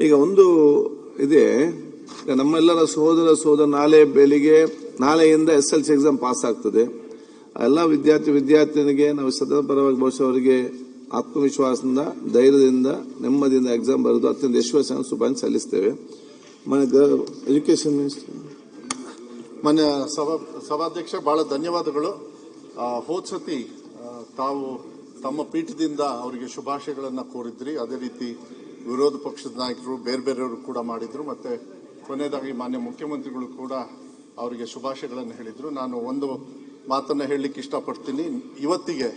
ಈಗ ಒಂದು ಇದೆ, ನಮ್ಮೆಲ್ಲರ ಸಹೋದರ ನಾಳೆಯಿಂದ SLC ಎಕ್ಸಾಮ್ ಪಾಸ್ ಆಗ್ತದೆ. ಎಲ್ಲ ವಿದ್ಯಾರ್ಥಿನಿಗೆ ನಾವು ಸದಾ ಪರವಾಗಿ ಬಹುಶಃ ಅವರಿಗೆ ಆತ್ಮವಿಶ್ವಾಸದಿಂದ, ಧೈರ್ಯದಿಂದ, ನೆಮ್ಮದಿಯಿಂದ ಎಕ್ಸಾಮ್ ಬರೆದು ಅತ್ಯಂತ ಯಶಸ್ವಿಯಾಗಿ ಶುಭಾಶಯ ಸಲ್ಲಿಸ್ತೇವೆ. ಎಜುಕೇಶನ್ ಮಿನಿಸ್ಟರ್ ಮಾನ್ಯ ಸಭಾಧ್ಯಕ್ಷ, ಬಹಳ ಧನ್ಯವಾದಗಳು. ಹೋದ್ಸತಿ ತಾವು ತಮ್ಮ ಪೀಠದಿಂದ ಅವರಿಗೆ ಶುಭಾಶಯಗಳನ್ನು ಕೋರಿದ್ರಿ. ಅದೇ ರೀತಿ ವಿರೋಧ ಪಕ್ಷದ ನಾಯಕರು ಬೇರೆಯವರು ಕೂಡ ಮಾಡಿದ್ರು. ಮತ್ತೆ ಕೊನೆಯದಾಗಿ ಮಾನ್ಯ ಮುಖ್ಯಮಂತ್ರಿಗಳು ಕೂಡ ಅವರಿಗೆ ಶುಭಾಶಯಗಳನ್ನು ಹೇಳಿದ್ರು. ನಾನು ಒಂದು ಮಾತನ್ನ ಹೇಳಲಿಕ್ಕೆ ಇಷ್ಟಪಡ್ತೀನಿ. ಇವತ್ತಿಗೆ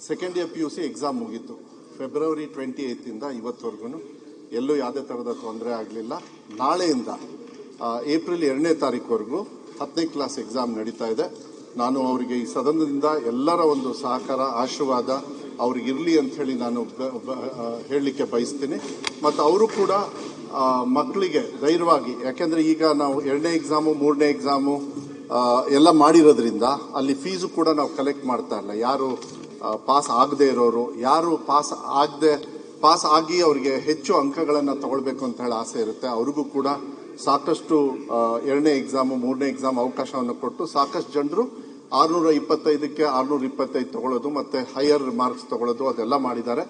ಸೆಕೆಂಡ್ ಇಯರ್ PUC ಎಕ್ಸಾಮ್ ಮುಗೀತು. ಫೆಬ್ರವರಿ 28 ಇಂದ ಇವತ್ತವರೆಗೂ ಎಲ್ಲೂ ಯಾವುದೇ ಥರದ ತೊಂದರೆ ಆಗಲಿಲ್ಲ. ನಾಳೆಯಿಂದ ಏಪ್ರಿಲ್ 2ನೇ ತಾರೀಕುವರೆಗೂ 10ನೇ ಕ್ಲಾಸ್ ಎಕ್ಸಾಮ್ ನಡೀತಾ ಇದೆ. ನಾನು ಅವರಿಗೆ ಈ ಸದನದಿಂದ ಎಲ್ಲರ ಒಂದು ಸಹಕಾರ, ಆಶೀರ್ವಾದ ಅವ್ರಿಗಿರಲಿ ಅಂತ ಹೇಳಿ ನಾನು ಹೇಳಲಿಕ್ಕೆ ಬಯಸ್ತೀನಿ. ಮತ್ತು ಅವರು ಕೂಡ ಮಕ್ಕಳಿಗೆ ಧೈರ್ಯವಾಗಿ, ಯಾಕೆಂದ್ರೆ ಈಗ ನಾವು 2ನೇ ಎಕ್ಸಾಮು 3ನೇ ಎಕ್ಸಾಮು ಎಲ್ಲ ಮಾಡಿರೋದ್ರಿಂದ ಅಲ್ಲಿ ಫೀಸು ಕೂಡ ನಾವು ಕಲೆಕ್ಟ್ ಮಾಡ್ತಾ ಇಲ್ಲ. ಯಾರು ಪಾಸ್ ಆಗದೆ ಇರೋರು, ಯಾರು ಪಾಸ್ ಆಗಿ ಅವರಿಗೆ ಹೆಚ್ಚು ಅಂಕಗಳನ್ನು ತಗೊಳ್ಬೇಕು ಅಂತ ಹೇಳಿ ಆಸೆ ಇರುತ್ತೆ, ಅವ್ರಿಗೂ ಕೂಡ ಸಾಕಷ್ಟು 2ನೇ ಎಕ್ಸಾಮು 3ನೇ ಎಕ್ಸಾಮ್ ಅವಕಾಶವನ್ನು ಕೊಟ್ಟು ಸಾಕಷ್ಟು ಜನರು 625ಕ್ಕೆ 625 ತಗೊಳ್ಳೋದು ಮತ್ತೆ ಹೈಯರ್ ಮಾರ್ಕ್ಸ್ ತಗೊಳ್ಳೋದು ಅದೆಲ್ಲ ಮಾಡಿದ್ದಾರೆ.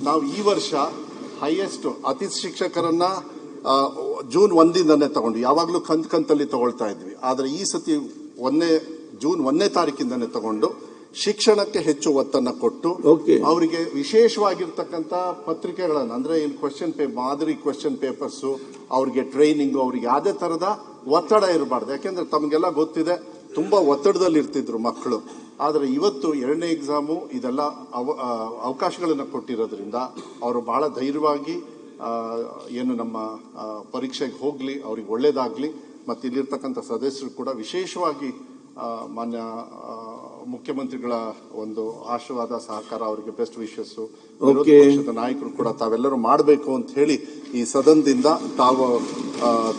ನಾವು ಈ ವರ್ಷ ಹೈಯೆಸ್ಟ್ ಅತಿಥಿ ಶಿಕ್ಷಕರನ್ನ ಜೂನ್ 1ನೇ ತಗೊಂಡು, ಯಾವಾಗಲೂ ಕಂತಲ್ಲಿ ತಗೊಳ್ತಾ ಇದ್ವಿ. ಆದರೆ ಈ ಸತಿ ಜೂನ್ 1ನೇ ತಾರೀಕಿಂದನೇ ತಗೊಂಡು ಶಿಕ್ಷಣಕ್ಕೆ ಹೆಚ್ಚು ಒತ್ತನ್ನು ಕೊಟ್ಟು ಅವರಿಗೆ ವಿಶೇಷವಾಗಿರ್ತಕ್ಕಂಥ ಪತ್ರಿಕೆಗಳನ್ನು, ಅಂದ್ರೆ ಮಾದರಿ ಕ್ವೆಶ್ಚನ್ ಪೇಪರ್ಸು, ಅವ್ರಿಗೆ ಟ್ರೈನಿಂಗು, ಅವ್ರಿಗೆ ಯಾವುದೇ ತರದ ಒತ್ತಡ ಇರಬಾರ್ದು. ಯಾಕೆಂದ್ರೆ ತಮಗೆಲ್ಲ ಗೊತ್ತಿದೆ, ತುಂಬಾ ಒತ್ತಡದಲ್ಲಿ ಇರ್ತಿದ್ರು ಮಕ್ಕಳು. ಆದರೆ ಇವತ್ತು 2ನೇ ಎಕ್ಸಾಮು ಇದೆಲ್ಲ ಅವಕಾಶಗಳನ್ನು ಕೊಟ್ಟಿರೋದ್ರಿಂದ ಅವರು ಬಹಳ ಧೈರ್ಯವಾಗಿ ಏನು ನಮ್ಮ ಪರೀಕ್ಷೆಗೆ ಹೋಗ್ಲಿ, ಅವ್ರಿಗೆ ಒಳ್ಳೇದಾಗ್ಲಿ. ಮತ್ತು ಇಲ್ಲಿರ್ತಕ್ಕಂಥ ಸದಸ್ಯರು ಕೂಡ ವಿಶೇಷವಾಗಿ ಮಾನ್ಯ ಮುಖ್ಯಮಂತ್ರಿಗಳ ಒಂದು ಆಶೀರ್ವಾದ, ಸಹಕಾರ, ಅವರಿಗೆ ಬೆಸ್ಟ್ ವಿಶಸ್, ವಿರೋಧ ಪಕ್ಷದ ನಾಯಕರು ಕೂಡ ತಾವೆಲ್ಲರೂ ಮಾಡಬೇಕು ಅಂತ ಹೇಳಿ ಈ ಸದನದಿಂದ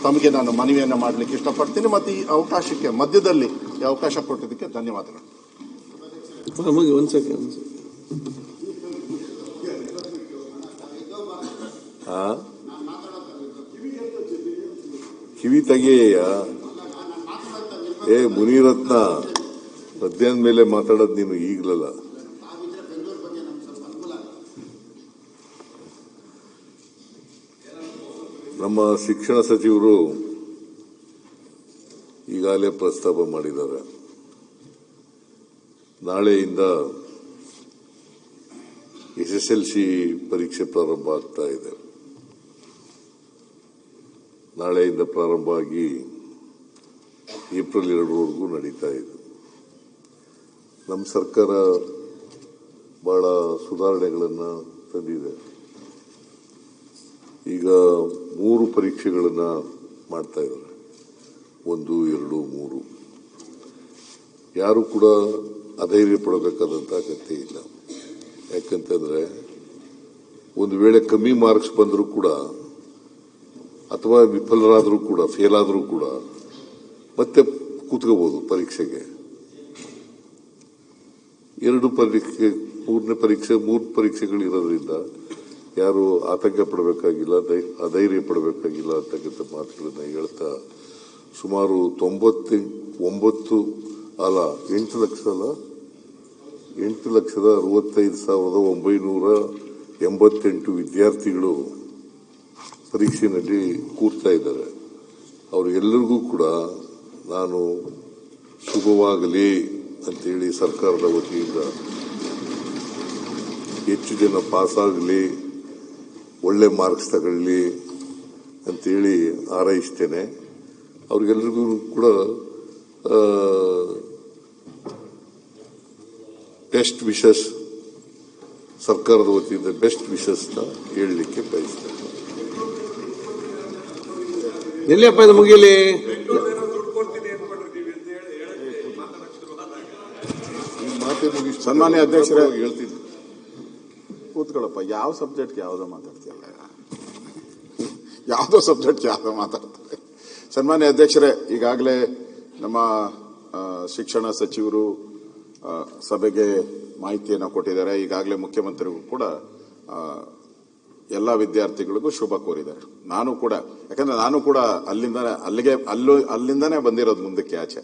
ತಮಗೆ ನಾನು ಮನವಿಯನ್ನ ಮಾಡಲಿಕ್ಕೆ ಇಷ್ಟಪಡ್ತೀನಿ. ಮತ್ತು ಈ ಅವಕಾಶಕ್ಕೆ ಮಧ್ಯದಲ್ಲಿ ಈ ಅವಕಾಶ ಕೊಟ್ಟಿದ್ದಕ್ಕೆ ಧನ್ಯವಾದಗಳು. ಕಿವಿ ತೆಗೆಯ ಮುನಿರತ್ನ, ಮಧ್ಯಾಹ್ನ ಮೇಲೆ ಮಾತಾಡೋದು ನೀನು ಈಗಲಲ್ಲ. ನಮ್ಮ ಶಿಕ್ಷಣ ಸಚಿವರು ಈಗಾಗಲೇ ಪ್ರಸ್ತಾಪ ಮಾಡಿದ್ದಾರೆ. ನಾಳೆಯಿಂದ SSLC ಪರೀಕ್ಷೆ ಪ್ರಾರಂಭ ಆಗ್ತಾ ಇದೆ. ನಾಳೆಯಿಂದ ಪ್ರಾರಂಭ ಆಗಿ ಏಪ್ರಿಲ್ 2ವರೆಗೂ ನಡೀತಾ ಇದೆ. ನಮ್ಮ ಸರ್ಕಾರ ಬಹಳ ಸುಧಾರಣೆಗಳನ್ನು ತಂದಿದೆ. ಈಗ 3 ಪರೀಕ್ಷೆಗಳನ್ನು ಮಾಡ್ತಾ ಇದ್ದಾರೆ, 1, 2, 3. ಯಾರು ಕೂಡ ಅಧೈರ್ಯ ಪಡಬೇಕಾದಂತ ಅಗತ್ಯ ಇಲ್ಲ. ಯಾಕಂತಂದ್ರೆ ಒಂದು ವೇಳೆ ಕಮ್ಮಿ ಮಾರ್ಕ್ಸ್ ಬಂದರೂ ಕೂಡ, ಅಥವಾ ವಿಫಲರಾದರೂ ಕೂಡ, ಫೇಲ್ ಆದರೂ ಕೂಡ ಮತ್ತೆ ಕೂತ್ಕೋಬಹುದು ಪರೀಕ್ಷೆಗೆ. 2 ಪರೀಕ್ಷೆ, 3ನೇ ಪರೀಕ್ಷೆ, 3 ಪರೀಕ್ಷೆಗಳು ಇರೋದ್ರಿಂದ ಯಾರು ಆತಂಕ ಪಡಬೇಕಾಗಿಲ್ಲ, ಅಧೈರ್ಯ ಪಡಬೇಕಾಗಿಲ್ಲ ಅಂತಕ್ಕಂಥ ಮಾತುಗಳನ್ನ ಹೇಳ್ತಾ, ಸುಮಾರು 8,65,988 ವಿದ್ಯಾರ್ಥಿಗಳು ಪರೀಕ್ಷೆಯಲ್ಲಿ ಕೂರ್ತಾ ಇದ್ದಾರೆ. ಅವರಿಗೆಲ್ಲರಿಗೂ ಕೂಡ ನಾನು ಶುಭವಾಗಲಿ ಅಂತೇಳಿ ಸರ್ಕಾರದ ವತಿಯಿಂದ ಹೆಚ್ಚು ಜನ ಪಾಸ್ ಆಗಲಿ, ಒಳ್ಳೆ ಮಾರ್ಕ್ಸ್ ತಗೊಳ್ಳಿ ಅಂತೇಳಿ ಹಾರೈಸ್ತೇನೆ. ಅವ್ರಿಗೆಲ್ಲರಿಗೂ ಕೂಡ ಬೆಸ್ಟ್ ವಿಶಸ್, ಸರ್ಕಾರದ ವತಿಯಿಂದ ಬೆಸ್ಟ್ ವಿಶಸ್ನ ಹೇಳಲಿಕ್ಕೆ ಬಯಸ್ತೇನೆ. ಎಲ್ಲಿಯಪ್ಪ ಇದು ಮುಗಿಲಿ? ಸನ್ಮಾನ್ಯ ಅಧ್ಯಕ್ಷರೇ, ಹೇಳ್ತೀನಿ ಕೂತ್ಕೊಳ್ಳಪ್ಪ. ಯಾವ ಸಬ್ಜೆಕ್ಟ್ಗೆ ಯಾವುದೋ ಮಾತಾಡ್ತಿಲ್ಲ, ಯಾವುದೋ ಸಬ್ಜೆಕ್ಟ್ಗೆ ಯಾವುದೋ ಮಾತಾಡ್ತಾರೆ. ಸನ್ಮಾನ್ಯ ಅಧ್ಯಕ್ಷರೇ, ಈಗಾಗಲೇ ನಮ್ಮ ಶಿಕ್ಷಣ ಸಚಿವರು ಸಭೆಗೆ ಮಾಹಿತಿಯನ್ನು ಕೊಟ್ಟಿದ್ದಾರೆ. ಈಗಾಗಲೇ ಮುಖ್ಯಮಂತ್ರಿಗೂ ಕೂಡ ಎಲ್ಲ ವಿದ್ಯಾರ್ಥಿಗಳಿಗೂ ಶುಭ ಕೋರಿದ್ದಾರೆ. ನಾನು ಕೂಡ, ಯಾಕಂದ್ರೆ ನಾನು ಕೂಡ ಅಲ್ಲಿಂದಾನೇ ಬಂದಿರೋದು ಮುಂದಕ್ಕೆ ಆಚೆ.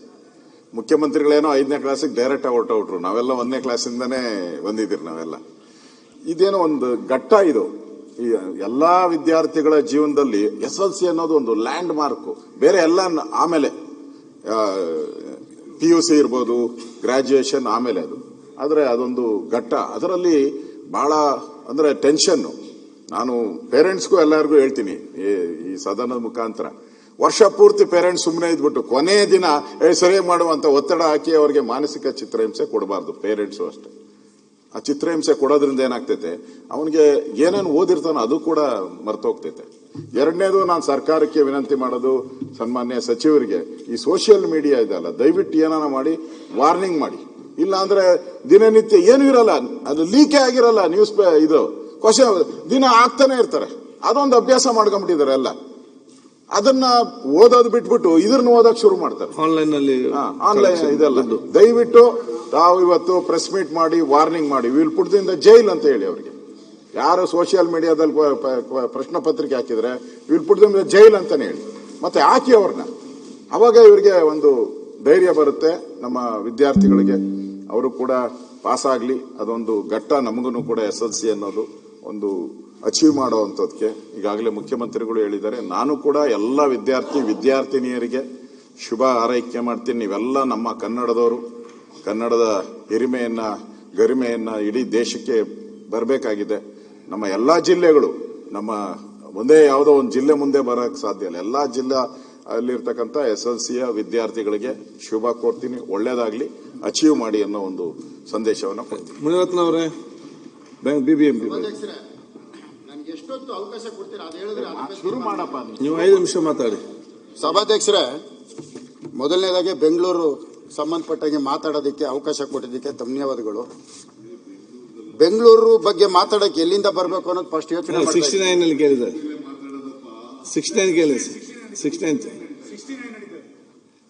ಮುಖ್ಯಮಂತ್ರಿಗಳೇನೋ 5ನೇ ಕ್ಲಾಸಿಗೆ ಡೈರೆಕ್ಟ್ ಆಗಿ ಹೊರಟೋಟ್ರು, ನಾವೆಲ್ಲ 1ನೇ ಕ್ಲಾಸಿಂದಾನೇ ಬಂದಿದ್ದೀರಿ ನಾವೆಲ್ಲ. ಇದೇನೋ ಒಂದು ಘಟ್ಟ ಇದು. ಈ ಎಲ್ಲಾ ವಿದ್ಯಾರ್ಥಿಗಳ ಜೀವನದಲ್ಲಿ SLC ಅನ್ನೋದು ಒಂದು ಲ್ಯಾಂಡ್ ಮಾರ್ಕ್. ಬೇರೆ ಎಲ್ಲ ಆಮೇಲೆ PUC ಇರ್ಬೋದು, ಗ್ರಾಜ್ಯುಯೇಷನ್ ಆಮೇಲೆ ಅದು. ಆದ್ರೆ ಅದೊಂದು ಘಟ್ಟ, ಅದರಲ್ಲಿ ಬಹಳ ಅಂದ್ರೆ ಟೆನ್ಷನ್. ನಾನು ಪೇರೆಂಟ್ಸ್ಗೂ ಎಲ್ಲರಿಗೂ ಹೇಳ್ತೀನಿ ಈ ಸದನದ ಮುಖಾಂತರ, ವರ್ಷ ಪೂರ್ತಿ ಪೇರೆಂಟ್ಸ್ ಸುಮ್ಮನೆ ಇದ್ಬಿಟ್ಟು ಕೊನೆಯ ದಿನ ಸರಿಯಾಗಿ ಮಾಡುವಂತ ಒತ್ತಡ ಹಾಕಿ ಅವರಿಗೆ ಮಾನಸಿಕ ಚಿತ್ರಹಿಂಸೆ ಕೊಡಬಾರ್ದು. ಪೇರೆಂಟ್ಸು ಅಷ್ಟೇ. ಆ ಚಿತ್ರಹಿಂಸೆ ಕೊಡೋದ್ರಿಂದ ಏನಾಗ್ತೈತೆ, ಅವನಿಗೆ ಏನೇನು ಓದಿರ್ತಾನೋ ಅದು ಕೂಡ ಮರ್ತೋಗ್ತೈತೆ. ಎರಡನೇದು, ನಾನು ಸರ್ಕಾರಕ್ಕೆ ವಿನಂತಿ ಮಾಡೋದು, ಸನ್ಮಾನ್ಯ ಸಚಿವರಿಗೆ, ಈ ಸೋಷಿಯಲ್ ಮೀಡಿಯಾ ಇದೆಯಲ್ಲ, ದಯವಿಟ್ಟು ಏನಾನ ಮಾಡಿ ವಾರ್ನಿಂಗ್ ಮಾಡಿ. ಇಲ್ಲ ಅಂದ್ರೆ ದಿನನಿತ್ಯ ಏನೂ ಇರಲ್ಲ, ಅದು ಲೀಕೇ ಆಗಿರಲ್ಲ ನ್ಯೂಸ್ ಇದು ಕ್ವಶನ್ ದಿನ ಆಗ್ತಾನೆ ಇರ್ತಾರೆ. ಅದೊಂದು ಅಭ್ಯಾಸ ಮಾಡ್ಕೊಂಡ್ಬಿಟ್ಟಿದ್ದಾರೆ ಎಲ್ಲ. ಅದನ್ನ ಓದೋದು ಬಿಟ್ಬಿಟ್ಟು ಇದನ್ನ ಓದಕ್ ಶುರು ಮಾಡ್ತಾರೆ ಆನ್ಲೈನ್ ಇದೆಲ್ಲ. ದಯವಿಟ್ಟು ತಾವು ಇವತ್ತು ಪ್ರೆಸ್ ಮೀಟ್ ಮಾಡಿ ವಾರ್ನಿಂಗ್ ಮಾಡಿ, will put in the jail ಅಂತ ಹೇಳಿ ಅವರಿಗೆ. ಯಾರು ಸೋಷಿಯಲ್ ಮೀಡಿಯಾದಲ್ಲಿ ಪ್ರಶ್ನೆ ಪತ್ರಿಕೆ ಹಾಕಿದ್ರೆ will put in the jail ಅಂತಾನೆ ಹೇಳಿ, ಮತ್ತೆ ಹಾಕಿ ಅವ್ರನ್ನ. ಅವಾಗ ಇವರಿಗೆ ಒಂದು ಧೈರ್ಯ ಬರುತ್ತೆ, ನಮ್ಮ ವಿದ್ಯಾರ್ಥಿಗಳಿಗೆ ಅವರು ಕೂಡ ಪಾಸ್ ಆಗ್ಲಿ. ಅದೊಂದು ಘಟ್ಟ ನಮಗೂ ಕೂಡ SLC ಅನ್ನೋದು ಒಂದು ಅಚೀವ್ ಮಾಡುವಂಥದ್ದಕ್ಕೆ ಈಗಾಗಲೇ ಮುಖ್ಯಮಂತ್ರಿಗಳು ಹೇಳಿದ್ದಾರೆ. ನಾನು ಕೂಡ ಎಲ್ಲ ವಿದ್ಯಾರ್ಥಿನಿಯರಿಗೆ ಶುಭ ಹಾರೈಕೆ ಮಾಡ್ತೀನಿ. ನೀವೆಲ್ಲ ನಮ್ಮ ಕನ್ನಡದವರು, ಕನ್ನಡದ ಹಿರಿಮೆಯನ್ನ ಗರಿಮೆಯನ್ನ ಇಡೀ ದೇಶಕ್ಕೆ ಬರಬೇಕಾಗಿದೆ. ನಮ್ಮ ಎಲ್ಲಾ ಜಿಲ್ಲೆಗಳು, ನಮ್ಮ ಒಂದೇ ಯಾವುದೋ ಒಂದು ಜಿಲ್ಲೆ ಮುಂದೆ ಬರಕ್ ಸಾಧ್ಯ ಇಲ್ಲ. ಎಲ್ಲಾ ಜಿಲ್ಲಾ ಅಲ್ಲಿರ್ತಕ್ಕಂಥ SLCಯ ವಿದ್ಯಾರ್ಥಿಗಳಿಗೆ ಶುಭ ಕೋರ್ತೀನಿ. ಒಳ್ಳೇದಾಗ್ಲಿ, ಅಚೀವ್ ಮಾಡಿ ಅನ್ನೋ ಒಂದು ಸಂದೇಶವನ್ನು ಕೊಡ್ತೀನಿ. ಮುನಿರತ್ನ ಅವರೇ, BBMP ಎಷ್ಟೊತ್ತು ಅವಕಾಶ ಕೊಡ್ತೀರಾ ಅದು ಹೇಳಿದ್ರೆ ಶುರು ಮಾಡಪ್ಪ. ನೀವು 5 ನಿಮಿಷ ಮಾತಾಡಿ. ಸಭಾಧ್ಯಕ್ಷರೇ, ಮೊದಲನೇದಾಗಿ ಬೆಂಗಳೂರು ಸಂಬಂಧಪಟ್ಟಂಗೆ ಮಾತಾಡೋದಕ್ಕೆ ಅವಕಾಶ ಕೊಟ್ಟಿದ್ದಕ್ಕೆ ಧನ್ಯವಾದಗಳು. ಬೆಂಗಳೂರು ಬಗ್ಗೆ ಮಾತಾಡಕ್ಕೆ ಎಲ್ಲಿಂದ ಬರಬೇಕು ಅನ್ನೋದು ಫಸ್ಟ್ ಯೋಚನೆ 69 ಅಲ್ಲಿ ಕೇಳಿದ್ದಾರೆ. 69 ಕೇಳಿ,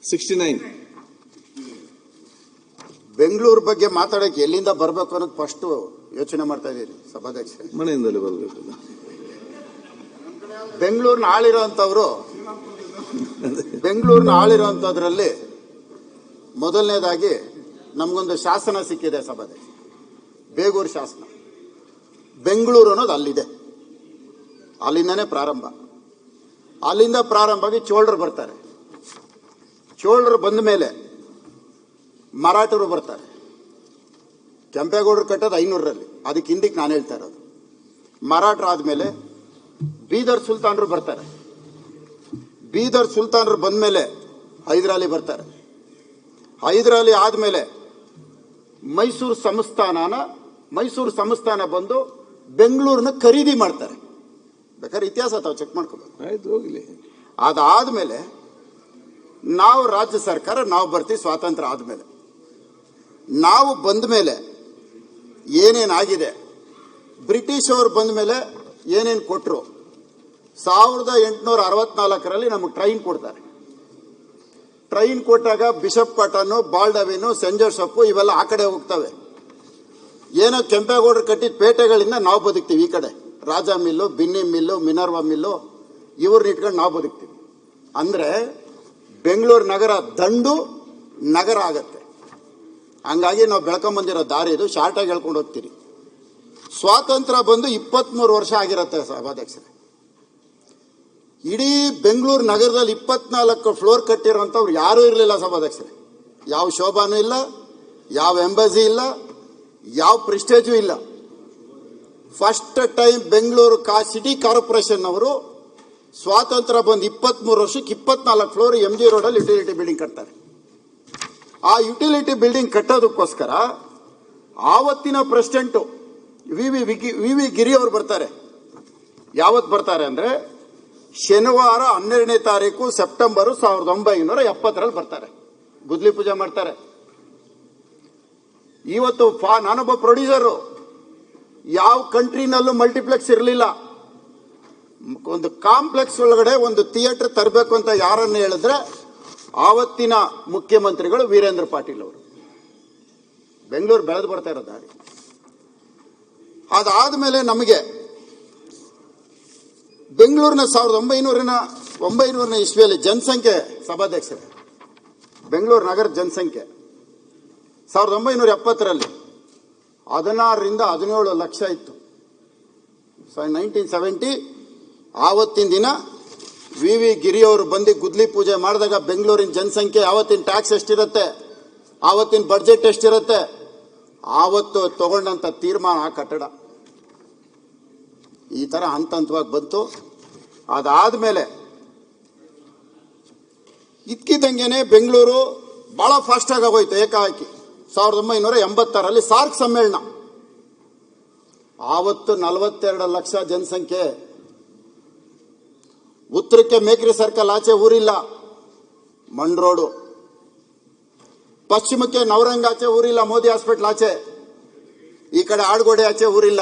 69 ಬೆಂಗಳೂರು ಬಗ್ಗೆ ಮಾತಾಡಕ್ಕೆ ಎಲ್ಲಿಂದ ಬರಬೇಕು ಅನ್ನೋದು ಫಸ್ಟ್ ಯೋಚನೆ ಮಾಡ್ತಾ ಇದ್ದೀರಿ ಸಭಾಧ್ಯಕ್ಷರೇ. ಮನೆಯಿಂದಲೇ ಬರಬೇಕಲ್ಲ. ಬೆಂಗಳೂರಿನ ಆಳಿರೋಂಥದ್ರಲ್ಲಿ ಮೊದಲನೇದಾಗಿ ನಮಗೊಂದು ಶಾಸನ ಸಿಕ್ಕಿದೆ ಸಭಾಧ್ಯಕ್ಷ, ಬೇಗೂರು ಶಾಸನ. ಬೆಂಗಳೂರು ಅನ್ನೋದು ಅಲ್ಲಿದೆ, ಅಲ್ಲಿಂದನೇ ಪ್ರಾರಂಭ. ಅಲ್ಲಿಂದ ಪ್ರಾರಂಭ ಆಗಿ ಚೋಳರು ಬರ್ತಾರೆ. ಚೋಳರು ಬಂದ ಮೇಲೆ ಮರಾಠರು ಬರ್ತಾರೆ. ಕೆಂಪೇಗೌಡರು ಕಟ್ಟೋದು 500ರಲ್ಲಿ, ಅದಕ್ಕೆ ಹಿಂದಕ್ಕೆ ನಾನು ಹೇಳ್ತಾ ಇರೋದು. ಮರಾಠರು ಆದ್ಮೇಲೆ ಬೀದರ್ ಸುಲ್ತಾನರು ಬರ್ತಾರೆ. ಬೀದರ್ ಸುಲ್ತಾನರು ಬಂದ್ಮೇಲೆ ಹೈದರಾಲಿ ಬರ್ತಾರೆ. ಹೈದರಾಲಿ ಆದ್ಮೇಲೆ ಮೈಸೂರು ಸಂಸ್ಥಾನ ಬಂದು ಬೆಂಗಳೂರನ್ನ ಖರೀದಿ ಮಾಡ್ತಾರೆ. ಬೇಕಾದ್ರೆ ಇತಿಹಾಸ ತಾವು ಚೆಕ್ ಮಾಡ್ಕೋಬೇಕು. ಆಯ್ತು, ಹೋಗ್ಲಿ. ಅದಾದ್ಮೇಲೆ ನಾವು ರಾಜ್ಯ ಸರ್ಕಾರ ನಾವು ಬರ್ತೀವಿ. ಸ್ವಾತಂತ್ರ್ಯ ಆದ್ಮೇಲೆ ನಾವು ಬಂದ ಮೇಲೆ ಏನೇನಾಗಿದೆ, ಬ್ರಿಟಿಷ್ ಅವರು ಬಂದ ಮೇಲೆ ಏನೇನು ಕೊಟ್ಟರು. 1864ರಲ್ಲಿ ನಮಗೆ ಟ್ರೈನ್ ಕೊಡ್ತಾರೆ. ಟ್ರೈನ್ ಕೊಟ್ಟಾಗ ಬಿಷಪ್ ಕಾಟನ್ನು, ಬಾಲ್ಡವಿನು, ಸೆಂಟ್ ಜೋಸೆಫ್ ಇವೆಲ್ಲ ಆ ಕಡೆ ಹೋಗ್ತವೆ. ಏನೋ ಕೆಂಪೇಗೌಡರು ಕಟ್ಟಿದ ಪೇಟೆಗಳಿಂದ ನಾವು ಬದುಕ್ತೀವಿ. ಈ ಕಡೆ Raja mill, Binny mill, Minerva mill ಇವ್ರನ್ನ ಇಟ್ಕೊಂಡು ನಾವು ಬದುಕ್ತೀವಿ. ಅಂದ್ರೆ ಬೆಂಗಳೂರು ನಗರ ದಂಡು ನಗರ ಆಗತ್ತೆ. ಹಂಗಾಗಿ ನಾವು ಬೆಳ್ಕೊಂಬಂದಿರೋ ದಾರಿ ಇದು. ಶಾರ್ಟ್ ಆಗಿ ಹೇಳ್ಕೊಂಡು ಹೋಗ್ತೀರಿ. ಸ್ವಾತಂತ್ರ್ಯ ಬಂದು 23 ವರ್ಷ ಆಗಿರುತ್ತೆ ಸಭಾಧ್ಯಕ್ಷರೇ. ಇಡೀ ಬೆಂಗಳೂರು ನಗರದಲ್ಲಿ 24 ಫ್ಲೋರ್ ಕಟ್ಟಿರೋಂಥವ್ರು ಯಾರೂ ಇರಲಿಲ್ಲ ಸಭಾಧ್ಯಕ್ಷರೇ. ಯಾವ ಶೋಭಾನೂ ಇಲ್ಲ, ಯಾವ ಎಂಬಸಿ ಇಲ್ಲ, ಯಾವ ಪ್ರೆಸ್ಟೇಜು ಇಲ್ಲ. First time Bengaluru city corporation ಅವರು ಸ್ವಾತಂತ್ರ್ಯ ಬಂದು 23 ವರ್ಷಕ್ಕೆ 24 ಫ್ಲೋರ್ MG ರೋಡಲ್ಲಿ ಯುಟಿಲಿಟಿ ಬಿಲ್ಡಿಂಗ್ ಕಟ್ತಾರೆ. ಆ ಯುಟಿಲಿಟಿ ಬಿಲ್ಡಿಂಗ್ ಕಟ್ಟೋದಕ್ಕೋಸ್ಕರ ಆವತ್ತಿನ ಪ್ರೆಸಿಡೆಂಟು ವಿ ಗಿರಿ ಅವರು ಬರ್ತಾರೆ. ಯಾವತ್ತು ಬರ್ತಾರೆ ಅಂದ್ರೆ ಶನಿವಾರ 12ನೇ ತಾರೀಕು ಸೆಪ್ಟೆಂಬರ್ 1970ರಲ್ಲಿ ಬರ್ತಾರೆ. ಗುದ್ಲಿ ಪೂಜೆ ಮಾಡ್ತಾರೆ. ಇವತ್ತು ನಾನೊಬ್ಬ ಪ್ರೊಡ್ಯೂಸರು. ಯಾವ ಕಂಟ್ರಿನಲ್ಲೂ ಮಲ್ಟಿಪ್ಲೆಕ್ಸ್ ಇರಲಿಲ್ಲ. ಒಂದು ಕಾಂಪ್ಲೆಕ್ಸ್ ಒಳಗಡೆ ಒಂದು ಥಿಯೇಟರ್ ತರಬೇಕು ಅಂತ ಯಾರನ್ನು ಹೇಳಿದ್ರೆ ಆವತ್ತಿನ ಮುಖ್ಯಮಂತ್ರಿಗಳು ವೀರೇಂದ್ರ ಪಾಟೀಲ್ ಅವರು. ಬೆಂಗಳೂರು ಬೆಳೆದು ಬರ್ತಾ ಇರೋ ದಾರಿ. ಅದಾದ್ಮೇಲೆ ನಮಗೆ ಬೆಂಗಳೂರಿನ 1900 ಇಸ್ವಿಯಲ್ಲಿ ಜನಸಂಖ್ಯೆ ಸಭಾಧ್ಯಕ್ಷರೇ, ಬೆಂಗಳೂರು ನಗರ ಜನಸಂಖ್ಯೆ 1970ರಲ್ಲಿ 16ರಿಂದ 17 ಲಕ್ಷ ಇತ್ತು. 1970 ಆವತ್ತಿನ ದಿನ ವಿ ಗಿರಿಯವರು ಬಂದು ಗುದ್ಲಿ ಪೂಜೆ ಮಾಡಿದಾಗ ಬೆಂಗಳೂರಿನ ಜನಸಂಖ್ಯೆ, ಆವತ್ತಿನ ಟ್ಯಾಕ್ಸ್ ಎಷ್ಟಿರುತ್ತೆ, ಆವತ್ತಿನ ಬಡ್ಜೆಟ್ ಎಷ್ಟಿರುತ್ತೆ, ಆವತ್ತು ತಗೊಂಡಂತ ತೀರ್ಮಾನ ಆ ಕಟ್ಟಡ ಈ ತರ ಹಂತ ಹಂತವಾಗಿ ಬಂತು. ಅದಾದ್ಮೇಲೆ ಇದ್ಕಿದ್ದಂಗೆನೆ ಬೆಂಗಳೂರು ಬಹಳ ಫಾಸ್ಟ್ ಆಗಿ ಹೋಯ್ತು. ಏಕಾಏಕಿ 1986ರಲ್ಲಿ ಸಾರ್ಕ್ ಸಮ್ಮೇಳನ, ಆವತ್ತು 42 ಲಕ್ಷ ಜನಸಂಖ್ಯೆ. ಉತ್ತರಕ್ಕೆ ಮೇಕ್ರಿ ಸರ್ಕಲ್ ಆಚೆ ಊರಿಲ್ಲ, ಮಣ್ ರೋಡು. ಪಶ್ಚಿಮಕ್ಕೆ ನವರಂಗ್ ಆಚೆ ಊರಿಲ್ಲ, ಮೋದಿ ಹಾಸ್ಪಿಟಲ್ ಆಚೆ. ಈ ಕಡೆ ಆಡ್ಗೋಡೆ ಆಚೆ ಊರಿಲ್ಲ.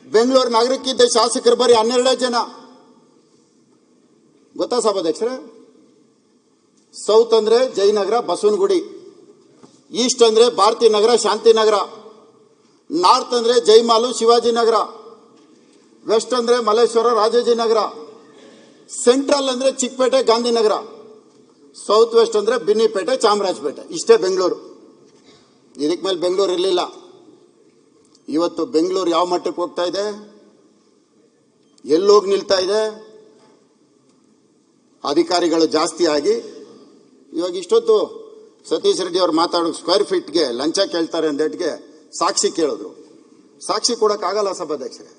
ಬೆಂಗಳೂರು ನಗರಕ್ಕಿದ್ದ ಶಾಸಕರು ಬರೀ 12 ಜನ. ಗೊತ್ತಾ ಸಭಾಧ್ಯಕ್ಷರೇ? ಸೌತ್ ಅಂದ್ರೆ ಜಯನಗರ, ಬಸವನಗುಡಿ. ಈಸ್ಟ್ ಅಂದ್ರೆ ಭಾರತಿ ನಗರ, ಶಾಂತಿನಗರ. ನಾರ್ತ್ ಅಂದ್ರೆ ಜೈಮಾಲು, ಶಿವಾಜಿನಗರ. ವೆಸ್ಟ್ ಅಂದ್ರೆ ಮಲ್ಲೇಶ್ವರ, ರಾಜಾಜಿನಗರ. ಸೆಂಟ್ರಲ್ ಅಂದ್ರೆ ಚಿಕ್ಕಪೇಟೆ, ಗಾಂಧಿನಗರ. ಸೌತ್ ವೆಸ್ಟ್ ಅಂದ್ರೆ ಬಿನ್ನಿಪೇಟೆ, ಚಾಮರಾಜಪೇಟೆ. ಇಷ್ಟೇ ಬೆಂಗಳೂರು. ಇದಕ್ಕೆ ಮೇಲೆ ಬೆಂಗಳೂರು ಇರಲಿಲ್ಲ. ಇವತ್ತು ಬೆಂಗಳೂರು ಯಾವ ಮಟ್ಟಕ್ಕೆ ಹೋಗ್ತಾ ಇದೆ, ಎಲ್ಲೋಗಿ ನಿಲ್ತಾ ಇದೆ? ಅಧಿಕಾರಿಗಳು ಜಾಸ್ತಿ ಆಗಿ ಇವಾಗ ಇಷ್ಟೊತ್ತು ಸತೀಶ್ ರೆಡ್ಡಿ ಅವ್ರು ಮಾತಾಡೋ ಸ್ಕ್ವೇರ್ ಫೀಟ್ಗೆ ಲಂಚ ಕೇಳ್ತಾರೆ ಅಂದೇಟ್ಗೆ ಸಾಕ್ಷಿ ಕೇಳಿದ್ರು. ಸಾಕ್ಷಿ ಕೊಡೋಕ್ಕಾಗಲ್ಲ ಸಭಾಧ್ಯಕ್ಷರೇ.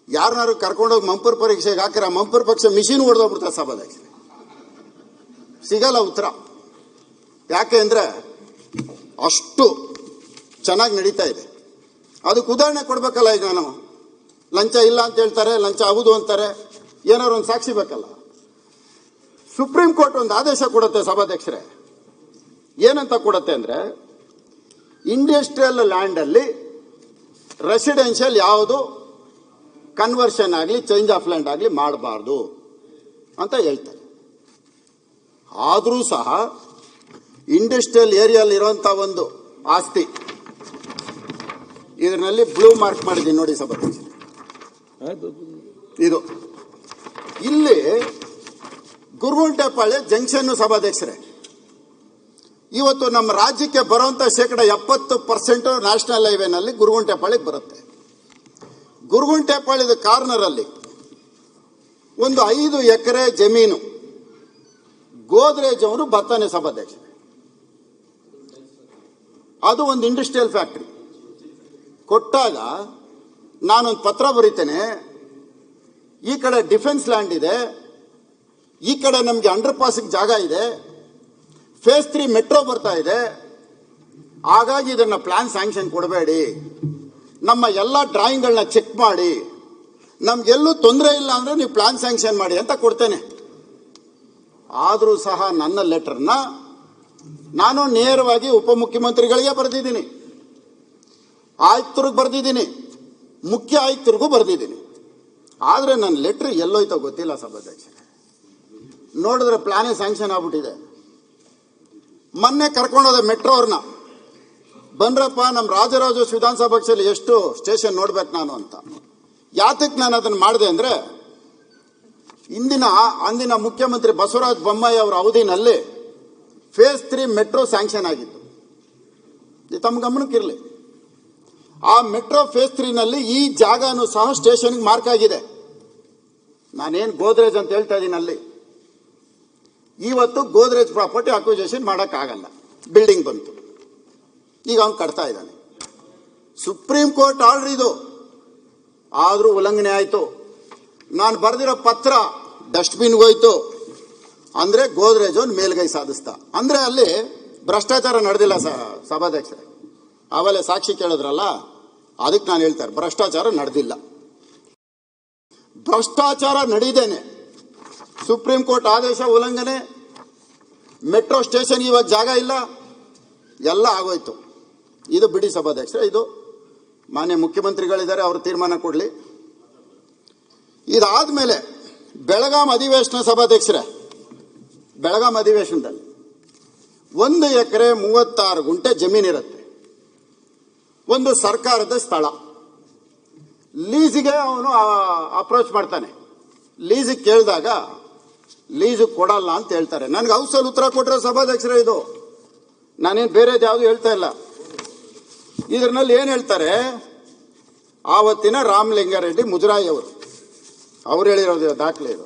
ಯಾರನ್ನಾರು ಕರ್ಕೊಂಡೋಗಿ ಮಂಪರ್ ಪರೀಕ್ಷೆಗೆ ಹಾಕಿರ ಮಂಪರ್ ಪಕ್ಷ ಮಿಷಿನ್ ಹೊಡೆದೋಗ್ಬಿಡ್ತಾರೆ ಸಭಾಧ್ಯಕ್ಷರೇ. ಸಿಗಲ್ಲ ಉತ್ತರ. ಯಾಕೆ ಅಂದ್ರೆ ಅಷ್ಟು ಚೆನ್ನಾಗಿ ನಡೀತಾ ಇದೆ. ಅದಕ್ಕೆ ಉದಾಹರಣೆ ಕೊಡ್ಬೇಕಲ್ಲ. ಈಗ ನಾವು ಲಂಚ ಇಲ್ಲ ಅಂತ ಹೇಳ್ತಾರೆ, ಲಂಚ ಹೌದು ಅಂತಾರೆ, ಏನಾದ್ರು ಒಂದು ಸಾಕ್ಷಿ ಬೇಕಲ್ಲ. ಸುಪ್ರೀಂ ಕೋರ್ಟ್ ಒಂದು ಆದೇಶ ಕೊಡುತ್ತೆ ಸಭಾಧ್ಯಕ್ಷರೇ. ಏನಂತ ಕೊಡುತ್ತೆ ಅಂದ್ರೆ, ಇಂಡಸ್ಟ್ರಿಯಲ್ ಲ್ಯಾಂಡ್ ಅಲ್ಲಿ ರೆಸಿಡೆನ್ಷಿಯಲ್ ಯಾವುದು ಕನ್ವರ್ಷನ್ ಆಗಲಿ, ಚೇಂಜ್ ಆಫ್ ಲ್ಯಾಂಡ್ ಆಗಲಿ ಮಾಡಬಾರ್ದು ಅಂತ ಹೇಳ್ತಾರೆ. ಆದರೂ ಸಹ ಇಂಡಸ್ಟ್ರಿಯಲ್ ಏರಿಯಲ್ಲಿ ಇರುವಂತ ಒಂದು ಆಸ್ತಿ, ಇದರಲ್ಲಿ ಬ್ಲೂ ಮಾರ್ಕ್ ಮಾಡಿದ್ದೀನಿ ನೋಡಿ ಸಭಾಧ್ಯಕ್ಷರೇ. ಇದು ಇಲ್ಲಿ ಗುರುಗುಂಟೆಪಾಳ್ಯ ಜಂಕ್ಷನ್ ಸಭಾಧ್ಯಕ್ಷರೇ. ಇವತ್ತು ನಮ್ಮ ರಾಜ್ಯಕ್ಕೆ ಬರುವಂತ 70% ನ್ಯಾಷನಲ್ ಹೈವೇನಲ್ಲಿ ಗುರುಗುಂಟೆಪಾಳ್ಯಕ್ಕೆ ಬರುತ್ತೆ. ಗುರುಗುಂಟೆಪಾಳ್ಯದ ಕಾರ್ನರ್ ಅಲ್ಲಿ ಒಂದು 5 ಎಕರೆ ಜಮೀನು ಗೋದ್ರೇಜ್ ಅವರು ಬರ್ತಾನೆ ಸಭಾಧ್ಯಕ್ಷರೇ. ಅದು ಒಂದು ಇಂಡಸ್ಟ್ರಿಯಲ್ ಫ್ಯಾಕ್ಟರಿ ಕೊಟ್ಟಾಗ ನಾನೊಂದು ಪತ್ರ ಬರೀತೇನೆ. ಈ ಕಡೆ ಡಿಫೆನ್ಸ್ ಲ್ಯಾಂಡ್ ಇದೆ, ಈ ಕಡೆ ನಮಗೆ ಅಂಡರ್ ಪಾಸಿಗೆ ಜಾಗ ಇದೆ, ಫೇಸ್ 3 ಮೆಟ್ರೋ ಬರ್ತಾ ಇದೆ, ಹಾಗಾಗಿ ಇದನ್ನ ಪ್ಲಾನ್ ಸ್ಯಾಂಕ್ಷನ್ ಕೊಡಬೇಡಿ, ನಮ್ಮ ಎಲ್ಲ ಡ್ರಾಯಿಂಗ್ಗಳನ್ನ ಚೆಕ್ ಮಾಡಿ, ನಮ್ಗೆಲ್ಲೂ ತೊಂದರೆ ಇಲ್ಲ ಅಂದ್ರೆ ನೀವು ಪ್ಲಾನ್ ಸ್ಯಾಂಕ್ಷನ್ ಮಾಡಿ ಅಂತ ಕೊಡ್ತೇನೆ. ಆದರೂ ಸಹ ನನ್ನ ಲೆಟರ್ನ ನಾನು ನೇರವಾಗಿ ಉಪಮುಖ್ಯಮಂತ್ರಿಗಳಿಗೆ ಬರೆದಿದ್ದೀನಿ, ಆಯುಕ್ತರಿಗೆ ಬರೆದಿದ್ದೀನಿ, ಮುಖ್ಯ ಆಯುಕ್ತರಿಗೂ ಬರೆದಿದ್ದೀನಿ. ಆದರೆ ನನ್ನ ಲೆಟರ್ ಎಲ್ಲೋಯ್ತೋ ಗೊತ್ತಿಲ್ಲ ಸಭಾಧ್ಯಕ್ಷರೇ. ನೋಡಿದ್ರೆ ಪ್ಲಾನೇ ಸ್ಯಾಂಕ್ಷನ್ ಆಗ್ಬಿಟ್ಟಿದೆ. ಮೊನ್ನೆ ಕರ್ಕೊಂಡೋದೆ ಮೆಟ್ರೋ ಅವ್ರನ್ನ, ಬನ್ರಪ್ಪ ನಮ್ಮ ರಾಜರಾಜೇಶ್ವರಿ ವಿಧಾನಸಭಾ ಪಕ್ಷದಲ್ಲಿ ಎಷ್ಟು ಸ್ಟೇಷನ್ ನೋಡ್ಬೇಕು ನಾನು ಅಂತ. ಯಾತಕ್ಕೆ ನಾನು ಅದನ್ನು ಮಾಡಿದೆ ಅಂದ್ರೆ, ಅಂದಿನ ಮುಖ್ಯಮಂತ್ರಿ ಬಸವರಾಜ ಬೊಮ್ಮಾಯಿ ಅವರ ಅವಧಿನಲ್ಲಿ ಫೇಸ್ 3 ಮೆಟ್ರೋ ಸ್ಯಾಂಕ್ಷನ್ ಆಗಿತ್ತು. ಇದು ತಮ್ಮ ಗಮನಕ್ಕಿರಲಿ. ಆ ಮೆಟ್ರೋ ಫೇಸ್ 3ನಲ್ಲಿ ಈ ಜಾಗನೂ ಸಹ ಸ್ಟೇಷನ್ಗೆ ಮಾರ್ಕ್ ಆಗಿದೆ. ನಾನೇನು ಗೋದ್ರೇಜ್ ಅಂತ ಹೇಳ್ತಾ ಇದ್ದೀನಿ ಅಲ್ಲಿ. ಇವತ್ತು ಗೋದ್ರೇಜ್ ಪ್ರಾಪರ್ಟಿ ಅಕ್ವಿಜೇಷನ್ ಮಾಡೋಕ್ಕಾಗಲ್ಲ, ಬಿಲ್ಡಿಂಗ್ ಬಂತು, ಈಗ ಅವನು ಕಟ್ತಾ ಇದ್ದಾನೆ. ಸುಪ್ರೀಂ ಕೋರ್ಟ್ ಆರ್ಡರ್ ಇದು, ಆದರೂ ಉಲ್ಲಂಘನೆ ಆಯಿತು. ನಾನು ಬರೆದಿರೋ ಪತ್ರ ಡಸ್ಟ್ಬಿನ್ಗೆ ಹೋಯ್ತು ಅಂದ್ರೆ ಗೋದ್ರೇಜ್ ಒಂದು ಮೇಲ್ಗೈ ಸಾಧಿಸ್ತಾ ಅಂದ್ರೆ ಅಲ್ಲಿ ಭ್ರಷ್ಟಾಚಾರ ನಡೆದಿಲ್ಲ ಸಭಾಧ್ಯಕ್ಷರೇ. ಆಮೇಲೆ ಸಾಕ್ಷಿ ಕೇಳಿದ್ರಲ್ಲ, ಅದಕ್ಕೆ ನಾನು ಹೇಳ್ತಾರೆ ಭ್ರಷ್ಟಾಚಾರ ನಡೆದಿಲ್ಲ. ಭ್ರಷ್ಟಾಚಾರ ನಡೀದೇನೆ. ಸುಪ್ರೀಂ ಕೋರ್ಟ್ ಆದೇಶ ಉಲ್ಲಂಘನೆ, ಮೆಟ್ರೋ ಸ್ಟೇಷನ್ ಇವಾಗ ಜಾಗ ಇಲ್ಲ, ಎಲ್ಲ ಆಗೋಯ್ತು. ಇದು ಬಿಡಿ ಸಭಾಧ್ಯಕ್ಷರೇ, ಇದು ಮಾನ್ಯ ಮುಖ್ಯಮಂತ್ರಿಗಳಿದ್ದಾರೆ, ಅವರು ತೀರ್ಮಾನ ಕೊಡಲಿ. ಇದಾದ್ಮೇಲೆ ಬೆಳಗಾಂ ಅಧಿವೇಶನ ಸಭಾಧ್ಯಕ್ಷರೇ, ಬೆಳಗಾಂ ಅಧಿವೇಶನದಲ್ಲಿ 1 ಎಕರೆ 36 ಗುಂಟೆ ಜಮೀನಿರುತ್ತೆ. ಒಂದು ಸರ್ಕಾರದ ಸ್ಥಳ ಲೀಸಿಗೆ ಅವನು ಅಪ್ರೋಚ್ ಮಾಡ್ತಾನೆ. ಲೀಸಿಗೆ ಕೇಳಿದಾಗ ಲೀಸು ಕೊಡಲ್ಲ ಅಂತ ಹೇಳ್ತಾರೆ. ನನಗೆ ಹೌಸಲ್ಲಿ ಉತ್ತರ ಕೊಟ್ಟರೆ ಸಭಾಧ್ಯಕ್ಷರೇ, ಇದು ನಾನೇನು ಬೇರೆದು ಯಾವುದು ಹೇಳ್ತಾ ಇಲ್ಲ. ಇದರಲ್ಲಿ ಏನು ಹೇಳ್ತಾರೆ, ಆವತ್ತಿನ ರಾಮಲಿಂಗಾರೆಡ್ಡಿ ಮುಜರಾಯಿ ಅವ್ರು ಹೇಳಿರೋದು ದಾಖಲೆ ಇದು.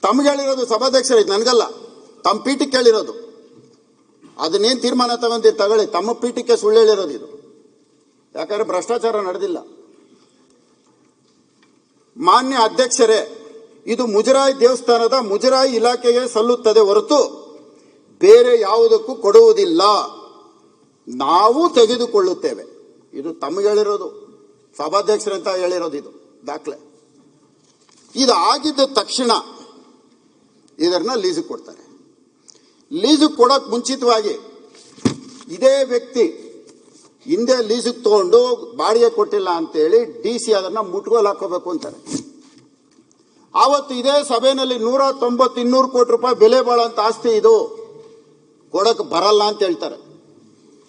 ತಮ್ಗೆ ಹೇಳಿರೋದು ಸಭಾಧ್ಯಕ್ಷರೇ, ಇದು ನನಗಲ್ಲ, ತಮ್ಮ ಪೀಠಕ್ಕೆ ಹೇಳಿರೋದು. ಅದನ್ನೇನು ತೀರ್ಮಾನ ತಗೊಳ್ಳಿ, ತಮ್ಮ ಪೀಠಕ್ಕೆ ಸುಳ್ಳು ಹೇಳಿರೋದು ಇದು. ಯಾಕಂದ್ರೆ ಭ್ರಷ್ಟಾಚಾರ ನಡೆದಿಲ್ಲ. ಮಾನ್ಯ ಅಧ್ಯಕ್ಷರೇ, ಇದು ಮುಜರಾಯಿ ದೇವಸ್ಥಾನದ ಮುಜರಾಯಿ ಇಲಾಖೆಗೆ ಸಲ್ಲುತ್ತದೆ ಹೊರತು ಬೇರೆ ಯಾವುದಕ್ಕೂ ಕೊಡುವುದಿಲ್ಲ, ನಾವು ತೆಗೆದುಕೊಳ್ಳುತ್ತೇವೆ. ಇದು ತಮಗೆ ಹೇಳಿರೋದು, ಸಭಾಧ್ಯಕ್ಷರಂತ ಹೇಳಿರೋದು, ಇದು ದಾಖಲೆ. ಇದು ಆಗಿದ್ದ ತಕ್ಷಣ ಇದನ್ನ ಲೀಸಿಗೆ ಕೊಡ್ತಾರೆ. ಲೀಸಿಗೆ ಕೊಡೋಕೆ ಮುಂಚಿತವಾಗಿ ಇದೇ ವ್ಯಕ್ತಿ ಹಿಂದೆ ಲೀಸಿಗೆ ತಗೊಂಡು ಬಾಡಿಗೆ ಕೊಟ್ಟಿಲ್ಲ ಅಂತೇಳಿ DC ಅದನ್ನ ಮುಟ್ಗೋಲು ಹಾಕೋಬೇಕು ಅಂತಾರೆ. ಆವತ್ತು ಇದೇ ಸಭೆಯಲ್ಲಿ 190-200 ಕೋಟಿ ರೂಪಾಯಿ ಬೆಲೆ ಬಾಳಂತ ಆಸ್ತಿ ಇದು, ಕೊಡಕ್ಕೆ ಬರಲ್ಲ ಅಂತ ಹೇಳ್ತಾರೆ.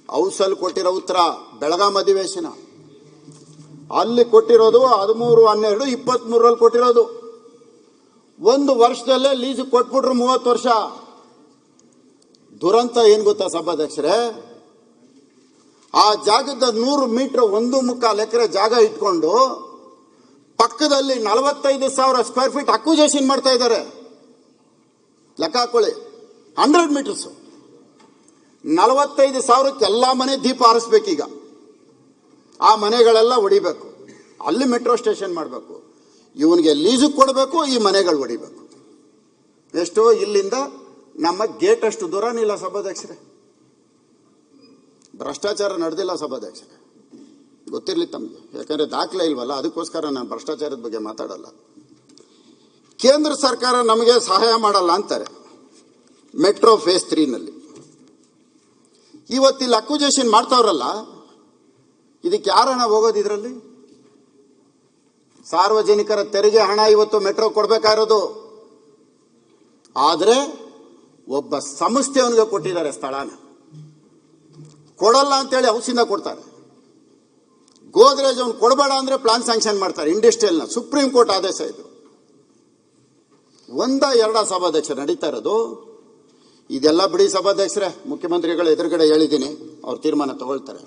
ಹೌಸಲ್ಲಿ ಕೊಟ್ಟಿರೋ ಉತ್ತರ ಬೆಳಗಾಂ ಅಧಿವೇಶನ, ಅಲ್ಲಿ ಕೊಟ್ಟಿರೋದು 13-12-23ರಲ್ಲಿ ಕೊಟ್ಟಿರೋದು. ಒಂದು ವರ್ಷದಲ್ಲೇ ಲೀಸಿಗೆ ಕೊಟ್ಬಿಟ್ರು 30 ವರ್ಷ. ದುರಂತ ಏನ್ ಗೊತ್ತಾ ಸಭಾಧ್ಯಕ್ಷರೇ, ಆ ಜಾಗದ 100 ಮೀಟರ್ 1.25 ಎಕರೆ ಜಾಗ ಇಟ್ಕೊಂಡು ಪಕ್ಕದಲ್ಲಿ 45,000 ಸ್ಕ್ವೇರ್ ಫೀಟ್ ಅಕ್ವಿಜೇಷನ್ ಮಾಡ್ತಾ ಇದ್ದಾರೆ. ಲೆಕ್ಕ ಹಾಕೊಳ್ಳಿ, 100 ಮೀಟರ್ಸ್ 45,000ಕ್ಕೆ ಎಲ್ಲ ಮನೆ ದೀಪ ಹಾರಿಸ್ಬೇಕೀಗ. ಆ ಮನೆಗಳೆಲ್ಲ ಹೊಡಿಬೇಕು, ಅಲ್ಲಿ ಮೆಟ್ರೋ ಸ್ಟೇಷನ್ ಮಾಡಬೇಕು, ಇವನಿಗೆ ಲೀಸಿಗೆ ಕೊಡಬೇಕು, ಈ ಮನೆಗಳು ಹೊಡಿಬೇಕು. ಎಷ್ಟು ಇಲ್ಲಿಂದ ನಮ್ಮ ಗೇಟ್ ಅಷ್ಟು ದೂರನೇ ಇಲ್ಲ ಸಭಾಧ್ಯಕ್ಷರೇ. ಭ್ರಷ್ಟಾಚಾರ ನಡೆದಿಲ್ಲ ಸಭಾಧ್ಯಕ್ಷರೇ, ಗೊತ್ತಿರಲಿ ತಮಗೆ. ಯಾಕಂದ್ರೆ ದಾಖಲೆ ಇಲ್ವಲ್ಲ, ಅದಕ್ಕೋಸ್ಕರ ನಾನು ಭ್ರಷ್ಟಾಚಾರದ ಬಗ್ಗೆ ಮಾತಾಡಲ್ಲ. ಕೇಂದ್ರ ಸರ್ಕಾರ ನಮಗೆ ಸಹಾಯ ಮಾಡಲ್ಲ ಅಂತಾರೆ ಮೆಟ್ರೋ ಫೇಸ್ 3ನಲ್ಲಿ. ಇವತ್ತಿಲ್ಲಿ ಅಕ್ವಿಜೇಷನ್ ಮಾಡ್ತಾವ್ರಲ್ಲ, ಇದಕ್ಕೆ ಯಾರ ಹಣ ಹೋಗೋದು? ಇದರಲ್ಲಿ ಸಾರ್ವಜನಿಕರ ತೆರಿಗೆ ಹಣ ಇವತ್ತು ಮೆಟ್ರೋ ಕೊಡಬೇಕಾಗಿರೋದು. ಆದರೆ ಒಬ್ಬ ಸಂಸ್ಥೆಯವನಿಗೆ ಕೊಟ್ಟಿದ್ದಾರೆ ಸ್ಥಳನ, ಕೊಡಲ್ಲ ಅಂತೇಳಿ ಹೌಸಿಂದ ಕೊಡ್ತಾರೆ. ಗೋದ್ರೇಜ್ ಅವ್ನು ಕೊಡಬೇಡ ಅಂದ್ರೆ ಪ್ಲಾನ್ ಸ್ಯಾಂಕ್ಷನ್ ಮಾಡ್ತಾರೆ ಇಂಡಸ್ಟ್ರಿಯಲ್ನ. ಸುಪ್ರೀಂ ಕೋರ್ಟ್ ಆದೇಶ ಇದು. 1-2 ಸಭಾಧ್ಯಕ್ಷರು ನಡೀತಾ ಇರೋದು. ಇದೆಲ್ಲ ಬಿಡಿ ಸಭಾಧ್ಯಕ್ಷರೇ, ಮುಖ್ಯಮಂತ್ರಿಗಳ ಎದುರುಗಡೆ ಹೇಳಿದ್ದೀನಿ, ಅವ್ರು ತೀರ್ಮಾನ ತಗೊಳ್ತಾರೆ.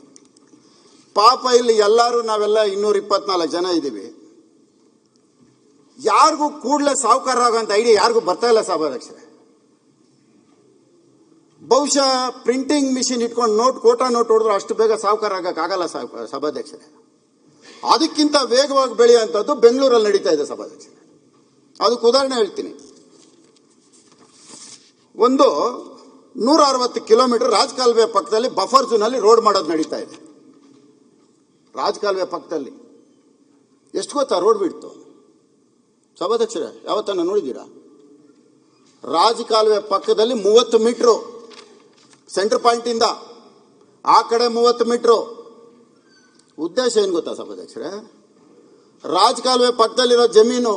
ಪಾಪ ಇಲ್ಲಿ ಎಲ್ಲರೂ ನಾವೆಲ್ಲ 224 ಜನ ಇದ್ದೀವಿ. ಯಾರಿಗೂ ಕೂಡಲೇ ಸಾಹುಕಾರ ಆಗೋಂಥ ಐಡಿಯಾ ಯಾರಿಗೂ ಬರ್ತಾ ಇಲ್ಲ ಸಭಾಧ್ಯಕ್ಷರೇ. ಬಹುಶಃ ಪ್ರಿಂಟಿಂಗ್ ಮಿಷಿನ್ ಇಟ್ಕೊಂಡು ಕೋಟಾ ನೋಟ್ ಹೊಡೆದ್ರು ಅಷ್ಟು ಬೇಗ ಸಾಹುಕಾರ ಆಗಕ್ಕಾಗಲ್ಲ ಸಭಾಧ್ಯಕ್ಷರೇ. ಅದಕ್ಕಿಂತ ವೇಗವಾಗಿ ಬೆಳೆಯುವಂಥದ್ದು ಬೆಂಗಳೂರಲ್ಲಿ ನಡೀತಾ ಇದೆ ಸಭಾಧ್ಯಕ್ಷರೇ. ಅದಕ್ಕೆ ಉದಾಹರಣೆ ಹೇಳ್ತೀನಿ. ಒಂದು 160 ಕಿಲೋಮೀಟರ್ ರಾಜಕಾಲುವೆ ಪಕ್ಕದಲ್ಲಿ ಬಫರ್ ಝೋನಲ್ಲಿ ರೋಡ್ ಮಾಡೋದು ನಡೀತಾ ಇದೆ. ರಾಜಕಾಲುವೆ ಪಕ್ಕದಲ್ಲಿ ಎಷ್ಟು ಗೊತ್ತಾ ರೋಡ್ ಬಿಡ್ತು ಸಭಾಧ್ಯಕ್ಷರೇ? ಯಾವತ್ತನ್ನ ನೋಡಿದ್ದೀರಾ? ರಾಜಕಾಲುವೆ ಪಕ್ಕದಲ್ಲಿ 30 ಮೀಟ್ರು ಸೆಂಟರ್ ಪಾಯಿಂಟ್ ಇಂದ ಆ ಕಡೆ 30 ಮೀಟ್ರು. ಉದ್ದೇಶ ಏನು ಗೊತ್ತಾ ಸಭಾಧ್ಯಕ್ಷರೇ? ರಾಜಕಾಲುವೆ ಪಕ್ಕದಲ್ಲಿರೋ ಜಮೀನು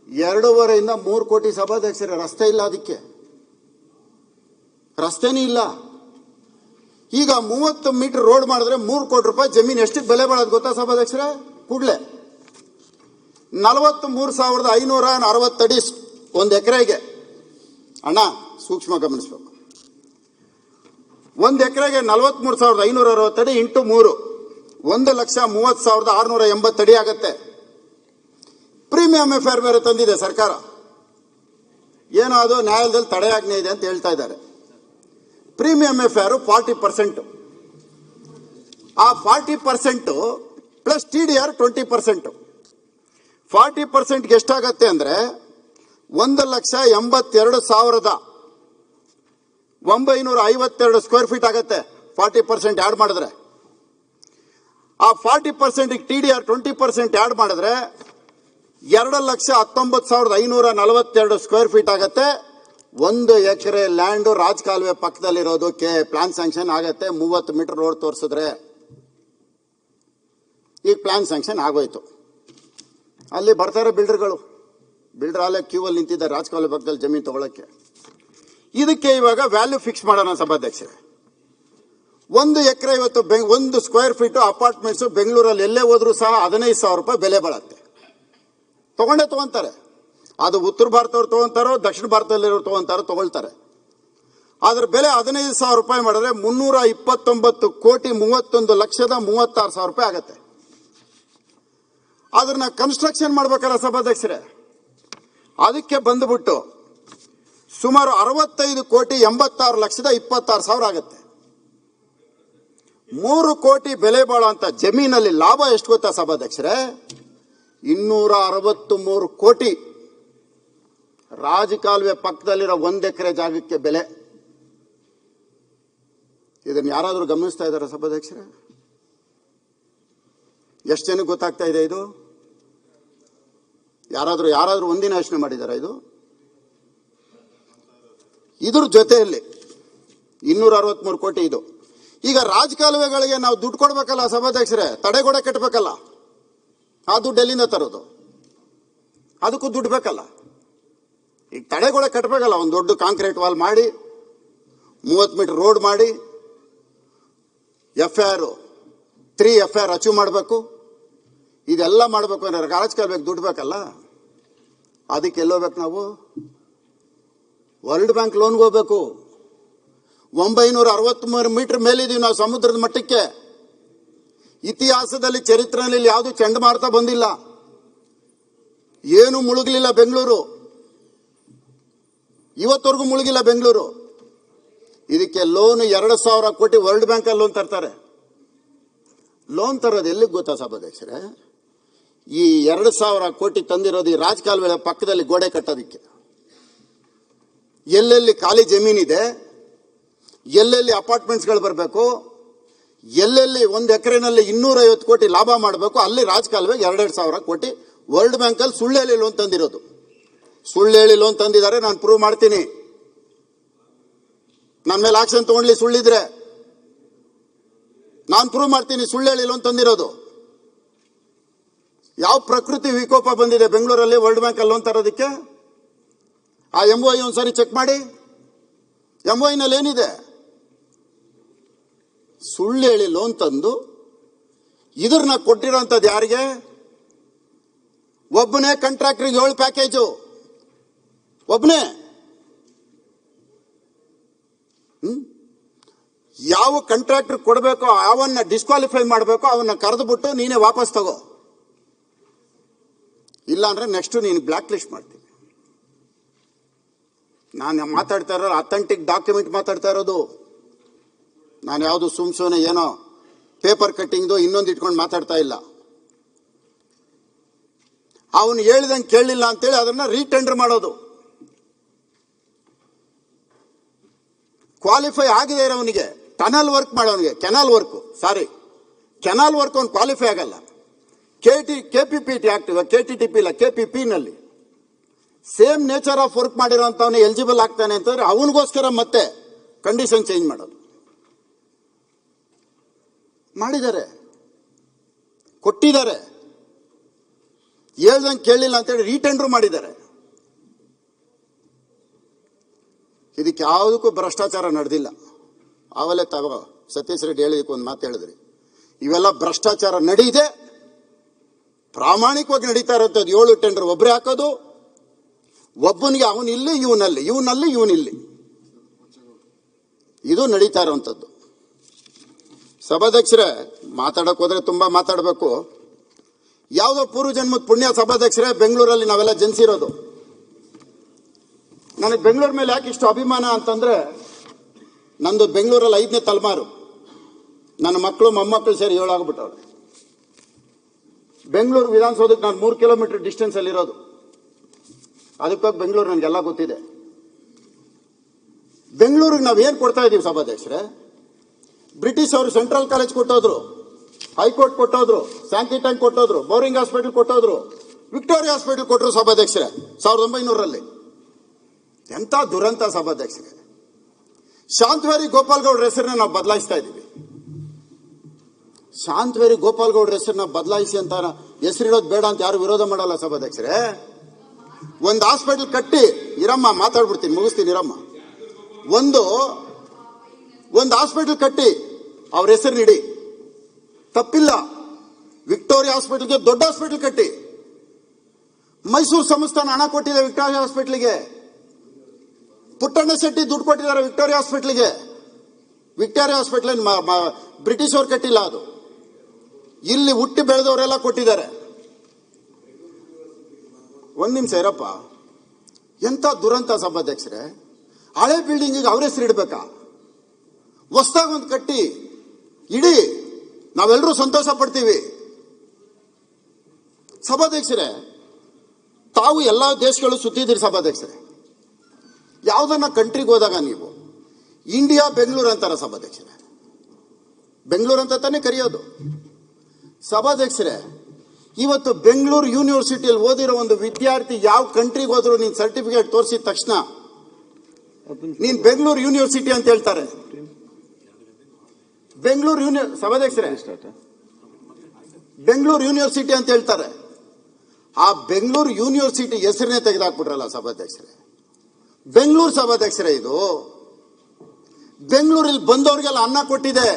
2.5 ಇಂದ 3 ಕೋಟಿ ಸಭಾಧ್ಯಕ್ಷರೇ. ರಸ್ತೆ ಇಲ್ಲ, ಅದಕ್ಕೆ ರಸ್ತೆನೇ ಇಲ್ಲ. ಈಗ 30 ಮೀಟರ್ ರೋಡ್ ಮಾಡಿದ್ರೆ 3 ಕೋಟಿ ರೂಪಾಯಿ ಜಮೀನು ಎಷ್ಟಕ್ಕೆ ಬೆಲೆ ಬಾಳೋದು ಗೊತ್ತಾ ಸಭಾಧ್ಯಕ್ಷರೇ? ಕೂಡಲೇ 43,560 ಅಡಿ ಒಂದು ಎಕರೆಗೆ. ಅಣ್ಣ ಸೂಕ್ಷ್ಮ ಗಮನಿಸಬೇಕು. 1 ಎಕರೆಗೆ 43,560 ಅಡಿ ಇಂಟು 3 1,30,30,680 ಅಡಿ ಆಗತ್ತೆ. ಪ್ರೀಮಿಯಂ ಎಫ್ಐಆರ್ ಬೇರೆ ತಂದಿದೆ ಸರ್ಕಾರ. ಏನೋ ಅದು ನ್ಯಾಯಾಲಯದಲ್ಲಿ ತಡೆಯಾಜ್ಞೆ ಇದೆ ಅಂತ ಹೇಳ್ತಾ ಇದ್ದಾರೆ. Premium FIR 40%. ಆ 40% ಪ್ಲಸ್ TDR 20%. 40%ಗೆ ಎಷ್ಟಾಗತ್ತೆ ಅಂದ್ರೆ 1,82,952 ಸ್ಕ್ವೇರ್ ಫೀಟ್ ಆಗತ್ತೆ. 40% ಆಡ್ ಮಾಡಿದ್ರೆ, ಆ 40%ಗೆ TDR 20% ಆಡ್ ಮಾಡಿದ್ರೆ 2,19,542 ಸ್ಕ್ವೇರ್ ಫೀಟ್ ಆಗತ್ತೆ. 1 ಎಕರೆ ಲ್ಯಾಂಡ್ ರಾಜಕಾಲುವೆ ಪಕ್ಕದಲ್ಲಿರೋದಕ್ಕೆ ಪ್ಲಾನ್ ಸ್ಯಾಂಕ್ಷನ್ ಆಗತ್ತೆ. 30 ಮೀಟರ್ ರೋಡ್ ತೋರಿಸಿದ್ರೆ. ಈಗ ಪ್ಲಾನ್ ಸ್ಯಾಂಕ್ಷನ್ ಆಗೋಯ್ತು. ಅಲ್ಲಿ ಬರ್ತಾರೆ ಬಿಲ್ಡರ್ಗಳು. ಬಿಲ್ಡರ್ ಅಲ್ಲೇ ಕ್ಯೂ ಅಲ್ಲಿ ನಿಂತಿದ್ದಾರೆ ರಾಜಕಾಲುವೆ ಪಕ್ಕದಲ್ಲಿ ಜಮೀನು ತಗೊಳಕ್ಕೆ. ಇದಕ್ಕೆ ಇವಾಗ ವ್ಯಾಲ್ಯೂ ಫಿಕ್ಸ್ ಮಾಡೋಣ ಸಭಾಧ್ಯಕ್ಷರೇ. 1 ಎಕರೆ ಇವತ್ತು 1 ಸ್ಕ್ವೇರ್ ಫೀಟ್ ಅಪಾರ್ಟ್ಮೆಂಟ್ಸ್ ಬೆಂಗಳೂರಲ್ಲಿ ಎಲ್ಲೇ ಹೋದ್ರೂ ಸಹ 15,000 ರೂಪಾಯಿ ಬೆಲೆ ಬಾಳುತ್ತೆ. ತಗೊಂತಾರೆ. ಅದು ಉತ್ತರ ಭಾರತದವ್ರು ತಗೊಂತಾರೋ ದಕ್ಷಿಣ ಭಾರತದಲ್ಲಿರೋರು ತಗೊಳ್ತಾರೆ. ಅದ್ರ ಬೆಲೆ 15,000 ರೂಪಾಯಿ ಮಾಡಿದ್ರೆ 329,31,36,36,000 ರೂಪಾಯಿ ಆಗತ್ತೆ. ಅದನ್ನ ಕನ್ಸ್ಟ್ರಕ್ಷನ್ ಮಾಡ್ಬೇಕಲ್ಲ ಸಭಾಧ್ಯಕ್ಷರೇ, ಅದಕ್ಕೆ ಬಂದ್ಬಿಟ್ಟು ಸುಮಾರು 65,86,26,000 ಆಗತ್ತೆ. 3 ಕೋಟಿ ಬೆಲೆ ಬಾಳುವಂತ ಜಮೀನಲ್ಲಿ ಲಾಭ ಎಷ್ಟು ಗೊತ್ತಾ ಸಭಾಧ್ಯಕ್ಷರೇ? 263 ಕೋಟಿ. ರಾಜಕಾಲುವೆ ಪಕ್ಕದಲ್ಲಿರೋ 1 ಎಕರೆ ಜಾಗಕ್ಕೆ ಬೆಲೆ. ಇದನ್ನು ಯಾರಾದರೂ ಗಮನಿಸ್ತಾ ಇದ್ದಾರಾ ಸಭಾಧ್ಯಕ್ಷರೇ? ಎಷ್ಟು ಜನಕ್ಕೆ ಗೊತ್ತಾಗ್ತಾ ಇದೆ ಇದು? ಯಾರಾದರೂ ಒಂದಿನ ಯೋಚನೆ ಮಾಡಿದಾರ ಇದು? ಇದ್ರ ಜೊತೆಯಲ್ಲಿ 263 ಕೋಟಿ ಇದು. ಈಗ ರಾಜಕಾಲುವೆಗಳಿಗೆ ನಾವು ದುಡ್ಡು ಕೊಡ್ಬೇಕಲ್ಲ ಸಭಾಧ್ಯಕ್ಷರೇ, ತಡೆಗೋಡೆ ಕಟ್ಟಬೇಕಲ್ಲ. ಆ ದುಡ್ಡು ಎಲ್ಲಿಂದ ತರೋದು? ಅದಕ್ಕೂ ದುಡ್ಡು ಬೇಕಲ್ಲ. ಈಗ ತಡೆಗೋಡೆ ಕಟ್ಟಬೇಕಲ್ಲ, ಒಂದು ದೊಡ್ಡ ಕಾಂಕ್ರೀಟ್ ವಾಲ್ ಮಾಡಿ 30 ಮೀಟರ್ ರೋಡ್ ಮಾಡಿ FIR ಅಚೀವ್ ಮಾಡಬೇಕು. ಇದೆಲ್ಲ ಮಾಡಬೇಕು ಅಂದ್ರೆ ರಾಜಕಾಲುವೆಗೆ ದುಡ್ಡು ಬೇಕಲ್ಲ. ಅದಕ್ಕೆ ಎಲ್ಲೋಗ್ಬೇಕು ನಾವು? ವರ್ಲ್ಡ್ ಬ್ಯಾಂಕ್ ಲೋನ್ಗೆ ಹೋಗ್ಬೇಕು. 963 ಮೀಟರ್ ಮೇಲಿದ್ದೀವಿ ನಾವು ಸಮುದ್ರದ ಮಟ್ಟಕ್ಕೆ. ಇತಿಹಾಸದಲ್ಲಿ ಚರಿತ್ರೆಯಲ್ಲಿ ಯಾವುದು ಚಂಡಮಾರುತ ಬಂದಿಲ್ಲ, ಏನು ಮುಳುಗಲಿಲ್ಲ ಬೆಂಗಳೂರು, ಇವತ್ತವರೆಗೂ ಮುಳುಗಿಲ್ಲ ಬೆಂಗಳೂರು. ಇದಕ್ಕೆ ಲೋನ್ 2,000 ಕೋಟಿ ವರ್ಲ್ಡ್ ಬ್ಯಾಂಕ್ ಅಲ್ಲಿ ಲೋನ್ ತರ್ತಾರೆ. ಲೋನ್ ತರೋದು ಎಲ್ಲಿಗೆ ಗೊತ್ತಾ ಸಭಾಧ್ಯಕ್ಷರೇ? ಈ 2,000 ಕೋಟಿ ತಂದಿರೋದು ಈ ರಾಜಕಾಲುವೆ ಪಕ್ಕದಲ್ಲಿ ಗೋಡೆ ಕಟ್ಟೋದಿಕ್ಕೆ. ಎಲ್ಲೆಲ್ಲಿ ಖಾಲಿ ಜಮೀನಿದೆ, ಎಲ್ಲೆಲ್ಲಿ ಅಪಾರ್ಟ್ಮೆಂಟ್ಸ್ಗಳು ಬರಬೇಕು, ಎಲ್ಲೆಲ್ಲಿ 1 ಎಕರೆನಲ್ಲಿ 250 ಕೋಟಿ ಲಾಭ ಮಾಡಬೇಕು, ಅಲ್ಲಿ ರಾಜಕಾಲುವೆಗೆ 2,000 ಕೋಟಿ ವರ್ಲ್ಡ್ ಬ್ಯಾಂಕ್ ಅಲ್ಲಿ ಸುಳ್ಳು ಹೇಳಿ ಲೋನ್ ತಂದಿರೋದು. ಸುಳ್ಳು ಹೇಳಿ ಲೋನ್ ತಂದಿದ್ದಾರೆ, ನಾನು ಪ್ರೂವ್ ಮಾಡ್ತೀನಿ. ನನ್ನ ಮೇಲೆ ಆಕ್ಷನ್ ತಗೊಂಡ್ಲಿ ಸುಳ್ಳಿದ್ರೆ ನಾನು ಪ್ರೂವ್ ಮಾಡ್ತೀನಿ ಸುಳ್ಳು ಹೇಳಿ ಲೋನ್ ತಂದಿರೋದು. ಯಾವ ಪ್ರಕೃತಿ ವಿಕೋಪ ಬಂದಿದೆ ಬೆಂಗಳೂರಲ್ಲಿ ವರ್ಲ್ಡ್ ಬ್ಯಾಂಕ್ ಅಲ್ಲಿ ಲೋನ್ ತರೋದಕ್ಕೆ? ಆ MOI ಒಂದ್ಸರಿ ಚೆಕ್ ಮಾಡಿ. MOI ನಲ್ಲಿ ಏನಿದೆ? ಸುಳ್ಳು ಹೇಳಿ ಲೋನ್ ತಂದು ಇದ್ರನ್ನ ಕೊಟ್ಟಿರೋಂಥದ್ದು ಯಾರಿಗೆ? ಒಬ್ಬನೇ ಕಾಂಟ್ರಾಕ್ಟರ್ಗೆ 7 ಪ್ಯಾಕೇಜು, ಒಬ್ಬನೇ. ಯಾವ ಕಾಂಟ್ರಾಕ್ಟರ್ ಕೊಡಬೇಕೋ ಅವನ್ನ ಡಿಸ್ಕ್ವಾಲಿಫೈ ಮಾಡಬೇಕೋ ಅವನ್ನ ಕರೆದುಬಿಟ್ಟು ನೀನೇ ವಾಪಸ್ ತಗೋ, ಇಲ್ಲ ಅಂದ್ರೆ ನೆಕ್ಸ್ಟ್ ನೀನು ಬ್ಲಾಕ್ ಲಿಸ್ಟ್ ಮಾಡ್ತೀನಿ. ನಾನು ಮಾತಾಡ್ತಾ ಇರೋದು ಅಥೆಂಟಿಕ್ ಡಾಕ್ಯುಮೆಂಟ್ ಮಾತಾಡ್ತಾ ಇರೋದು. ನಾನು ಯಾವುದು ಸುಮ್ನೆ ಏನೋ ಪೇಪರ್ ಕಟ್ಟಿಂಗ್ದು ಇನ್ನೊಂದು ಇಟ್ಕೊಂಡು ಮಾತಾಡ್ತಾ ಇಲ್ಲ. ಅವನು ಹೇಳಿದಂಗೆ ಕೇಳಲಿಲ್ಲ ಅಂತೇಳಿ ಅದನ್ನ ರೀಟೆಂಡರ್ ಮಾಡೋದು. ಕ್ವಾಲಿಫೈ ಆಗಿದೆ ಇರೋವನಿಗೆ ಟನಲ್ ವರ್ಕ್ ಮಾಡೋನಿಗೆ, ಕೆನಾಲ್ ವರ್ಕ್ ಅವ್ನು ಕ್ವಾಲಿಫೈ ಆಗಲ್ಲ. KPPT ಆಕ್ಟಿವ್, KTTP ಇಲ್ಲ, KPP ನಲ್ಲಿ ಸೇಮ್ ನೇಚರ್ ಆಫ್ ವರ್ಕ್ ಮಾಡಿರೋಂಥವನು ಎಲಿಜಿಬಲ್ ಆಗ್ತಾನೆ ಅಂತಂದ್ರೆ ಅವನಿಗೋಸ್ಕರ ಮತ್ತೆ ಕಂಡೀಷನ್ ಚೇಂಜ್ ಮಾಡೋದು. ಮಾಡಿದ್ದಾರೆ, ಕೊಟ್ಟಿದ್ದಾರೆ. ಹೇಳ್ದಂಗೆ ಕೇಳಲಿಲ್ಲ ಅಂತೇಳಿ ರೀಟೆಂಡರ್ ಮಾಡಿದ್ದಾರೆ. ಇದಕ್ಕೆ ಯಾವುದಕ್ಕೂ ಭ್ರಷ್ಟಾಚಾರ ನಡೆದಿಲ್ಲ. ಆವಲೇ ಸತೀಶ್ ರೆಡ್ಡಿ ಹೇಳಿದಕ್ಕೆ ಒಂದು ಮಾತು ಹೇಳಿದ್ರಿ, ಇವೆಲ್ಲ ಭ್ರಷ್ಟಾಚಾರ ನಡೀದೆ, ಪ್ರಾಮಾಣಿಕವಾಗಿ ನಡೀತಾ ಇರೋಂಥದ್ದು. 7 ಟೆಂಡರ್ ಒಬ್ಬರೇ ಹಾಕೋದು, ಒಬ್ಬನಿಗೆ ಅವನಿಲ್ಲಿ ಇವನಿಲ್ಲಿ, ಇದು ನಡೀತಾ ಇರೋಂಥದ್ದು. ಸಭಾಧ್ಯಕ್ಷರೇ, ಮಾತಾಡಕ್ ಹೋದ್ರೆ ತುಂಬಾ ಮಾತಾಡಬೇಕು. ಯಾವುದೋ ಪೂರ್ವ ಜನ್ಮದ ಪುಣ್ಯ ಸಭಾಧ್ಯಕ್ಷರೇ, ಬೆಂಗಳೂರಲ್ಲಿ ನಾವೆಲ್ಲ ಜನಿಸಿರೋದು. ನನಗೆ ಬೆಂಗಳೂರು ಮೇಲೆ ಯಾಕೆ ಇಷ್ಟು ಅಭಿಮಾನ ಅಂತಂದ್ರೆ, ನಂದು ಬೆಂಗಳೂರಲ್ಲಿ 5ನೇ ತಲೆಮಾರು. ನನ್ನ ಮಕ್ಕಳು ಮೊಮ್ಮಕ್ಕಳು ಸೇರಿ 7 ಆಗ್ಬಿಟ್ಟವ್ರೆ. ಬೆಂಗಳೂರು ವಿಧಾನಸೌಧಕ್ಕೆ ನಾನು 3 ಕಿಲೋಮೀಟರ್ ಡಿಸ್ಟೆನ್ಸ್ ಅಲ್ಲಿ ಇರೋದು. ಅದಕ್ಕಾಗಿ ಬೆಂಗಳೂರು ನನಗೆಲ್ಲ ಗೊತ್ತಿದೆ. ಬೆಂಗಳೂರಿಗೆ ನಾವೇನು ಕೊಡ್ತಾ ಇದ್ದೀವಿ ಸಭಾಧ್ಯಕ್ಷರೇ? ಬ್ರಿಟಿಷ್ ಅವರು ಸೆಂಟ್ರಲ್ ಕಾಲೇಜ್ ಕೊಟ್ಟೋದ್ರು, ಹೈಕೋರ್ಟ್ ಕೊಟ್ಟೋದ್ರು, ಸ್ಯಾಂಕಿ ಟ್ಯಾಂಕ್ ಕೊಟ್ಟೋದ್ರು, ಬೋರಿಂಗ್ ಹಾಸ್ಪಿಟಲ್ ಕೊಟ್ಟೋದ್ರು, ವಿಕ್ಟೋರಿಯಾ ಹಾಸ್ಪಿಟಲ್ ಕೊಟ್ಟರು ಸಭಾಧ್ಯಕ್ಷರೇ 1900ರಲ್ಲಿ. ಎಂಥ ದುರಂತ ಸಭಾಧ್ಯಕ್ಷರೇ. ಶಾಂತವೇರಿ ಗೋಪಾಲ್ ಗೌಡ್ರ ಹೆಸರನ್ನ ನಾವು ಬದಲಾಯಿಸ್ತಾ ಇದ್ದೀವಿ. ಶಾಂತವೇರಿ ಗೋಪಾಲ್ ಗೌಡ್ರ ಹೆಸರನ್ನ ಬದಲಾಯಿಸಿ ಅಂತ ಹೆಸರಿಡೋದು ಬೇಡ ಅಂತ ಯಾರು ವಿರೋಧ ಮಾಡಲ್ಲ ಸಭಾಧ್ಯಕ್ಷರೇ. ಒಂದು ಹಾಸ್ಪಿಟಲ್ ಕಟ್ಟಿ, ಇರಮ್ಮ ಮಾತಾಡ್ಬಿಡ್ತೀನಿ, ಮುಗಿಸ್ತೀನಿ ಇರಮ್ಮ. ಒಂದು ಹಾಸ್ಪಿಟಲ್ ಕಟ್ಟಿ ಅವ್ರ ಹೆಸರು ಇಡಿ, ತಪ್ಪಿಲ್ಲ. ವಿಕ್ಟೋರಿಯಾ ಹಾಸ್ಪಿಟಲ್ಗೆ ದೊಡ್ಡ ಹಾಸ್ಪಿಟಲ್ ಕಟ್ಟಿ, ಮೈಸೂರು ಸಂಸ್ಥಾನ ಹಣ ಕೊಟ್ಟಿದೆ ವಿಕ್ಟೋರಿಯಾ ಹಾಸ್ಪಿಟ್ಲಿಗೆ. ಪುಟ್ಟಣ್ಣ ಶೆಟ್ಟಿ ದುಡ್ಡು ಕೊಟ್ಟಿದ್ದಾರೆ ವಿಕ್ಟೋರಿಯಾ ಹಾಸ್ಪಿಟ್ಲಿಗೆ. ವಿಕ್ಟೋರಿಯಾ ಹಾಸ್ಪಿಟ್ಲ್ ಬ್ರಿಟಿಷ್ ಅವ್ರು ಕಟ್ಟಿಲ್ಲ, ಅದು ಇಲ್ಲಿ ಹುಟ್ಟಿ ಬೆಳೆದವರೆಲ್ಲ ಕೊಟ್ಟಿದ್ದಾರೆ. ಒಂದ್ ನಿಮಿಷ ಇರಪ್ಪ, ಎಂತ ದುರಂತ ಸಭಾಧ್ಯಕ್ಷರೇ. ಹಳೆ ಬಿಲ್ಡಿಂಗಿಗೆ ಅವ್ರ ಹೆಸರು ಇಡ್ಬೇಕಾ? ಹೊಸದಾಗಿ ಒಂದು ಕಟ್ಟಿ ಇಡೀ, ನಾವೆಲ್ಲರೂ ಸಂತೋಷ ಪಡ್ತೀವಿ. ಸಭಾಧ್ಯಕ್ಷರೇ, ತಾವು ಎಲ್ಲ ದೇಶಗಳು ಸುತ್ತಿದ್ದೀರಿ ಸಭಾಧ್ಯಕ್ಷರೇ. ಯಾವುದನ್ನ ಕಂಟ್ರಿಗೆ ಹೋದಾಗ ನೀವು ಇಂಡಿಯಾ ಬೆಂಗಳೂರು ಅಂತಾರ ಸಭಾಧ್ಯಕ್ಷರೇ. ಬೆಂಗಳೂರು ಅಂತ ತಾನೇ ಕರೆಯೋದು. ಸಭಾಧ್ಯಕ್ಷರೇ, ಇವತ್ತು ಬೆಂಗಳೂರು ಯೂನಿವರ್ಸಿಟಿಯಲ್ಲಿ ಓದಿರೋ ಒಂದು ವಿದ್ಯಾರ್ಥಿ ಯಾವ ಕಂಟ್ರಿಗೆ ಹೋದ್ರು ನೀನ್ ಸರ್ಟಿಫಿಕೇಟ್ ತೋರಿಸಿದ ತಕ್ಷಣ ನೀನ್ ಬೆಂಗಳೂರು ಯೂನಿವರ್ಸಿಟಿ ಅಂತ ಹೇಳ್ತಾರೆ. ಸಭಾಧ್ಯಕ್ಷರೇ, ಬೆಂಗಳೂರು ಯೂನಿವರ್ಸಿಟಿ ಅಂತ ಹೇಳ್ತಾರೆ. ಆ ಬೆಂಗಳೂರು ಯೂನಿವರ್ಸಿಟಿ ಹೆಸರನ್ನೇ ತೆಗೆದಾಕ್ಬಿಟ್ರಲ್ಲ ಸಭಾಧ್ಯಕ್ಷರೇ. ಬೆಂಗಳೂರು ಸಭಾಧ್ಯಕ್ಷರೇ, ಇದು ಬೆಂಗಳೂರಲ್ಲಿ ಬಂದವ್ರಿಗೆಲ್ಲ ಅನ್ನ ಕೊಟ್ಟಿದೆ,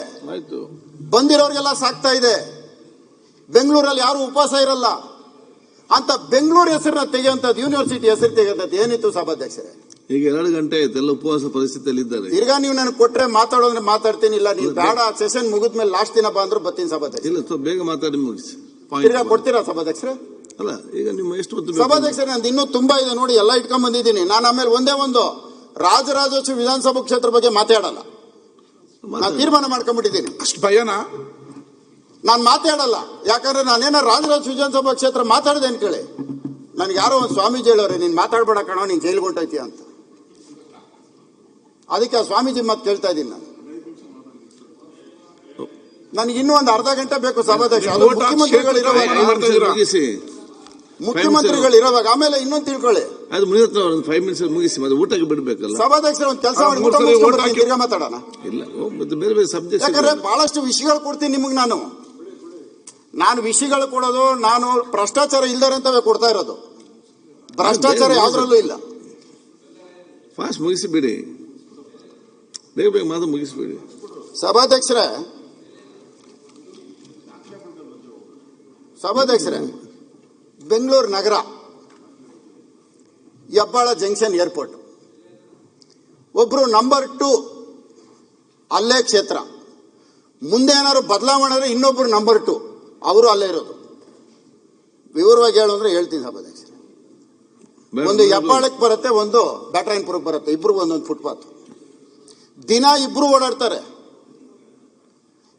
ಬಂದಿರೋರಿಗೆಲ್ಲ ಸಾಕ್ತಾ ಇದೆ. ಬೆಂಗಳೂರಲ್ಲಿ ಯಾರು ಉಪವಾಸ ಇರಲ್ಲ ಅಂತ ಬೆಂಗಳೂರು ಹೆಸರನ್ನ ತೆಗೆಯುವಂಥದ್ದು, ಯೂನಿವರ್ಸಿಟಿ ಹೆಸರು ತೆಗೆಯುವಂಥದ್ದು ಏನಿತ್ತು ಸಭಾಧ್ಯಕ್ಷರೇ? ಈಗ 2 ಗಂಟೆ ಆಯ್ತು, ಎಲ್ಲ ಉಪವಾಸ ಪರಿಸ್ಥಿತಿಯಲ್ಲಿ ಇದ್ದಾರೆ. ಈಗ ನೀವು ನನಗೆ ಕೊಟ್ರೆ ಮಾತಾಡೋದ್ರೆ ಮಾತಾಡ್ತೀನಿ, ಇಲ್ಲ ನೀವು ಬೇಡ ಸೆಷನ್ ಮುಗಿದ್ಮೇಲೆ ಲಾಸ್ಟ್ ದಿನ ಬಂದ್ರು ಬರ್ತೀನಿ ಸಭಾಧ್ಯಕ್ಷ. ಇಲ್ಲ, ಬೇಗ ಮಾತಾಡಿ ಮುಗಿಸಿ. ತಿರ್ಗಾ ಕೊಡ್ತೀರಾ ಸಭಾಧ್ಯಕ್ಷರೇ? ಅಲ್ಲ, ಈಗ ನಿಮ್ಮ ಎಷ್ಟು ಹೊತ್ತು ಸಭಾಧ್ಯಕ್ಷರೇ, ನಂದು ಇನ್ನೂ ತುಂಬಾ ಇದೆ ನೋಡಿ, ಎಲ್ಲ ಇಟ್ಕೊಂಡ್ ಬಂದಿದ್ದೀನಿ ನಾನು. ಆಮೇಲೆ ಒಂದೇ ಒಂದು ರಾಜರಾಜೇಶ್ವರಿ ವಿಧಾನಸಭಾ ಕ್ಷೇತ್ರ ಬಗ್ಗೆ ಮಾತಾಡಲ್ಲ, ನಾನು ತೀರ್ಮಾನ ಮಾಡ್ಕೊಂಡ್ಬಿಟ್ಟಿದ್ದೀನಿ. ಅಷ್ಟು ಭಯನಾ? ನಾನು ಮಾತಾಡಲ್ಲ, ಯಾಕಂದ್ರೆ ನಾನೇನೋ ರಾಜರಾಜೇಶ್ವರಿ ವಿಧಾನಸಭಾ ಕ್ಷೇತ್ರ ಮಾತಾಡಿದೆ ಅನ್ಕೇಳಿ ನನ್ಗೆ ಯಾರೋ ಒಂದು ಸ್ವಾಮೀಜಿ ಹೇಳೋರೆ, ನೀನ್ ಮಾತಾಡ್ಬೇಡ ಕಣೋ, ನೀನ್ ಜೈಲ್ಗೆ ಹೊಂಟೈತಿ ಅಂತ. ಅದಕ್ಕೆ ಆ ಸ್ವಾಮೀಜಿ ಮಾತು ಕೇಳ್ತಾ ಇದ್ದೀನಿ ನಾನು. ನನಗೆ ಇನ್ನೂ ಒಂದು ಅರ್ಧ ಗಂಟೆ ಬೇಕು ಸಭಾಧ್ಯಕ್ಷ. ಮುಖ್ಯಮಂತ್ರಿಗಳು ಇರೋವಾಗ ಆಮೇಲೆ ಇನ್ನೊಂದು ತಿಳ್ಕೊಳ್ಳಿ. ಅದು 5 ಮಿನಿಟ್ಸ್ ಮುಗಿಸಿ, ಮತ್ತೆ ಊಟಕ್ಕೆ ಬಿಡ್ಬೇಕಲ್ಲ ಸಭಾಧ್ಯಕ್ಷರ ಒಂದು ಕೆಲಸ ಮಾಡಿ ತಿರ್ಗಾ ಮಾತಾಡೋಣ. ಇಲ್ಲ, ಮತ್ತೆ ಬೇರೆ ಬೇರೆ ಸಬ್ಜೆಕ್ಟ್, ಯಾಕಂದ್ರೆ ಬಹಳಷ್ಟು ವಿಷಯಗಳು ಕೊಡ್ತೀನಿ ನಿಮಗೆ. ನಾನು ವಿಷಯಗಳು ಕೊಡೋದು, ನಾನು ಭ್ರಷ್ಟಾಚಾರ ಇಲ್ದಾರೆ ಅಂತವೇ ಕೊಡ್ತಾ ಇರೋದು. ಭ್ರಷ್ಟಾಚಾರ ಯಾವ್ದ್ರಲ್ಲೂ ಇಲ್ಲ. ಫಾಸ್ಟ್ ಮುಗಿಸಿಬಿಡಿ, ಬೇಗ ಬೇಗ ಮಾತು ಮುಗಿಸ್ಬೇಡಿ. ಸಭಾಧ್ಯಕ್ಷರೇ, ಬೆಂಗಳೂರು ನಗರ ಹೆಬ್ಬಾಳ ಜಂಕ್ಷನ್ ಏರ್ಪೋರ್ಟ್, ಒಬ್ರು ನಂಬರ್ 2 ಅಲ್ಲೇ ಕ್ಷೇತ್ರ. ಮುಂದೆ ಏನಾದ್ರು ಬದಲಾವಣೆ ಆದರೆ ಇನ್ನೊಬ್ರು ನಂಬರ್ 2 ಅವರು ಅಲ್ಲೇ ಇರೋದು. ವಿವರವಾಗಿ ಹೇಳು ಅಂದ್ರೆ ಹೇಳ್ತೀನಿ ಸಭಾಧ್ಯಕ್ಷ. ಒಂದು ಹೆಬ್ಬಾಳಕ್ಕೆ ಬರುತ್ತೆ, ಒಂದು ಬ್ಯಾಟರಾಯನಪುರಕ್ಕೆ ಬರುತ್ತೆ, ಇಬ್ರಿಗೂ ಒಂದೊಂದು ಫುಟ್ಪಾತ್. ದಿನ ಇಬ್ರು ಓಡಾಡ್ತಾರೆ.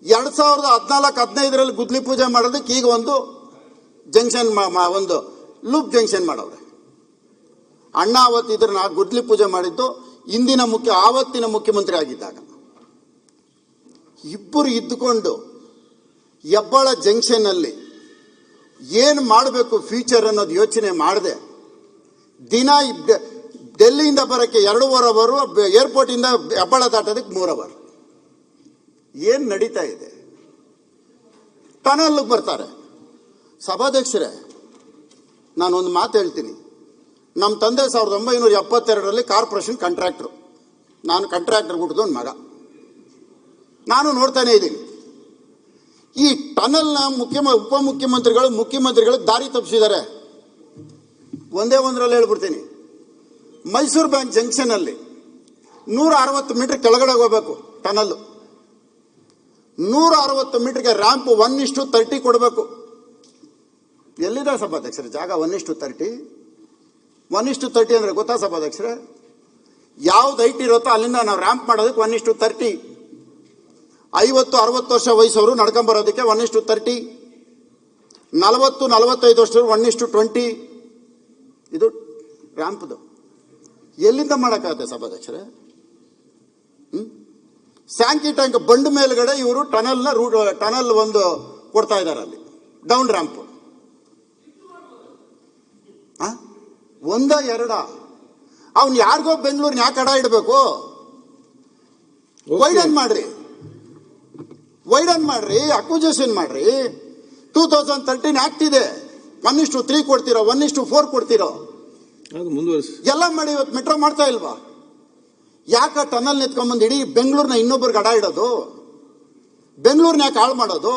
2014-15ರಲ್ಲಿ ಗುದ್ಲಿ ಪೂಜೆ ಮಾಡೋದಕ್ಕೆ ಈಗ ಒಂದು ಜಂಕ್ಷನ್, ಒಂದು ಲೂಪ್ ಜಂಕ್ಷನ್ ಮಾಡವ್ರೆ. ಅಣ್ಣ ಅವತ್ತಿದ್ರನ್ನ ಗುದ್ಲಿ ಪೂಜೆ ಮಾಡಿದ್ದು ಆವತ್ತಿನ ಮುಖ್ಯಮಂತ್ರಿ ಆಗಿದ್ದಾಗ. ಇಬ್ಬರು ಇದ್ದುಕೊಂಡು ಹೆಬ್ಬಾಳ ಜಂಕ್ಷನ್ ಅಲ್ಲಿ ಏನು ಮಾಡಬೇಕು ಫ್ಯೂಚರ್ ಅನ್ನೋದು ಯೋಚನೆ ಮಾಡದೆ ದಿನ ಡೆಲ್ಲಿಯಿಂದ ಬರೋಕ್ಕೆ 2.5 ಅವರ್, ಏರ್ಪೋರ್ಟ್ ಇಂದ ಹೆಬ್ಬಾಳ ದಾಟೋದಕ್ಕೆ 3 ಅವರ್. ಏನ್ ನಡೀತಾ ಇದೆ? ಟನಲ್ ಬರ್ತಾರೆ. ಸಭಾಧ್ಯಕ್ಷರೇ, ನಾನೊಂದು ಮಾತು ಹೇಳ್ತೀನಿ. ನಮ್ಮ ತಂದೆ 1972ರಲ್ಲಿ ಕಾರ್ಪೊರೇಷನ್ ಕಾಂಟ್ರಾಕ್ಟರ್. ನಾನು ಕಾಂಟ್ರಾಕ್ಟರ್ ಹುಟ್ಟಿದವನ್ ಮಗ. ನಾನು ನೋಡ್ತಾನೆ ಇದ್ದೀನಿ. ಈ ಟನಲ್ನ ಮುಖ್ಯಮಂತ್ರಿಗಳು ದಾರಿ ತಪ್ಪಿಸಿದ್ದಾರೆ. ಒಂದೇ ಒಂದರಲ್ಲಿ ಹೇಳ್ಬಿಡ್ತೀನಿ. ಮೈಸೂರು ಬ್ಯಾಂಕ್ ಜಂಕ್ಷನ್ ಅಲ್ಲಿ 160 ಮೀಟರ್ ಕೆಳಗಡೆ ಹೋಗ್ಬೇಕು ಟನಲ್. 160 ಮೀಟರ್ಗೆ ರ್ಯಾಂಪ್ 1:30 ಕೊಡಬೇಕು. ಎಲ್ಲಿದೆ ಸಭಾಧ್ಯಕ್ಷರೇ ಜಾಗ 1:30? 1:30 ಅಂದ್ರೆ ಗೊತ್ತಾ ಸಭಾಧ್ಯಕ್ಷರೇ? ಯಾವ್ದು ಹೈಟ್ ಇರುತ್ತೋ ಅಲ್ಲಿಂದ ನಾವು ರ್ಯಾಂಪ್ ಮಾಡೋದಕ್ಕೆ 1:30. 50-60 ವರ್ಷ ವಯಸ್ಸವರು ನಡ್ಕೊಂಬರೋದಕ್ಕೆ 1:30. 40-45 ವರ್ಷದವರು 1:20. ಇದು ರ್ಯಾಂಪ್ದು. ಎಲ್ಲಿಂದ ಮಾಡೋಕ್ಕಾಗತ್ತೆ ಸಭಾಧ್ಯಕ್ಷರೇ? ಸ್ಯಾಂಕಿ ಟ್ಯಾಂಕ್ ಬಂಡ್ ಮೇಲ್ಗಡೆ ಇವರು ಟನಲ್ ಒಂದು ಕೊಡ್ತಾ ಇದ್ದಾರೆ, ಅಲ್ಲಿ ಡೌನ್ ರ್ಯಾಂಪ್. 1-2 ಅವ್ನು ಯಾರಿಗೋ ಬೆಂಗಳೂರಿನ ಯಾಕೆ ಅಡ ಇಡಬೇಕು? ವೈಡನ್ ಮಾಡ್ರಿ, ಅಕ್ವಿಜೇಷನ್ ಮಾಡ್ರಿ. 2013 ಆಕ್ಟ್ ಇದೆ. 1:3 ಕೊಡ್ತಿರೋ, 1:4 ಕೊಡ್ತಿರೋ, ಎಲ್ಲ ಮಾಡಿ. ಇವತ್ತು ಮೆಟ್ರೋ ಮಾಡ್ತಾ ಇಲ್ವಾ? ಯಾಕ ಟನಲ್ ನಿಂತ್ಕೊಂಡ್ಬಂದು ಇಡೀ ಬೆಂಗಳೂರಿನ ಇನ್ನೊಬ್ಬರಿಗೆ ಅಡ ಇಡೋದು? ಬೆಂಗಳೂರಿನ ಯಾಕೆ ಹಾಳು ಮಾಡೋದು?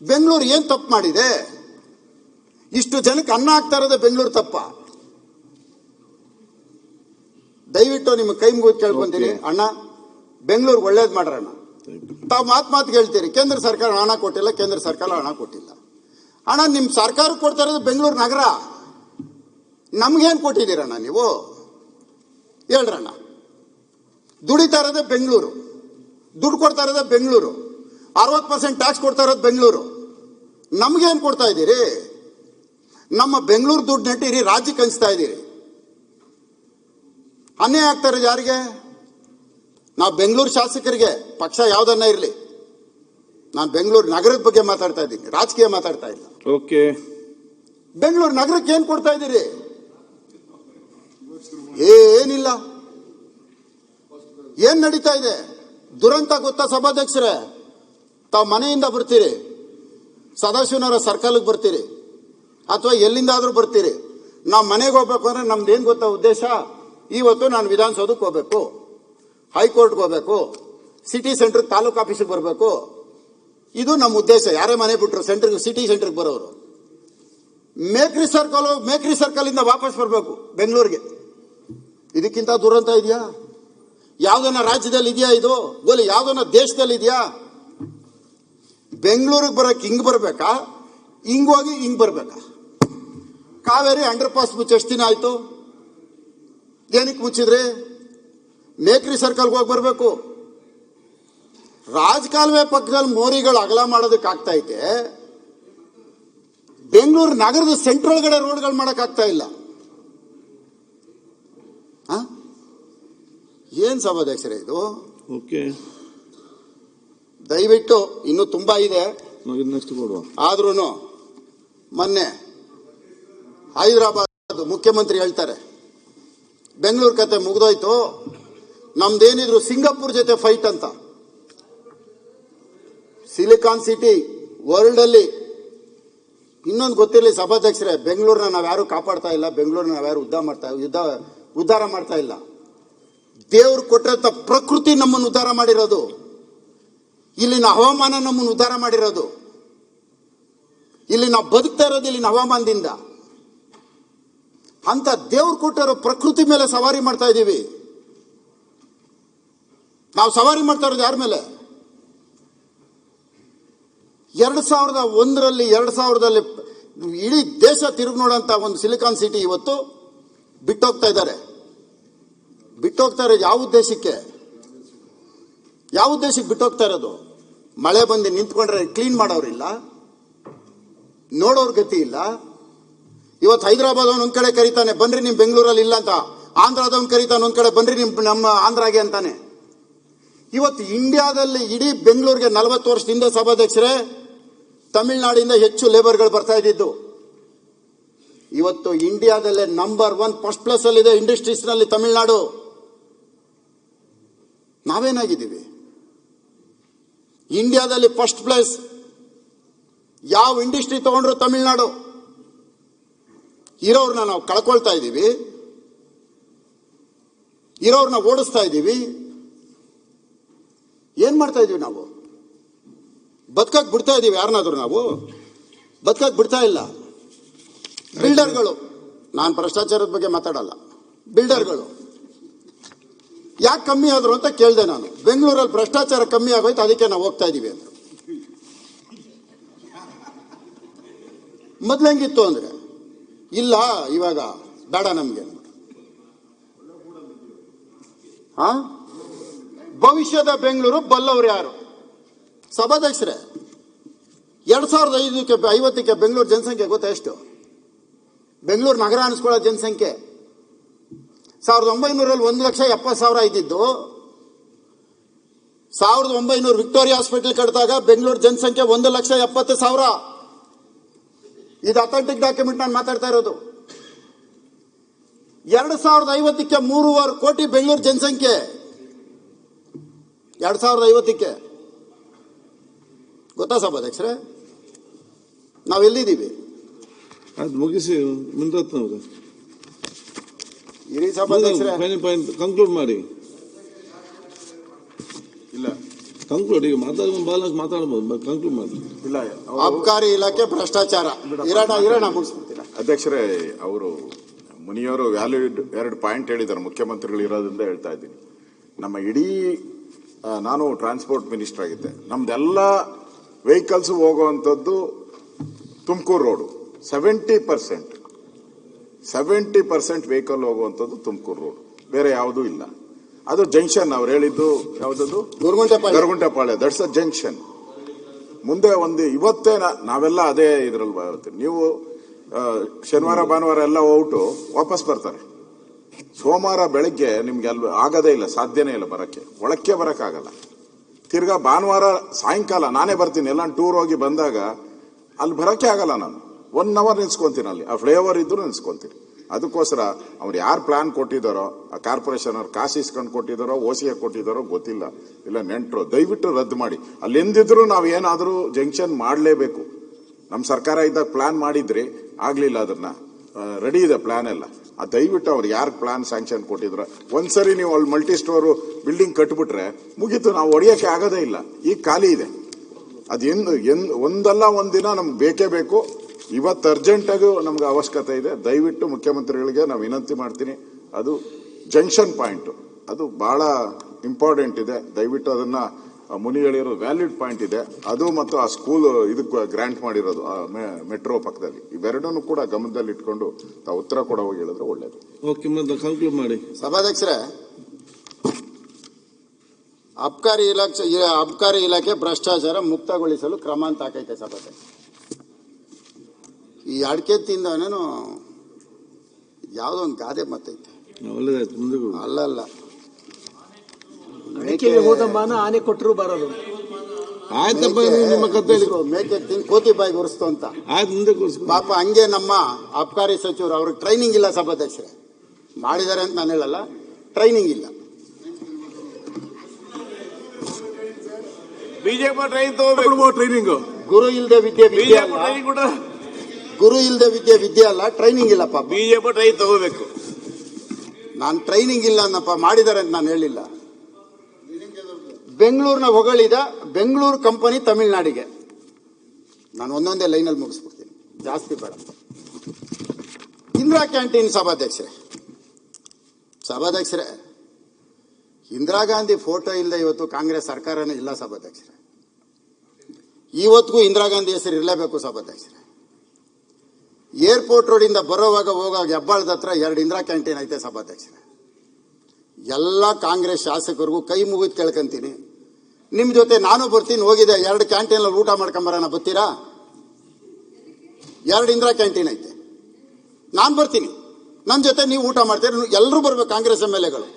ಬೆಂಗಳೂರು ಏನ್ ತಪ್ಪು ಮಾಡಿದೆ? ಇಷ್ಟು ಜನಕ್ಕೆ ಅನ್ನ ಹಾಕ್ತಾ ಇರೋದೇ ಬೆಂಗಳೂರು ತಪ್ಪ? ದಯವಿಟ್ಟು ನಿಮ್ಮ ಕೈ ಮುಗಿದು ಕೇಳ್ಕೊಂತೀನಿ, ಅಣ್ಣ ಬೆಂಗಳೂರು ಒಳ್ಳೇದು ಮಾಡ್ರಣ್ಣ. ತಾವು ಮಾತಿಗೆ ಹೇಳ್ತೀರಿ ಕೇಂದ್ರ ಸರ್ಕಾರ ಹಣ ಕೊಟ್ಟಿಲ್ಲ, ಕೇಂದ್ರ ಸರ್ಕಾರ ಹಣ ಕೊಟ್ಟಿಲ್ಲ. ಅಣ್ಣ ನಿಮ್ಮ ಸರ್ಕಾರಕ್ಕೆ ಕೊಡ್ತಾ ಇರೋದು ಬೆಂಗಳೂರು ನಗರ, ನಮ್ಗೇನು ಕೊಟ್ಟಿದ್ದೀರಣ್ಣ ನೀವು ಹೇಳ್ರಣ್ಣ? ದುಡಿತಾ ಇರೋದೇ ಬೆಂಗಳೂರು, ದುಡ್ಡು ಕೊಡ್ತಾ ಇರೋದೇ ಬೆಂಗಳೂರು, 60% ಟ್ಯಾಕ್ಸ್ ಕೊಡ್ತಾ ಇರೋದು ಬೆಂಗಳೂರು. ನಮ್ಗೇನು ಕೊಡ್ತಾ ಇದ್ದೀರಿ? ನಮ್ಮ ಬೆಂಗಳೂರು ದುಡ್ಡು ನೆಟ್ಟಿರಿ ರಾಜ್ಯಕ್ಕೆ ಹಂಚ್ತಾ ಇದ್ದೀರಿ. ಅನ್ಯಾಯ ಆಗ್ತಾ ಇರೋದು ಯಾರಿಗೆ? ನಾವು ಬೆಂಗಳೂರು ಶಾಸಕರಿಗೆ, ಪಕ್ಷ ಯಾವುದನ್ನ ಇರಲಿ, ನಾನು ಬೆಂಗಳೂರು ನಗರದ ಬಗ್ಗೆ ಮಾತಾಡ್ತಾ ಇದ್ದೀನಿ, ರಾಜಕೀಯ ಮಾತಾಡ್ತಾ ಇಲ್ಲ. ಓಕೆ, ಬೆಂಗಳೂರು ನಗರಕ್ಕೆ ಏನ್ ಕೊಡ್ತಾ ಇದ್ದೀರಿ? ಏನಿಲ್ಲ. ಏನ್ ನಡೀತಾ ಇದೆ? ದುರಂತ ಗೊತ್ತಾ ಸಭಾಧ್ಯಕ್ಷರೇ? ತಾವು ಮನೆಯಿಂದ ಬರ್ತೀರಿ, ಸದಾಶಿವನವರ ಸರ್ಕಲ್ಗೆ ಬರ್ತೀರಿ, ಅಥವಾ ಎಲ್ಲಿಂದಾದ್ರೂ ಬರ್ತೀರಿ. ನಾವು ಮನೆಗೆ ಹೋಗ್ಬೇಕು ಅಂದ್ರೆ ನಮ್ದು ಏನ್ ಗೊತ್ತಾ ಉದ್ದೇಶ? ಇವತ್ತು ನಾನು ವಿಧಾನಸೌಧಕ್ಕೆ ಹೋಗ್ಬೇಕು, ಹೈಕೋರ್ಟ್ಗೆ ಹೋಗ್ಬೇಕು, ಸಿಟಿ ಸೆಂಟರ್ ತಾಲೂಕು ಆಫೀಸಿಗೆ ಬರಬೇಕು. ಇದು ನಮ್ಮ ಉದ್ದೇಶ. ಯಾರೇ ಮನೆ ಬಿಟ್ರು ಸೆಂಟರ್ಗೆ, ಸಿಟಿ ಸೆಂಟರ್ಗೆ ಬರೋರು ಮೇಕ್ರಿ ಸರ್ಕಲ್ ಇಂದ ವಾಪಸ್ ಬರಬೇಕು ಬೆಂಗಳೂರಿಗೆ. ಇದಕ್ಕಿಂತ ದುರಂತ ಇದೆಯಾ? ಯಾವ್ದನ್ನ ರಾಜ್ಯದಲ್ಲಿ ಇದೆಯಾ ಇದು? ಗೋಲಿ ಯಾವ್ದನ್ನ ದೇಶದಲ್ಲಿ ಇದೆಯಾ? ಬೆಂಗಳೂರಿಗೆ ಬರಕ್ಕೆ ಹಿಂಗ್ ಬರ್ಬೇಕಾ, ಹಿಂಗ್ ಹೋಗಿ ಹಿಂಗ್ ಬರ್ಬೇಕಾ? ಕಾವೇರಿ ಅಂಡರ್ ಪಾಸ್ ಮುಚ್ಚಿ ಎಷ್ಟು ದಿನ ಆಯ್ತು? ಏನಕ್ಕೆ ಮುಚ್ಚಿದ್ರಿ? ಮೇಕ್ರಿ ಸರ್ಕಲ್ಗೆ ಹೋಗಿ ಬರಬೇಕು. ರಾಜಕಾಲುವೆ ಪಕ್ಕದಲ್ಲಿ ಮೋರಿಗಳು ಅಗಲ ಮಾಡೋದಕ್ಕೆ ಆಗ್ತಾ ಐತೆ, ಬೆಂಗಳೂರು ನಗರದ ಸೆಂಟ್ರಲ್ ಒಳಗಡೆ ರೋಡ್ಗಳು ಮಾಡಕ್ಕಾಗ್ತಾ ಇಲ್ಲ. ಏನ್ ಸಭಾಧ್ಯಕ್ಷರೇ ಇದು? ಓಕೆ, ದಯವಿಟ್ಟು ಇನ್ನೂ ತುಂಬಾ ಇದೆ, ನೆಕ್ಸ್ಟ್ ಕೊಡುವ. ಆದ್ರೂ ಮೊನ್ನೆ ಹೈದರಾಬಾದ್ ಮುಖ್ಯಮಂತ್ರಿ ಹೇಳ್ತಾರೆ ಬೆಂಗಳೂರು ಕತೆ ಮುಗ್ದೋಯ್ತು, ನಮ್ದೇನಿದ್ರು ಸಿಂಗಾಪುರ್ ಜೊತೆ ಫೈಟ್ ಅಂತ. ಸಿಲಿಕಾನ್ ಸಿಟಿ ವರ್ಲ್ಡ್ ಅಲ್ಲಿ ಇನ್ನೊಂದು ಗೊತ್ತಿರಲಿ ಸಭಾಧ್ಯಕ್ಷರೇ, ಬೆಂಗಳೂರನ್ನ ನಾವ್ಯಾರು ಕಾಪಾಡ್ತಾ ಇಲ್ಲ, ಬೆಂಗಳೂರನ್ನ ನಾವ್ಯಾರು ಉದ್ಧಾರ ಮಾಡ್ತಾ ಇಲ್ಲ. ದೇವ್ರು ಕೊಟ್ಟಿರೋ ಪ್ರಕೃತಿ ನಮ್ಮನ್ನು ಉದ್ಧಾರ ಮಾಡಿರೋದು, ಇಲ್ಲಿನ ಹವಾಮಾನ ನಮ್ಮನ್ನು ಉದ್ಧಾರ ಮಾಡಿರೋದು, ಇಲ್ಲಿ ನಾವು ಬದುಕ್ತಾ ಇರೋದು ಇಲ್ಲಿನ ಹವಾಮಾನದಿಂದ. ಅಂತ ದೇವ್ರು ಕೊಟ್ಟಿರೋ ಪ್ರಕೃತಿ ಮೇಲೆ ಸವಾರಿ ಮಾಡ್ತಾ ಇದ್ದೀವಿ. ನಾವು ಸವಾರಿ ಮಾಡ್ತಾ ಇರೋದು ಯಾರ ಮೇಲೆ? 2001ರಲ್ಲಿ 2000ದಲ್ಲಿ ಇಡೀ ದೇಶ ತಿರುಗಿ ನೋಡಂತ ಒಂದು ಸಿಲಿಕಾನ್ ಸಿಟಿ ಇವತ್ತು ಬಿಟ್ಟೋಗ್ತಾ ಇದ್ದಾರೆ. ಬಿಟ್ಟೋಗ್ತಾ ಇರೋದು ಯಾವ ಉದ್ದೇಶಕ್ಕೆ? ಯಾವ ಉದ್ದೇಶಕ್ಕೆ ಬಿಟ್ಟೋಗ್ತಾ ಇರೋದು? ಮಳೆ ಬಂದು ನಿಂತ್ಕೊಂಡ್ರೆ ಕ್ಲೀನ್ ಮಾಡೋರಿಲ್ಲ, ನೋಡೋರ್ ಗತಿ ಇಲ್ಲ. ಇವತ್ತು ಹೈದರಾಬಾದ್ ಒಂದ್ ಕಡೆ ಕರೀತಾನೆ ಬನ್ರಿ ನಿಮ್ ಬೆಂಗಳೂರಲ್ಲಿ ಇಲ್ಲ ಅಂತ, ಆಂಧ್ರದವನ್ ಕರೀತಾನೆ ಒಂದ್ ಕಡೆ ಬನ್ರಿ ನಮ್ಮ ಆಂಧ್ರಾಗೆ ಅಂತಾನೆ. ಇವತ್ತು ಇಂಡಿಯಾದಲ್ಲಿ ಇಡೀ ಬೆಂಗಳೂರಿಗೆ 40 ವರ್ಷದಿಂದ ಸಭಾಧ್ಯಕ್ಷರೇ ತಮಿಳುನಾಡಿಂದ ಹೆಚ್ಚು ಲೇಬರ್ಗಳು ಬರ್ತಾ ಇದ್ದಿದ್ದು. ಇವತ್ತು ಇಂಡಿಯಾದಲ್ಲೇ ನಂಬರ್ 1 ಫಸ್ಟ್ ಪ್ಲೇಸ್ ಅಲ್ಲಿದೆ ಇಂಡಸ್ಟ್ರೀಸ್ ನಲ್ಲಿ ತಮಿಳುನಾಡು. ನಾವೇನಾಗಿದ್ದೀವಿ? ಇಂಡಿಯಾದಲ್ಲಿ ಫಸ್ಟ್ ಪ್ಲೇಸ್. ಯಾವ ಇಂಡಸ್ಟ್ರಿ ತಗೊಂಡ್ರು ತಮಿಳುನಾಡು. ಇರೋರ್ನ ನಾವು ಕಳ್ಕೊಳ್ತಾ ಇದ್ದೀವಿ, ಇರೋರ್ನ ಓಡಿಸ್ತಾ ಇದ್ದೀವಿ. ಏನ್ ಮಾಡ್ತಾ ಇದೀವಿ ನಾವು? ಬದುಕಕ್ ಬಿಡ್ತಾ ಇದೀವಿ ಯಾರನ್ನಾದ್ರೂ? ನಾವು ಬದುಕಕ್ ಬಿಡ್ತಾ ಇಲ್ಲ. ಬಿಲ್ಡರ್ಗಳು, ನಾನು ಭ್ರಷ್ಟಾಚಾರದ ಬಗ್ಗೆ ಮಾತಾಡಲ್ಲ, ಬಿಲ್ಡರ್ಗಳು ಯಾಕೆ ಕಮ್ಮಿ ಆದ್ರು ಅಂತ ಕೇಳಿದೆ ನಾನು. ಬೆಂಗಳೂರಲ್ಲಿ ಭ್ರಷ್ಟಾಚಾರ ಕಮ್ಮಿ ಆಗೋಯ್ತು, ಅದಕ್ಕೆ ನಾವು ಹೋಗ್ತಾ ಇದೀವಿ ಅಂದ್ರು. ಮೊದ್ಲು ಹೆಂಗಿತ್ತು ಅಂದ್ರೆ ಇಲ್ಲ, ಇವಾಗ ಬೇಡ ನಮ್ಗೆ. ಭವಿಷ್ಯದ ಬೆಂಗಳೂರು ಬಲ್ಲವರು ಯಾರು? ಸಭಾಧ್ಯಕ್ಷರೇ, 2050ಕ್ಕೆ ಬೆಂಗಳೂರು ಜನಸಂಖ್ಯೆ ಗೊತ್ತಾ ಎಷ್ಟು? ಬೆಂಗಳೂರು ನಗರ ಅನಿಸ್ಕೊಳ್ಳೋ ಜನಸಂಖ್ಯೆ 1900ರಲ್ಲಿ 1,70,000 ಇದ್ದಿದ್ದು, 1900 ವಿಕ್ಟೋರಿಯಾ ಹಾಸ್ಪಿಟಲ್ ಕಟ್ಟಿದಾಗ ಬೆಂಗಳೂರು ಜನಸಂಖ್ಯೆ 1,70,000. ಇದು ಅಥೆಂಟಿಕ್ ಡಾಕ್ಯುಮೆಂಟ್ ನಾನು ಮಾತಾಡ್ತಾ ಇರೋದು. 2050ಕ್ಕೆ 3.5 ಕೋಟಿ ಬೆಂಗಳೂರು ಜನಸಂಖ್ಯೆ. 2050ಕ್ಕೆ ಗೊತ್ತಾ ಸಭಾಧ್ಯಕ್ಷರೇ? ನಾವೆಲ್ಲಿದ್ದೀವಿ? ಅದು ಮುಗಿಸಿ ಮುನ್ರತ್ನವ್ರೆ, ಇಡೀ ಸಭಾಧ್ಯಕ್ಷರೇ ಪಾಯಿಂಟ್ ಕಂಕ್ಲೂಡ್ ಮಾಡಿ. ಇಲ್ಲ ಕಂಕ್ಲೂಡ್, ಈಗ ಮಾತಾಡ್ಬೋದು, ಕಂಕ್ಲೂಡ್ ಮಾಡಿ. ಇಲ್ಲ ಅಬಕಾರಿ ಇಲಾಖೆ ಭ್ರಷ್ಟಾಚಾರ. ಇರೋಣ ಮುಗಿಸ್ತೀನಿ. ಅಧ್ಯಕ್ಷರೇ, ಅವರು ಮುನಿಯವರು ವ್ಯಾಲಿಡ್ 2 ಪಾಯಿಂಟ್ ಹೇಳಿದ್ದಾರೆ. ಮುಖ್ಯಮಂತ್ರಿಗಳು ಇರೋದ್ರಿಂದ ಹೇಳ್ತಾ ಇದ್ದೀನಿ. ನಮ್ಮ ಇಡೀ ನಾನು ಟ್ರಾನ್ಸ್ಪೋರ್ಟ್ ಮಿನಿಸ್ಟರ್ ಆಗಿದ್ದೆ. ನಮ್ದೆಲ್ಲ ವೆಹಿಕಲ್ಸ್ ಹೋಗುವಂಥದ್ದು ತುಮಕೂರು ರೋಡು. 70% ವೆಹಿಕಲ್ ಹೋಗುವಂಥದ್ದು ತುಮಕೂರು ರೋಡ್, ಬೇರೆ ಯಾವುದೂ ಇಲ್ಲ. ಅದು ಜಂಕ್ಷನ್. ಅವ್ರು ಹೇಳಿದ್ದು ಯಾವುದದು? ಗರುಗುಂಟೆಪಾಳ್ಯ. That's a junction. ಮುಂದೆ ಇವತ್ತೇ ನಾವೆಲ್ಲ ಅದೇ ಇದ್ರಲ್ಲಿ ಬರ್ತೀವಿ. ನೀವು ಶನಿವಾರ ಭಾನುವಾರ ಎಲ್ಲ ಹೋಗ್ಬಿಟ್ಟು ವಾಪಸ್ ಬರ್ತಾರೆ. ಸೋಮವಾರ ಬೆಳಗ್ಗೆ ನಿಮ್ಗೆ ಅಲ್ಲಿ ಆಗದೇ ಇಲ್ಲ, ಸಾಧ್ಯನೇ ಇಲ್ಲ ಬರಕ್ಕೆ, ಒಳಕ್ಕೆ ಬರಕ್ಕಾಗಲ್ಲ. ತಿರ್ಗಾ ಭಾನುವಾರ ಸಾಯಂಕಾಲ ನಾನೇ ಬರ್ತೀನಿ. ಎಲ್ಲ ಟೂರ್ ಹೋಗಿ ಬಂದಾಗ ಅಲ್ಲಿ ಬರಕ್ಕೆ ಆಗಲ್ಲ. ನಾನು 1 ಅವರ್ ನಿಲ್ಸ್ಕೊಂತೀನಿ ಅಲ್ಲಿ. ಆ ಫ್ಲೇವರ್ ಇದ್ರು ನಿಲ್ಸ್ಕೊಂತೀನಿ. ಅದಕ್ಕೋಸ್ಕರ ಅವ್ರು ಯಾರು ಪ್ಲಾನ್ ಕೊಟ್ಟಿದ್ದಾರೋ, ಆ ಕಾರ್ಪೊರೇಷನ್ ಅವ್ರು ಕಾಸು ಇಸ್ಕೊಂಡು ಕೊಟ್ಟಿದ್ದಾರೋ, ಓಸಿಗೆ ಕೊಟ್ಟಿದ್ದಾರೋ ಗೊತ್ತಿಲ್ಲ, ಇಲ್ಲ ನೆಂಟರು, ದಯವಿಟ್ಟು ರದ್ದು ಮಾಡಿ. ಅಲ್ಲಿ ಎಂದಿದ್ರು ನಾವು ಏನಾದರೂ ಜಂಕ್ಷನ್ ಮಾಡಲೇಬೇಕು. ನಮ್ಮ ಸರ್ಕಾರ ಇದ್ದಾಗ ಪ್ಲಾನ್ ಮಾಡಿದ್ರಿ, ಆಗ್ಲಿಲ್ಲ. ಅದನ್ನ ರೆಡಿ ಇದೆ ಪ್ಲಾನ್ ಎಲ್ಲ. ದಯವಿಟ್ಟು ಅವ್ರು ಯಾರು ಪ್ಲಾನ್ ಸ್ಯಾಂಕ್ಷನ್ ಕೊಟ್ಟಿದ್ರು, ಒಂದ್ಸರಿ ನೀವು ಅಲ್ಲಿ ಮಲ್ಟಿ ಸ್ಟೋರ್ ಬಿಲ್ಡಿಂಗ್ ಕಟ್ಬಿಟ್ರೆ ಮುಗೀತು. ನಾವು ಹೊಡೆಯಕ್ಕೆ ಆಗೋದೇ ಇಲ್ಲ. ಈಗ ಖಾಲಿ ಇದೆ. ಒಂದಲ್ಲ ಒಂದಿನ ನಮ್ಗೆ ಬೇಕೇ ಬೇಕು. ಇವತ್ತು ಅರ್ಜೆಂಟಾಗೂ ನಮ್ಗೆ ಅವಶ್ಯಕತೆ ಇದೆ. ದಯವಿಟ್ಟು ಮುಖ್ಯಮಂತ್ರಿಗಳಿಗೆ ನಾವು ವಿನಂತಿ ಮಾಡ್ತೀನಿ, ಅದು ಜಂಕ್ಷನ್ ಪಾಯಿಂಟ್ ಅದು ಬಹಳ ಇಂಪಾರ್ಟೆಂಟ್ ಇದೆ. ದಯವಿಟ್ಟು ಅದನ್ನ ಮುನಿ ಹೇಳಿರೋ ವ್ಯಾಲಿಡ್ ಪಾಯಿಂಟ್ ಇದೆ ಅದು, ಮತ್ತು ಆ ಸ್ಕೂಲ್ ಇದಕ್ಕೆ ಗ್ರಾಂಟ್ ಮಾಡಿರೋದು ಮೆಟ್ರೋ ಪಕ್ಕದಲ್ಲಿ, ಇವೆರಡನ್ನು ಕೂಡ ಗಮನದಲ್ಲಿ ಇಟ್ಕೊಂಡು ತಾವು ಉತ್ತರ ಕೊಡೋ ಹೋಗಿ ಹೇಳಿದ್ರೆ ಒಳ್ಳೇದು. ಓಕೆ, ಕನ್ಕ್ಲೂಡ್ ಮಾಡಿ. ಸಭಾಧ್ಯಕ್ಷರೇ, ಅಬ್ಕಾರಿ ಇಲಾಖೆ ಭ್ರಷ್ಟಾಚಾರ ಮುಕ್ತಗೊಳಿಸಲು ಕ್ರಮ ಅಂತ ಹಾಕೈತೆ ಸಭಾಧ್ಯಕ್ಷ. ಈ ಅಡಿಕೆ ತಿಂದವನೇನು ಯಾವುದೋ ಒಂದು ಗಾದೆ ಮತ್ತೈತೆ. ಅಲ್ಲಲ್ಲ, ಆನೆ ಕೊಟ್ಟರು ಬರೋದು. ಆಯ್ತಪ್ಪ, ನಿಮ್ಮ ಕತೆ ಮೇಕೆ ತಿಂದು ಕೋತಿ ಬಾಯಿಗೆ ಉರಿಸ್ತು ಅಂತ. ಪಾಪ ಹಂಗೆ ನಮ್ಮ ಅಬ್ಕಾರಿ ಸಚಿವರು, ಅವ್ರಿಗೆ ಟ್ರೈನಿಂಗ್ ಇಲ್ಲ ಸಭಾಧ್ಯಕ್ಷರೇ. ಮಾಡಿದ್ದಾರೆ ಅಂತ ನಾನು ಹೇಳಲ್ಲ, ಟ್ರೈನಿಂಗ್ ಇಲ್ಲ. BJP training. ಗುರು ಇಲ್ಲದೆ ವಿದ್ಯೆ ಅಲ್ಲ, ಗುರು ಇಲ್ಲದೆ ವಿದ್ಯೆ ಅಲ್ಲ, ಟ್ರೈನಿಂಗ್ ಇಲ್ಲ ಪಾಪ. ಬಿಜೆಪಿ ಟ್ರೈನ್ ತಗೋಬೇಕು. ನಾನು ಟ್ರೈನಿಂಗ್ ಇಲ್ಲ ಅನ್ನಪ್ಪ, ಮಾಡಿದ್ದಾರೆ ಅಂತ ನಾನು ಹೇಳಿಲ್ಲ. ಬೆಂಗಳೂರಿನ ಹೊಗಳಿದ ಬೆಂಗಳೂರು ಕಂಪನಿ ತಮಿಳುನಾಡಿಗೆ. ನಾನು ಒಂದೊಂದೇ ಲೈನಲ್ಲಿ ಮುಗಿಸ್ಬಿಡ್ತೀನಿ, ಜಾಸ್ತಿ ಬೇಡ. ಇಂದಿರಾ ಕ್ಯಾಂಟೀನ್ ಸಭಾಧ್ಯಕ್ಷರೇ, ಇಂದಿರಾ ಗಾಂಧಿ ಫೋಟೋ ಇಲ್ಲದೆ ಇವತ್ತು ಕಾಂಗ್ರೆಸ್ ಸರ್ಕಾರನೇ ಇಲ್ಲ ಸಭಾಧ್ಯಕ್ಷರೇ. ಇವತ್ತಿಗೂ ಇಂದಿರಾ ಗಾಂಧಿ ಹೆಸರು ಇರಲೇಬೇಕು ಸಭಾಧ್ಯಕ್ಷರೇ. ಏರ್ಪೋರ್ಟ್ ರೋಡಿಂದ ಬರೋವಾಗ ಹೋಗಾಗ ಹೆಬ್ಬಾಳದ ಹತ್ರ 2 ಇಂದಿರಾ ಕ್ಯಾಂಟೀನ್ ಐತೆ ಸಭಾಧ್ಯಕ್ಷರೇ. ಎಲ್ಲ ಕಾಂಗ್ರೆಸ್ ಶಾಸಕರಿಗೂ ಕೈ ಮುಗಿದು ಕೇಳ್ಕೊಂತೀನಿ, ನಿಮ್ಮ ಜೊತೆ ನಾನು ಬರ್ತೀನಿ. ಹೋಗಿದೆ 2 ಕ್ಯಾಂಟೀನ್ ಊಟ ಮಾಡ್ಕೊಂಬರೋಣ, ಬರ್ತೀರಾ? 2 ಇಂದಿರಾ ಕ್ಯಾಂಟೀನ್ ಐತೆ, ನಾನು ಬರ್ತೀನಿ. ನನ್ನ ಜೊತೆ ನೀವು ಊಟ ಮಾಡ್ತೀರಿ. ಎಲ್ಲರೂ ಬರ್ಬೇಕು, ಕಾಂಗ್ರೆಸ್ MLAಗಳು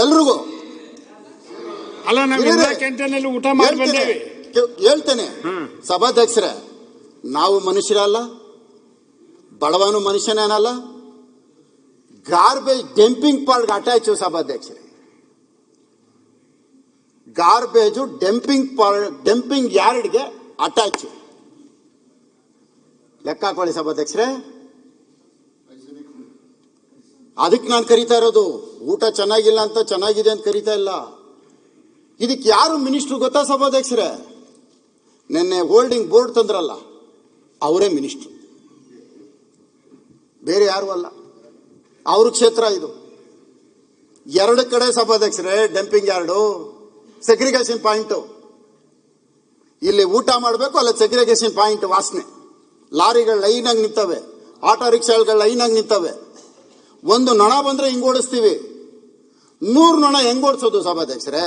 ಎಲ್ರಿಗೂ. ಹೇಳ್ತೇನೆ ಸಭಾಧ್ಯಕ್ಷರೇ, ನಾವು ಮನುಷ್ಯರಲ್ಲ, ಬಡವನು ಮನುಷ್ಯನೇನಲ್ಲ. ಗಾರ್ಬೇಜ್ ಡಂಪಿಂಗ್ ಪಾರ್ಟ್ಗೆ ಅಟ್ಯಾಚ್ ಸಭಾಧ್ಯಕ್ಷರೇ. Garbage dumping ಯಾರ್ಡ್ಗೆ attach. ಲೆಕ್ಕ ಹಾಕೊಳ್ಳಿ ಸಭಾಧ್ಯಕ್ಷರೇ. ಅದಕ್ಕೆ ನಾನು ಕರಿತಾ ಇರೋದು. ಊಟ ಚೆನ್ನಾಗಿಲ್ಲ ಅಂತ ಚೆನ್ನಾಗಿದೆ ಅಂತ ಕರಿತಾ ಇಲ್ಲ. ಇದಕ್ಕೆ ಯಾರು ಮಿನಿಸ್ಟ್ರು ಗೊತ್ತಾ ಸಭಾಧ್ಯಕ್ಷರೇ? ನಿನ್ನೆ ಹೋಲ್ಡಿಂಗ್ ಬೋರ್ಡ್ ತಂದ್ರಲ್ಲ, ಅವರೇ ಮಿನಿಸ್ಟ್ರು, ಬೇರೆ ಯಾರು ಅಲ್ಲ. ಅವ್ರ ಕ್ಷೇತ್ರ ಇದು. 2 ಕಡೆ ಸಭಾಧ್ಯಕ್ಷರೇ ಡಂಪಿಂಗ್ ಯಾರ್ಡು, ಸೆಗ್ರಿಗೇಷನ್ ಪಾಯಿಂಟ್. ಇಲ್ಲಿ ಊಟ ಮಾಡಬೇಕು, ಅಲ್ಲ ಸೆಗ್ರಿಗೇಷನ್ ಪಾಯಿಂಟ್ ವಾಸನೆ. ಲಾರಿಗಳು ಲೈನಾಗಿ ನಿಂತವೆ, ಆಟೋ ರಿಕ್ಷಾಗಳು ಲೈನಾಗಿ ನಿಂತವೆ. ಒಂದು ನೊಣ ಬಂದ್ರೆ ಹಿಂಗ್ ಓಡಿಸ್ತೀವಿ, 100 ನೊಣ ಹೆಂಗ್ ಓಡಿಸೋದು ಸಭಾಧ್ಯಕ್ಷರೇ?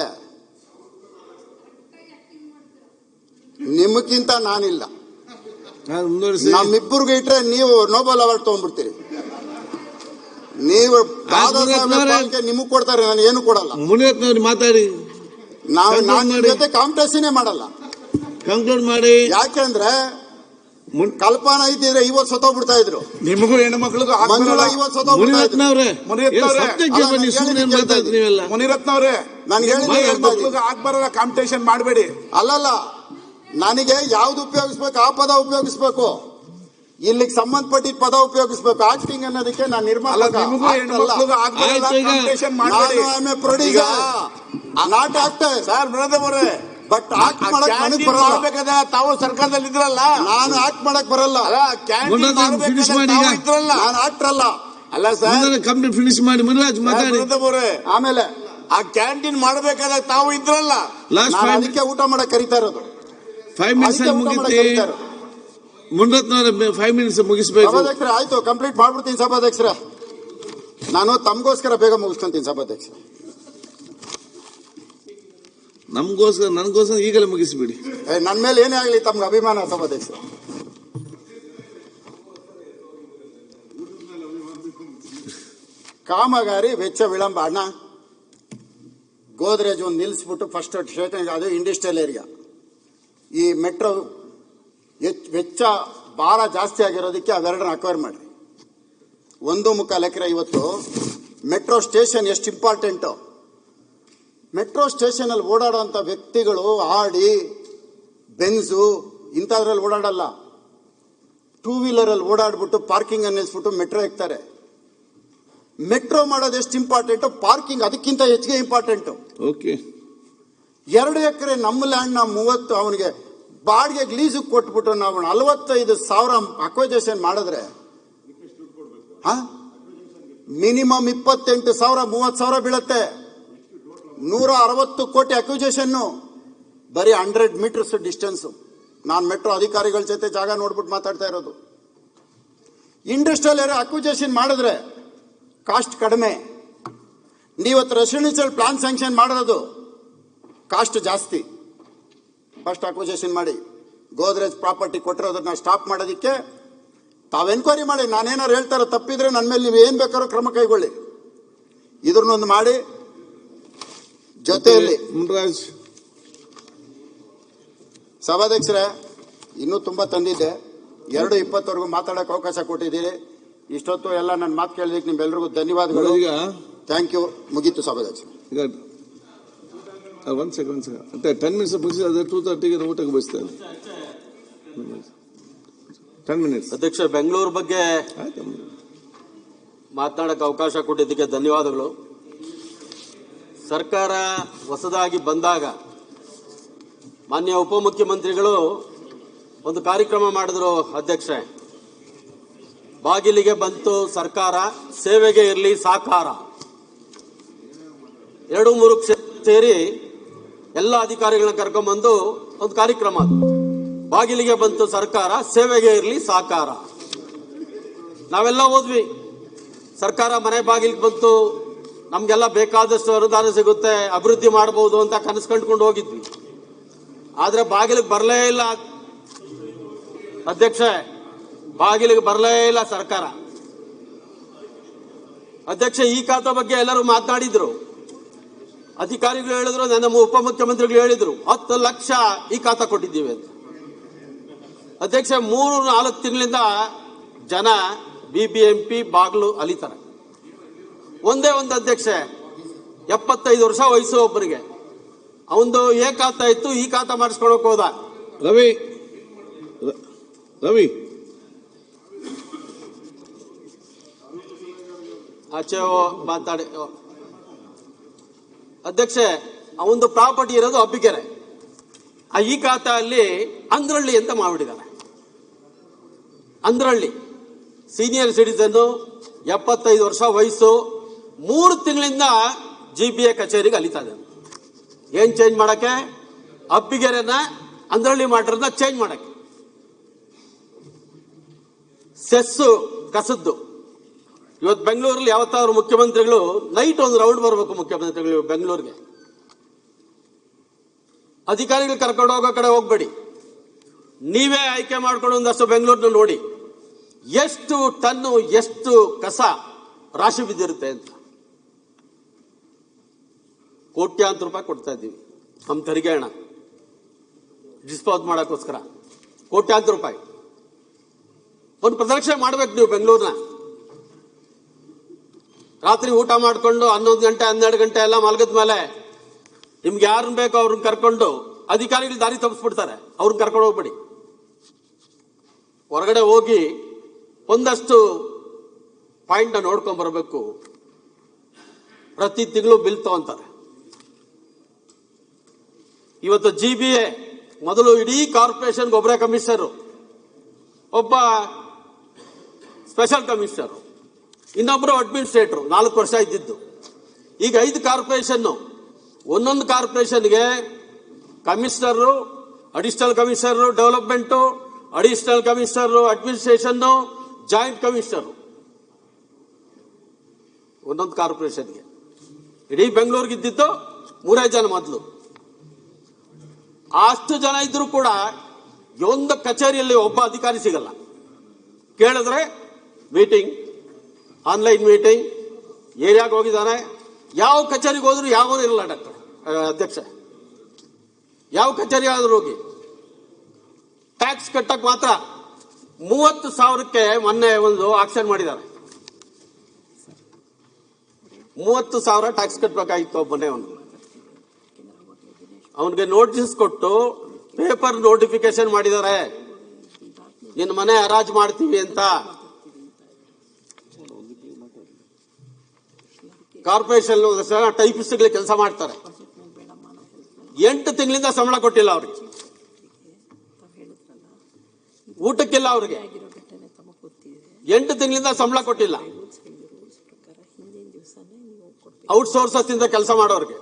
ನಿಮಗಿಂತ ನಾನಿಲ್ಲ. ನಮ್ಮಿಬ್ಬರಿಗೆ ಇಟ್ರೆ ನೀವು ನೋಬೆಲ್ ಅವಾರ್ಡ್ ತಗೊಂಡ್ಬಿಡ್ತೀರಿ. ನೀವು ನಿಮಗ್ ಕೊಡ್ತಾರೆ, ನಾನು ಏನು ಕೊಡಲ್ಲ. ಮಾತಾಡಿ, ನಾನು ಜೊತೆ ಕಾಂಪಿಟೇಷನ್ ಮಾಡಲ್ಲ. ಕನ್ಕ್ಲೂಡ್ ಮಾಡಿ. ಯಾಕೆಂದ್ರೆ ಕಲ್ಪನಾ ಇದ್ದಿದ್ರೆ ಇವತ್ತು ಸತ್ತೋಗ್ಬಿಡ್ತಾ ಇದ್ರು. ನಿಮಗೂ ಹೆಣ್ಮಕ್ಳಿಗೂ ಮಂಜುಳಾ ಇವತ್ತು ಸತ್ತೋಗ್ಬಿಡ್ತಾ ಮುನಿರತ್ನವ್ರೆ, ಆಗ್ಬಾರಲ್ಲ ಕಾಂಪಿಟೇಷನ್ ಮಾಡಬೇಡಿ. ಅಲ್ಲಲ್ಲ, ನನಗೆ ಯಾವ್ದು ಉಪಯೋಗಿಸ್ಬೇಕು ಆ ಪದ ಉಪಯೋಗಿಸ್ಬೇಕು. ಇಲ್ಲಿಗೆ ಸಂಬಂಧಪಟ್ಟಿದ್ದ ಪದ ಉಪಯೋಗಿಸ್ಬೇಕು. ಆಕ್ಟಿಂಗ್ ಅನ್ನೋದಕ್ಕೆ ನಾನು ನಿರ್ಮಾಪಕ, producer, not actor. Sir, but act ಮಾಡಕ್ ನನಗ್ ಬರಲ್ಲ. ಮಾಡ್ಬೇಕಾದ್ರೆ ತಾವು ಸರ್ಕಾರದಲ್ಲಿ ಇದ್ರಲ್ಲ, ನಾನು ಆಕ್ಟ್ ಮಾಡಕ್ ಬರಲ್ಲ. ಫಿನಿಶ್ ಮಾಡಿ ಈಗ. ಇದ್ರಲ್ಲ, ನಾನು ಆಕ್ಟರ್ ಅಲ್ಲ. ಅಲ್ಲ ಸರ್, ಕಂಪ್ನಿ ಫಿನಿಶ್ ಮಾಡಿ ಮುನಿರಾಜ್ ಮಾತಾಡಿ. ಆಮೇಲೆ ಆ ಕ್ಯಾಂಟೀನ್ ಮಾಡಬೇಕಾದ್ರೆ ತಾವು ಇದ್ರಲ್ಲ. ನಾನು ಅದಕ್ಕೆ ಊಟ ಮಾಡಕ್ ಕರಿತಾ ಇರೋದು. 5 ಮಿನಿಟ್ಸ್ ಮುಗಿತಿ. ಮುನ್ರತ್ನವರ 5 ಮಿನಿಟ್ಸ್ ಮುಗಿಸ್ಬೇಕು. ಸಭಾಧ್ಯಕ್ಷರೇ, ಆಯ್ತು, ಕಂಪ್ಲೀಟ್ ಮಾಡ್ಬಿಡ್ತೀನಿ ಸಭಾಧ್ಯಕ್ಷರೇ. ನಾನು ತಮಗೋಸ್ಕರ ಬೇಗ ಮುಗಿಸ್ಕೊಂತೀನಿ ಸಭಾಧ್ಯಕ್ಷ. ನನಗೋಸ್ಕರ ಈಗಲೇ ಮುಗಿಸಿಬಿಡಿ. ನನ್ನ ಮೇಲೆ ಏನೇ ಆಗಲಿ ತಮ್ಗೆ ಅಭಿಮಾನ ಸಭಾಧ್ಯಕ್ಷ. ಕಾಮಗಾರಿ ವೆಚ್ಚ ವಿಳಂಬ. ಅಣ್ಣ, ಗೋದ್ರೇಜ್ ಒಂದು ನಿಲ್ಲಿಸ್ಬಿಟ್ಟು ಫಸ್ಟ್ ಸ್ಟೇಷನ್, ಅದು ಇಂಡಸ್ಟ್ರಿಯಲ್ ಏರಿಯಾ. ಈ ಮೆಟ್ರೋ ವೆಚ್ಚ ಭಾರ ಜಾಸ್ತಿ ಆಗಿರೋದಕ್ಕೆ ಅವೆರಡನ್ನ ಅಕ್ವೈರ್ ಮಾಡಿ. 1.25 ಎಕರೆ. ಇವತ್ತು ಮೆಟ್ರೋ ಸ್ಟೇಷನ್ ಎಷ್ಟು ಇಂಪಾರ್ಟೆಂಟು. ಮೆಟ್ರೋ ಸ್ಟೇಷನ್ ಅಲ್ಲಿ ಓಡಾಡುವಂತ ವ್ಯಕ್ತಿಗಳು ಆಡಿ, ಬೆನ್ಸು ಇಂಥದ್ರಲ್ಲಿ ಓಡಾಡಲ್ಲ. 2 ವೀಲರ್ ಅಲ್ಲಿ ಓಡಾಡ್ಬಿಟ್ಟು ಪಾರ್ಕಿಂಗ್ ಅನ್ನಿಸ್ಬಿಟ್ಟು ಮೆಟ್ರೋ ಇರ್ತಾರೆ. ಮೆಟ್ರೋ ಮಾಡೋದು ಎಷ್ಟು ಇಂಪಾರ್ಟೆಂಟು, ಪಾರ್ಕಿಂಗ್ ಅದಕ್ಕಿಂತ ಹೆಚ್ಚಿಗೆ ಇಂಪಾರ್ಟೆಂಟು. ಓಕೆ, 2 ಎಕರೆ ನಮ್ಮ ಲ್ಯಾಂಡ್ ನ 30 ಅವನಿಗೆ ಬಾಡಿಗೆಗೆ ಲೀಸಿಗೆ ಕೊಟ್ಬಿಟ್ಟು ನಾವು 45,000 ಅಕ್ವೈಜೇಷನ್ ಮಾಡಿದ್ರೆ ಮಿನಿಮಮ್ 28,000 30,000 ಬೀಳುತ್ತೆ. 160 ಕೋಟಿ ಅಕ್ವಿಜೇಷನ್, ಬರೀ 100 ಮೀಟರ್ಸ್ ಡಿಸ್ಟೆನ್ಸ್. ನಾನು ಮೆಟ್ರೋ ಅಧಿಕಾರಿಗಳ ಜೊತೆ ಜಾಗ ನೋಡ್ಬಿಟ್ಟು ಮಾತಾಡ್ತಾ ಇರೋದು. ಇಂಡಸ್ಟ್ರಿಯಲ್ ಏರಿಯಾ ಅಕ್ವಿಜೇಷನ್ ಮಾಡಿದ್ರೆ ಕಾಸ್ಟ್ ಕಡಿಮೆ. ನೀವತ್ತು ರೆಸಿಡೆನ್ಷಿಯಲ್ ಪ್ಲಾನ್ ಸ್ಯಾಂಕ್ಷನ್ ಮಾಡಿರೋದು ಕಾಸ್ಟ್ ಜಾಸ್ತಿ. ಫಸ್ಟ್ ಅಕ್ವಿಜೇಷನ್ ಮಾಡಿ. ಗೋದ್ರೇಜ್ ಪ್ರಾಪರ್ಟಿ ಕೊಟ್ಟಿರೋದನ್ನ ಸ್ಟಾಪ್ ಮಾಡೋದಕ್ಕೆ ತಾವು ಎನ್ಕ್ವೈರಿ ಮಾಡಿ. ನಾನೇನಾರು ಹೇಳ್ತಾರೋ ತಪ್ಪಿದ್ರೆ ನನ್ನ ಮೇಲೆ ನೀವು ಏನ್ ಬೇಕಾದ್ರೂ ಕ್ರಮ ಕೈಗೊಳ್ಳಿ. ಇದ್ರನ್ನೊಂದು ಮಾಡಿ. ಜೊತೆಯಲ್ಲಿ ಮುನ್ರಾಜ್ ಸಭಾಧ್ಯಕ್ಷರೇ, ಇನ್ನೂ ತುಂಬಾ ತಂದಿದ್ದೆ. 2:20 ಮಾತಾಡಕ್ಕೆ ಅವಕಾಶ ಕೊಟ್ಟಿದ್ದೀರಿ. ಇಷ್ಟೊತ್ತು ಎಲ್ಲ ನನ್ನ ಮಾತು ಕೇಳಿದಕ್ಕೆ ನಿಮ್ಮೆಲ್ಲರಿಗೂ ಧನ್ಯವಾದಗಳು. ಈಗ ಥ್ಯಾಂಕ್ ಯು. ಮುಗೀತು ಸಭಾಧ್ಯಕ್ಷ. ಈಗ 1 ಸೆಕೆಂಡ್ ಮತ್ತೆ 10 ಮಿನಿಟ್ಸ್ ಮುಗಿಸಿ, ಅದೇ 2:30ಗೆ ಊಟಕ್ಕೆ ಬಯಸ್ತಾರೆ. 10 ಮಿನಿಟ್ಸ್. ಅಧ್ಯಕ್ಷ, ಬೆಂಗಳೂರು ಬಗ್ಗೆ ಮಾತನಾಡಕ್ಕೆ ಅವಕಾಶ ಕೊಟ್ಟಿದ್ದಕ್ಕೆ ಧನ್ಯವಾದಗಳು. ಸರ್ಕಾರ ಹೊಸದಾಗಿ ಬಂದಾಗ ಮಾನ್ಯ ಉಪಮುಖ್ಯಮಂತ್ರಿಗಳು ಒಂದು ಕಾರ್ಯಕ್ರಮ ಮಾಡಿದ್ರು. ಅಧ್ಯಕ್ಷ, ಬಾಗಿಲಿಗೆ ಬಂತು ಸರ್ಕಾರ, ಸೇವೆಗೆ ಇರಲಿ ಸಾಕಾರ. 2-3 ಕ್ಷೇತ್ರ ಸೇರಿ ಎಲ್ಲ ಅಧಿಕಾರಿಗಳನ್ನ ಕರ್ಕೊಂಡ್ಬಂದು ಒಂದು ಕಾರ್ಯಕ್ರಮ. ಅದು ಬಾಗಿಲಿಗೆ ಬಂತು ಸರ್ಕಾರ, ಸೇವೆಗೆ ಇರಲಿ ಸಾಕಾರ. ನಾವೆಲ್ಲ ಹೋದ್ವಿ. ಸರ್ಕಾರ ಮನೆ ಬಾಗಿಲಿಗೆ ಬಂತು, ನಮ್ಗೆಲ್ಲ ಬೇಕಾದಷ್ಟು ಅನುದಾನ ಸಿಗುತ್ತೆ, ಅಭಿವೃದ್ಧಿ ಮಾಡಬಹುದು ಅಂತ ಕನಸು ಕಂಡುಕೊಂಡು ಹೋಗಿದ್ವಿ. ಆದ್ರೆ ಬಾಗಿಲಿಗೆ ಬರಲೇ ಇಲ್ಲ ಅಧ್ಯಕ್ಷ, ಬಾಗಿಲಿಗೆ ಬರಲೇ ಇಲ್ಲ ಸರ್ಕಾರ. ಅಧ್ಯಕ್ಷ, ಈ ಖಾತೆ ಬಗ್ಗೆ ಎಲ್ಲರೂ ಮಾತನಾಡಿದ್ರು. ಅಧಿಕಾರಿಗಳು ಹೇಳಿದ್ರು, ನಮ್ಮ ಉಪಮುಖ್ಯಮಂತ್ರಿಗಳು ಹೇಳಿದ್ರು 10 ಲಕ್ಷ ಈ ಖಾತೆ ಕೊಟ್ಟಿದ್ದೀವಿ ಅಂತ. ಅಧ್ಯಕ್ಷ, 3-4 ತಿಂಗಳಿಂದ ಜನ BBMP ಬಾಗಿಲು ಅಲಿತಾರೆ. ಒಂದೇ ಒಂದು ಅಧ್ಯಕ್ಷ, 75 ವರ್ಷ ವಯಸ್ಸು ಒಬ್ಬರಿಗೆ, ಅವಂದು ಏ ಖಾತಾ ಇತ್ತು, ಈ ಖಾತಾ ಮಾಡಿಸ್ಕೊಳಕ್ ಹೋದ. ರವಿ ಆಚೆ ಮಾತಾಡಿ. ಅಧ್ಯಕ್ಷ, ಅವಂದು ಪ್ರಾಪರ್ಟಿ ಇರೋದು ಅಬ್ಬಿಗೆರೆ. ಈ ಖಾತಾ ಅಲ್ಲಿ ಅಂದ್ರಳ್ಳಿ ಅಂತ ಮಾಡ್ಬಿಟ್ಟಿದ್ದಾರೆ. ಅಂದ್ರಳ್ಳಿ ಸೀನಿಯರ್ ಸಿಟಿಸನ್, 75 ವರ್ಷ ವಯಸ್ಸು, 3 ತಿಂಗಳಿಂದ GBA ಕಚೇರಿಗೆ ಅಲಿತಾ ಇದೆ. ಏನ್ ಚೇಂಜ್ ಮಾಡಕ್ಕೆ? ಅಬ್ಬಿಗೆರೆನ ಅಂದ್ರಳ್ಳಿ ಮಾಡಿರೋದನ್ನ ಚೇಂಜ್ ಮಾಡಕ್ಕೆ. ಸೆಸ್ಸು ಕಸದ್ದು. ಇವತ್ತು ಬೆಂಗಳೂರಲ್ಲಿ ಯಾವತ್ತಾದ್ರು ಮುಖ್ಯಮಂತ್ರಿಗಳು ನೈಟ್ ಒಂದು ರೌಂಡ್ ಬರಬೇಕು. ಮುಖ್ಯಮಂತ್ರಿಗಳು ಬೆಂಗಳೂರಿಗೆ ಅಧಿಕಾರಿಗಳು ಕರ್ಕೊಂಡು ಹೋಗೋ ಕಡೆ ಹೋಗ್ಬೇಡಿ. ನೀವೇ ಆಯ್ಕೆ ಮಾಡ್ಕೊಂಡು ಒಂದಷ್ಟು ಬೆಂಗಳೂರಿನ ನೋಡಿ ಎಷ್ಟು ಟನ್ನು ಎಷ್ಟು ಕಸ ರಾಶಿ ಬಿದ್ದಿರುತ್ತೆ ಅಂತ. ಕೋಟ್ಯಾಂತರ ರೂಪಾಯಿ ಕೊಡ್ತಾ ಇದ್ದೀವಿ ನಮ್ಮ ತೆರಿಗೆ ಹಣ ಡಿಸ್ಪೋಸ್ ಮಾಡೋಕ್ಕೋಸ್ಕರ. ಕೋಟ್ಯಾಂತರ ರೂಪಾಯಿ. ಒಂದು ಪ್ರದಕ್ಷಿಣೆ ಮಾಡ್ಬೇಕು ನೀವು ಬೆಂಗಳೂರಿನ. ರಾತ್ರಿ ಊಟ ಮಾಡ್ಕೊಂಡು 11 ಗಂಟೆ 12 ಗಂಟೆ ಎಲ್ಲ ಮಲಗದ ಮೇಲೆ ನಿಮ್ಗೆ ಯಾರನ್ನ ಬೇಕೋ ಅವ್ರನ್ನ ಕರ್ಕೊಂಡು, ಅಧಿಕಾರಿಗಳು ದಾರಿ ತಪ್ಪಿಸ್ಬಿಡ್ತಾರೆ, ಅವ್ರನ್ನ ಕರ್ಕೊಂಡು ಹೋಗ್ಬೇಡಿ. ಹೊರಗಡೆ ಹೋಗಿ ಒಂದಷ್ಟು ಪಾಯಿಂಟ್ ನೋಡ್ಕೊಂಡ್ ಬರಬೇಕು. ಪ್ರತಿ ತಿಂಗಳು ಬಿಲ್ ತಗೊಂತಾರೆ. ಇವತ್ತು GBA ಮೊದಲು ಇಡೀ ಕಾರ್ಪೊರೇಷನ್ಗೆ ಒಬ್ಬರೇ ಕಮಿಷನರು, ಒಬ್ಬ ಸ್ಪೆಷಲ್ ಕಮಿಷನರ್, ಇನ್ನೊಬ್ಬರು ಅಡ್ಮಿನಿಸ್ಟ್ರೇಟರ್ 4 ವರ್ಷ ಇದ್ದಿದ್ದು. ಈಗ 5 ಕಾರ್ಪೊರೇಷನ್, ಒಂದೊಂದು ಕಾರ್ಪೊರೇಷನ್ಗೆ commissioner, additional commissioner development, additional commissioner administration, joint commissioner ಒಂದೊಂದು ಕಾರ್ಪೊರೇಷನ್ಗೆ. ಇಡೀ ಬೆಂಗಳೂರಿಗೆ ಇದ್ದಿದ್ದು 3 ಜನ ಮೊದಲು. ಅಷ್ಟು ಜನ ಇದ್ರೂ ಕೂಡ ಒಂದು ಕಚೇರಿಯಲ್ಲಿ ಒಬ್ಬ ಅಧಿಕಾರಿ ಸಿಗಲ್ಲ. ಕೇಳಿದ್ರೆ ಮೀಟಿಂಗ್, ಆನ್ಲೈನ್ ಮೀಟಿಂಗ್, ಏರಿಯಾಗೆ ಹೋಗಿದ್ದಾನೆ. ಯಾವ ಕಚೇರಿಗೆ ಹೋದ್ರು ಯಾವನು ಇರಲ್ಲ ಡಾಕ್ಟರ್ ಅಧ್ಯಕ್ಷ. ಯಾವ ಕಚೇರಿ ಆದ್ರೂ ಹೋಗಿ ಟ್ಯಾಕ್ಸ್ ಕಟ್ಟಕ್ ಮಾತ್ರ 30,000ಕ್ಕೆ ಮೊನ್ನೆ ಒಂದು ಆಕ್ಷನ್ ಮಾಡಿದ್ದಾರೆ. 30,000 ಟ್ಯಾಕ್ಸ್ ಕಟ್ಟಬೇಕಾಗಿತ್ತು ಒಬ್ಬನೇ. ಅವನಿಗೆ ನೋಟಿಸ್ ಕೊಟ್ಟು ಪೇಪರ್ ನೋಟಿಫಿಕೇಶನ್ ಮಾಡಿದ್ದಾರೆ, ನಿನ್ನ ಮನೆ ಹರಾಜು ಮಾಡ್ತೀವಿ ಅಂತ. ಕಾರ್ಪೊರೇಷನ್ ಟೈಪಿಸ್ಟ್ಗಳಿಗೆ ಕೆಲಸ ಮಾಡ್ತಾರೆ. 8 ತಿಂಗಳಿಂದ ಸಂಬಳ ಕೊಟ್ಟಿಲ್ಲ ಅವ್ರಿಗೆ, ಊಟಕ್ಕಿಲ್ಲ ಅವ್ರಿಗೆ. 8 ತಿಂಗಳಿಂದ ಸಂಬಳ ಕೊಟ್ಟಿಲ್ಲ. ಔಟ್ಸೋರ್ಸಸ್ ಇಂದ ಕೆಲಸ ಮಾಡೋರಿಗೆ.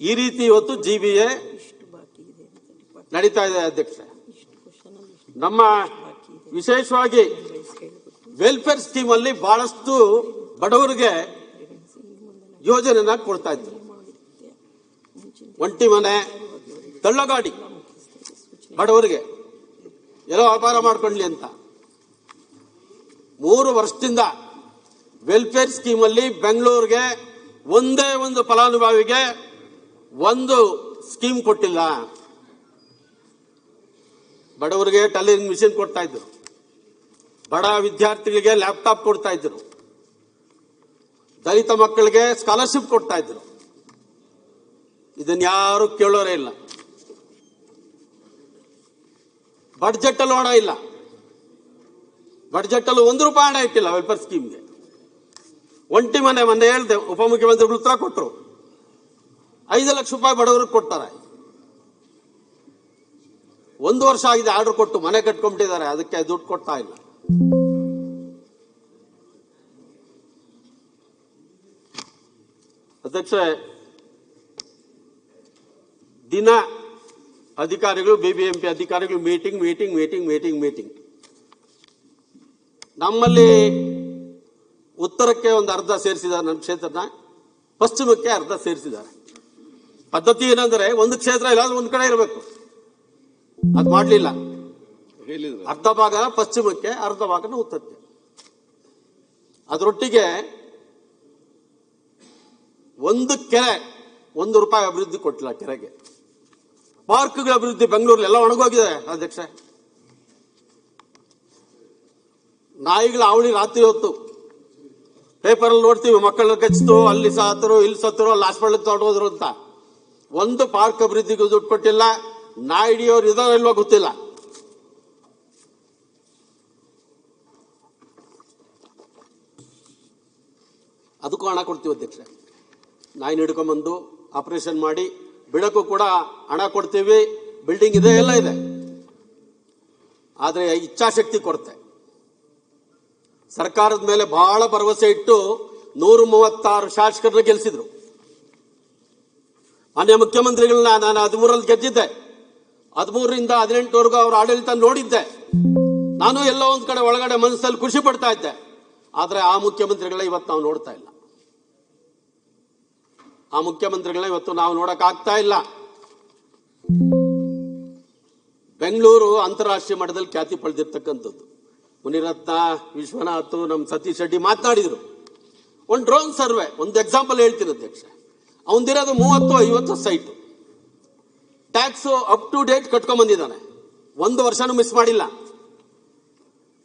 ಈ ರೀತಿ ಇವತ್ತು GBA ನಡೀತಾ ಇದೆ ಅಧ್ಯಕ್ಷ. ನಮ್ಮ ವಿಶೇಷವಾಗಿ ವೆಲ್ಫೇರ್ ಸ್ಕೀಮ್ ಅಲ್ಲಿ ಬಹಳಷ್ಟು ಬಡವರಿಗೆ ಯೋಜನೆನ ಕೊಡ್ತಾ ಇದ್ರು. ಒಂಟಿ ಮನೆ, ತಳ್ಳಗಾಡಿ ಬಡವರಿಗೆ ಎಲ್ಲೋ ವ್ಯಾಪಾರ ಮಾಡ್ಕೊಳ್ಳಿ ಅಂತ 3 ವರ್ಷದಿಂದ ವೆಲ್ಫೇರ್ ಸ್ಕೀಮ್ ಅಲ್ಲಿ ಬೆಂಗಳೂರಿಗೆ ಒಂದೇ ಒಂದು ಫಲಾನುಭವಿಗೆ ಒಂದು ಸ್ಕೀಮ್ ಕೊಟ್ಟಿಲ್ಲ. ಬಡವರಿಗೆ ಟೈಲರಿಂಗ್ ಮಿಷಿನ್ ಕೊಡ್ತಾ ಇದ್ರು, ಬಡ ವಿದ್ಯಾರ್ಥಿಗಳಿಗೆ ಲ್ಯಾಪ್ಟಾಪ್ ಕೊಡ್ತಾ ಇದ್ರು, ದಲಿತ ಮಕ್ಕಳಿಗೆ ಸ್ಕಾಲರ್ಶಿಪ್ ಕೊಡ್ತಾ ಇದ್ರು. ಇದನ್ನ ಯಾರು ಕೇಳೋರೇ ಇಲ್ಲ. ಬಡ್ಜೆಟ್ ಅಲ್ಲಿ ಹಣ ಇಲ್ಲ, ಬಡ್ಜೆಟ್ ಅಲ್ಲಿ 1 ರೂಪಾಯಿ ಹಣ ಇಟ್ಟಿಲ್ಲ ವೆಲ್ಫೇರ್ ಸ್ಕೀಮ್ಗೆ. ಒಂಟಿ ಮನೆ ಮೊನ್ನೆ ಹೇಳ್ದೆ, ಉಪಮುಖ್ಯಮಂತ್ರಿಗಳು ಉತ್ತರ ಕೊಟ್ಟರು. 5 ಲಕ್ಷ ರೂಪಾಯಿ ಬಡವರಿಗೆ ಕೊಡ್ತಾರೆ. 1 ವರ್ಷ ಆಗಿದೆ ಆರ್ಡರ್ ಕೊಟ್ಟು, ಮನೆ ಕಟ್ಕೊಂಡ್ಬಿಟ್ಟಿದ್ದಾರೆ, ಅದಕ್ಕೆ ದುಡ್ಡು ಕೊಡ್ತಾ ಇಲ್ಲ. ಅಧ್ಯಕ್ಷ, ದಿನ ಅಧಿಕಾರಿಗಳು, BBMP ಅಧಿಕಾರಿಗಳು meeting meeting meeting meeting meeting. ನಮ್ಮಲ್ಲಿ ಉತ್ತರಕ್ಕೆ ಒಂದು ಅರ್ಧ ಸೇರಿಸಿದ್ದಾರೆ ನನ್ನ ಕ್ಷೇತ್ರನ, ಪಶ್ಚಿಮಕ್ಕೆ ಅರ್ಧ ಸೇರಿಸಿದ್ದಾರೆ. ಪದ್ಧತಿ ಏನಂದ್ರೆ ಒಂದು ಕ್ಷೇತ್ರ ಇಲ್ಲಾಂದ್ರೆ ಒಂದ್ ಕಡೆ ಇರಬೇಕು. ಅದು ಮಾಡ್ಲಿಲ್ಲ. ಅರ್ಧ ಭಾಗ ಪಶ್ಚಿಮಕ್ಕೆ, ಅರ್ಧ ಭಾಗನ ಉತ್ತರಕ್ಕೆ. ಅದರೊಟ್ಟಿಗೆ ಒಂದು ಕೆರೆ 1 ರೂಪಾಯಿ ಅಭಿವೃದ್ಧಿ ಕೊಟ್ಟಿಲ್ಲ. ಕೆರೆಗೆ, ಪಾರ್ಕ್ಗಳ ಅಭಿವೃದ್ಧಿ ಬೆಂಗಳೂರಲ್ಲಿ ಎಲ್ಲ ಒಣಗೋಗಿದೆ ಅಧ್ಯಕ್ಷ. ನಾಯಿಗಳ ಅವಳಿ ರಾತ್ರಿ ಹೊತ್ತು ಪೇಪರ್ ಅಲ್ಲಿ ನೋಡ್ತೀವಿ, ಮಕ್ಕಳನ್ನ ಕಚ್ಚಿತು, ಅಲ್ಲಿ ಸಾತರು, ಇಲ್ಲಿ ಸತ್ತರು, ಅಲ್ಲಿ ಹಾಸ್ಪಿಟಲ್ ತಗೊಂಡೋದ್ರು ಅಂತ. ಒಂದು ಪಾರ್ಕ್ ಅಭಿವೃದ್ಧಿಗೂ ದುಡ್ಡು ಕೊಟ್ಟಿಲ್ಲ. ನಾಯಿ ಹಿಡಿಯೋರು ಇದಾರೋ ಇಲ್ವೋ ಗೊತ್ತಿಲ್ಲ. ಅದಕ್ಕೂ ಹಣ ಕೊಡ್ತೀವಿ ಅಧ್ಯಕ್ಷ. ನಾಯಿ ಹಿಡ್ಕೊಂಡ್ಬಂದು ಆಪರೇಷನ್ ಮಾಡಿ ಬಿಡಕ್ಕೂ ಕೂಡ ಹಣ ಕೊಡ್ತೀವಿ. ಬಿಲ್ಡಿಂಗ್ ಇದೆ, ಎಲ್ಲ ಇದೆ. ಆದ್ರೆ ಇಚ್ಛಾಶಕ್ತಿ ಕೊರತೆ. ಸರ್ಕಾರದ ಮೇಲೆ ಬಹಳ ಭರವಸೆ ಇಟ್ಟು 136 ಶಾಸಕರನ್ನ ಗೆಲ್ಲಿಸಿದ್ರು. ಮಾನ್ಯ ಮುಖ್ಯಮಂತ್ರಿಗಳನ್ನ ನಾನು 13ರಲ್ಲಿ ಗೆದ್ದಿದ್ದೆ. 13ರಿಂದ 18ವರೆಗೂ ಅವರ ಆಡಳಿತ ನೋಡಿದ್ದೆ. ನಾನು ಎಲ್ಲೋ ಒಂದ್ ಕಡೆ ಒಳಗಡೆ ಮನಸ್ಸಲ್ಲಿ ಖುಷಿ ಪಡ್ತಾ ಇದ್ದೆ. ಆದ್ರೆ ಆ ಮುಖ್ಯಮಂತ್ರಿಗಳ ಇವತ್ತು ನಾವು ನೋಡ್ತಾ ಇಲ್ಲ. ಆ ಮುಖ್ಯಮಂತ್ರಿಗಳನ್ನ ಇವತ್ತು ನಾವು ನೋಡಕ್ ಆಗ್ತಾ ಇಲ್ಲ. ಬೆಂಗಳೂರು ಅಂತಾರಾಷ್ಟ್ರೀಯ ಮಟ್ಟದಲ್ಲಿ ಖ್ಯಾತಿ ಪಡೆದಿರ್ತಕ್ಕಂಥದ್ದು. ಮುನಿರತ್ನ, ವಿಶ್ವನಾಥ್, ನಮ್ಮ ಸತೀಶ್ ರೆಡ್ಡಿ ಮಾತನಾಡಿದ್ರು. ಒಂದು ಡ್ರೋನ್ ಸರ್ವೆ, ಒಂದು ಎಕ್ಸಾಂಪಲ್ ಹೇಳ್ತೀನಿ ಅಧ್ಯಕ್ಷ. ಅವನದಿರೋದು 30-50 site. Tax up to date ಕಟ್ಕೊಂಡ್ ಬಂದಿದ್ದಾನೆ. 1 ವರ್ಷನೂ ಮಿಸ್ ಮಾಡಿಲ್ಲ,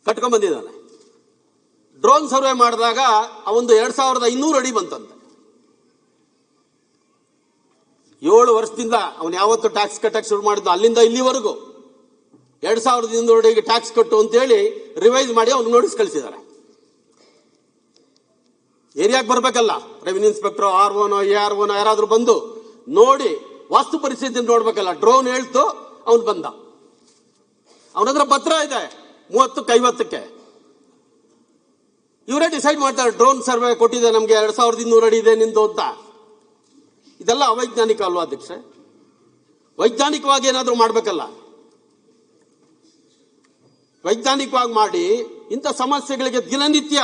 ಕಟ್ಕೊಂಡ್ ಬಂದಿದ್ದಾನೆ. ಡ್ರೋನ್ ಸರ್ವೆ ಮಾಡಿದಾಗ ಅವೊಂದು 2500 ಅಡಿ ಬಂತಂತೆ. 7 ವರ್ಷದಿಂದ ಅವನು ಯಾವತ್ತು ಟ್ಯಾಕ್ಸ್ ಕಟ್ಟಕ್ಕೆ ಶುರು ಮಾಡಿದ್ನು ಅಲ್ಲಿಂದ ಇಲ್ಲಿವರೆಗೂ 2200 ಅಡಿಗೆ ಟ್ಯಾಕ್ಸ್ ಕಟ್ಟು ಅಂತೇಳಿ ರಿವೈಸ್ ಮಾಡಿ ಅವ್ನು ನೋಟಿಸ್ ಕಳಿಸಿದ್ದಾರೆ. ಏರಿಯಾಗೆ ಬರ್ಬೇಕಲ್ಲ, ರೆವಿನ್ಯೂ ಇನ್ಸ್ಪೆಕ್ಟರ್, ROನೋ AROನೋ ಯಾರಾದ್ರೂ ಬಂದು ನೋಡಿ ವಾಸ್ತು ಪರಿಸ್ಥಿತಿ ನೋಡ್ಬೇಕಲ್ಲ. ಡ್ರೋನ್ ಹೇಳ್ತು, ಅವನು ಬಂದ, ಅವನತ್ರ ಪತ್ರ ಇದೆ 30ಕ್ಕೆ 50ಕ್ಕೆ. ಇವರೇ ಡಿಸೈಡ್ ಮಾಡ್ತಾರೆ, ಡ್ರೋನ್ ಸರ್ವೆ ಕೊಟ್ಟಿದೆ ನಮ್ಗೆ 2200 ಅಡಿ ಇದೆ ನಿಂದು ಅಂತ. ಇದೆಲ್ಲ ಅವೈಜ್ಞಾನಿಕ ಅಲ್ವಾ ಅಧ್ಯಕ್ಷೆ? ವೈಜ್ಞಾನಿಕವಾಗಿ ಏನಾದರೂ ಮಾಡ್ಬೇಕಲ್ಲ. ವೈಜ್ಞಾನಿಕವಾಗಿ ಮಾಡಿ ಇಂಥ ಸಮಸ್ಯೆಗಳಿಗೆ ದಿನನಿತ್ಯ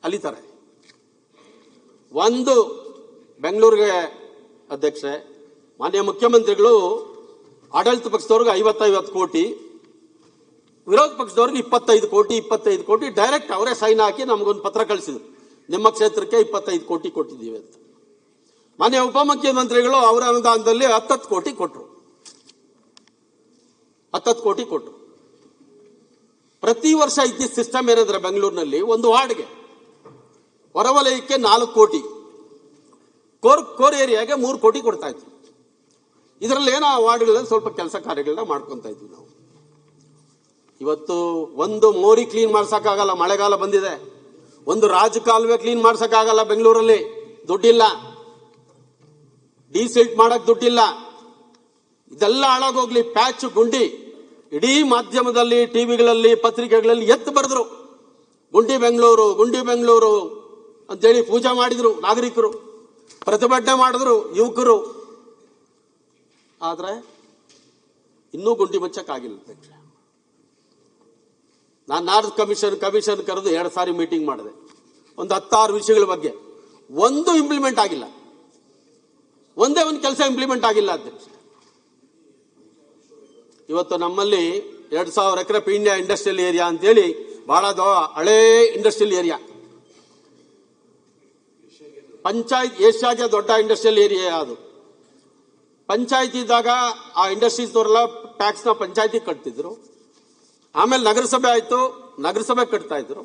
ಅಲಿತಾರೆ. ಒಂದು ಬೆಂಗಳೂರಿಗೆ ಅಧ್ಯಕ್ಷೆ, ಮಾನ್ಯ ಮುಖ್ಯಮಂತ್ರಿಗಳು ಆಡಳಿತ ಪಕ್ಷದವ್ರಿಗೆ 50 ಕೋಟಿ, ವಿರೋಧ ಪಕ್ಷದವ್ರಿಗೆ 25 ಕೋಟಿ ಡೈರೆಕ್ಟ್ ಅವರೇ ಸೈನ್ ಹಾಕಿ ನಮಗೊಂದು ಪತ್ರ ಕಳಿಸಿದ್ರು, ನಿಮ್ಮ ಕ್ಷೇತ್ರಕ್ಕೆ 25 ಕೋಟಿ ಕೊಟ್ಟಿದ್ದೀವಿ ಅಂತ. ಮಾನ್ಯ ಉಪಮುಖ್ಯಮಂತ್ರಿಗಳು ಅವರ ಅನುದಾನದಲ್ಲಿ 10 ಕೋಟಿ ಕೊಟ್ಟರು. 10 ಕೋಟಿ ಕೊಟ್ಟರು. ಪ್ರತಿ ವರ್ಷ ಇದ್ದಿದ್ದ ಸಿಸ್ಟಮ್ ಏನಂದ್ರೆ ಬೆಂಗಳೂರಿನಲ್ಲಿ ಒಂದು ವಾರ್ಡ್ಗೆ ಹೊರವಲಯಕ್ಕೆ 4 ಕೋಟಿ, ಕೋರ್ ಏರಿಯಾಗೆ 3 ಕೋಟಿ ಕೊಡ್ತಾ ಇದ್ರು. ಇದರಲ್ಲಿ ಏನೋ ಆ ವಾರ್ಡ್ಗಳಲ್ಲಿ ಸ್ವಲ್ಪ ಕೆಲಸ ಕಾರ್ಯಗಳನ್ನ ಮಾಡ್ಕೊತಾ ಇದ್ವಿ ನಾವು. ಇವತ್ತು ಒಂದು ಮೋರಿ ಕ್ಲೀನ್ ಮಾಡ್ಸಕ್ಕಾಗಲ್ಲ, ಮಳೆಗಾಲ ಬಂದಿದೆ. ಒಂದು ರಾಜಕಾಲುವೆ ಕ್ಲೀನ್ ಮಾಡ್ಸಕ್ಕಾಗಲ್ಲ ಬೆಂಗಳೂರಲ್ಲಿ, ದುಡ್ಡಿಲ್ಲ. ಡಿಸಿಲ್ಟ್ ಮಾಡಕ್ ದುಡ್ಡಿಲ್ಲ. ಇದೆಲ್ಲ ಹಾಳಾಗೋಗ್ಲಿ, ಪ್ಯಾಚ್ ಗುಂಡಿ ಇಡೀ ಮಾಧ್ಯಮದಲ್ಲಿ, ಟಿವಿಗಳಲ್ಲಿ, ಪತ್ರಿಕೆಗಳಲ್ಲಿ ಎತ್ತು ಬರೆದ್ರು. ಗುಂಡಿ ಬೆಂಗಳೂರು ಅಂತೇಳಿ ಪೂಜೆ ಮಾಡಿದ್ರು ನಾಗರಿಕರು, ಪ್ರತಿಭಟನೆ ಮಾಡಿದ್ರು ಯುವಕರು. ಆದ್ರೆ ಇನ್ನೂ ಗುಂಡಿ ಮುಚ್ಚಕ್ಕಾಗಿಲ್ಲ ಅಧ್ಯಕ್ಷ. ನಾನು ನಾರ್ತ್ ಕಮಿಷನ್ ಕರೆದು 2 ಸಾರಿ ಮೀಟಿಂಗ್ ಮಾಡಿದೆ, ಒಂದು 16 ವಿಷಯಗಳ ಬಗ್ಗೆ. ಒಂದು ಇಂಪ್ಲಿಮೆಂಟ್ ಆಗಿಲ್ಲ, ಒಂದೇ ಒಂದು ಕೆಲಸ ಇಂಪ್ಲಿಮೆಂಟ್ ಆಗಿಲ್ಲ ಅಧ್ಯಕ್ಷ. ಇವತ್ತು ನಮ್ಮಲ್ಲಿ 2000 ಎಕರೆ ಪೀಣ್ಯ ಇಂಡಸ್ಟ್ರಿಯಲ್ ಏರಿಯಾ ಅಂತೇಳಿ ಬಹಳ ಹಳೇ ಇಂಡಸ್ಟ್ರಿಯಲ್ ಏರಿಯಾ, ಪಂಚಾಯತ್ ಏಷ್ಯಾಗೆ ದೊಡ್ಡ ಇಂಡಸ್ಟ್ರಿಯಲ್ ಏರಿಯಾ ಅದು. ಪಂಚಾಯತಿ ಇದ್ದಾಗ ಆ ಇಂಡಸ್ಟ್ರೀಸ್ನವರೆಲ್ಲ ಟ್ಯಾಕ್ಸ್ನ ಪಂಚಾಯತಿ ಕಟ್ತಿದ್ರು. ಆಮೇಲೆ ನಗರಸಭೆ ಆಯ್ತು, ನಗರಸಭೆ ಕಟ್ತಾ ಇದ್ರು.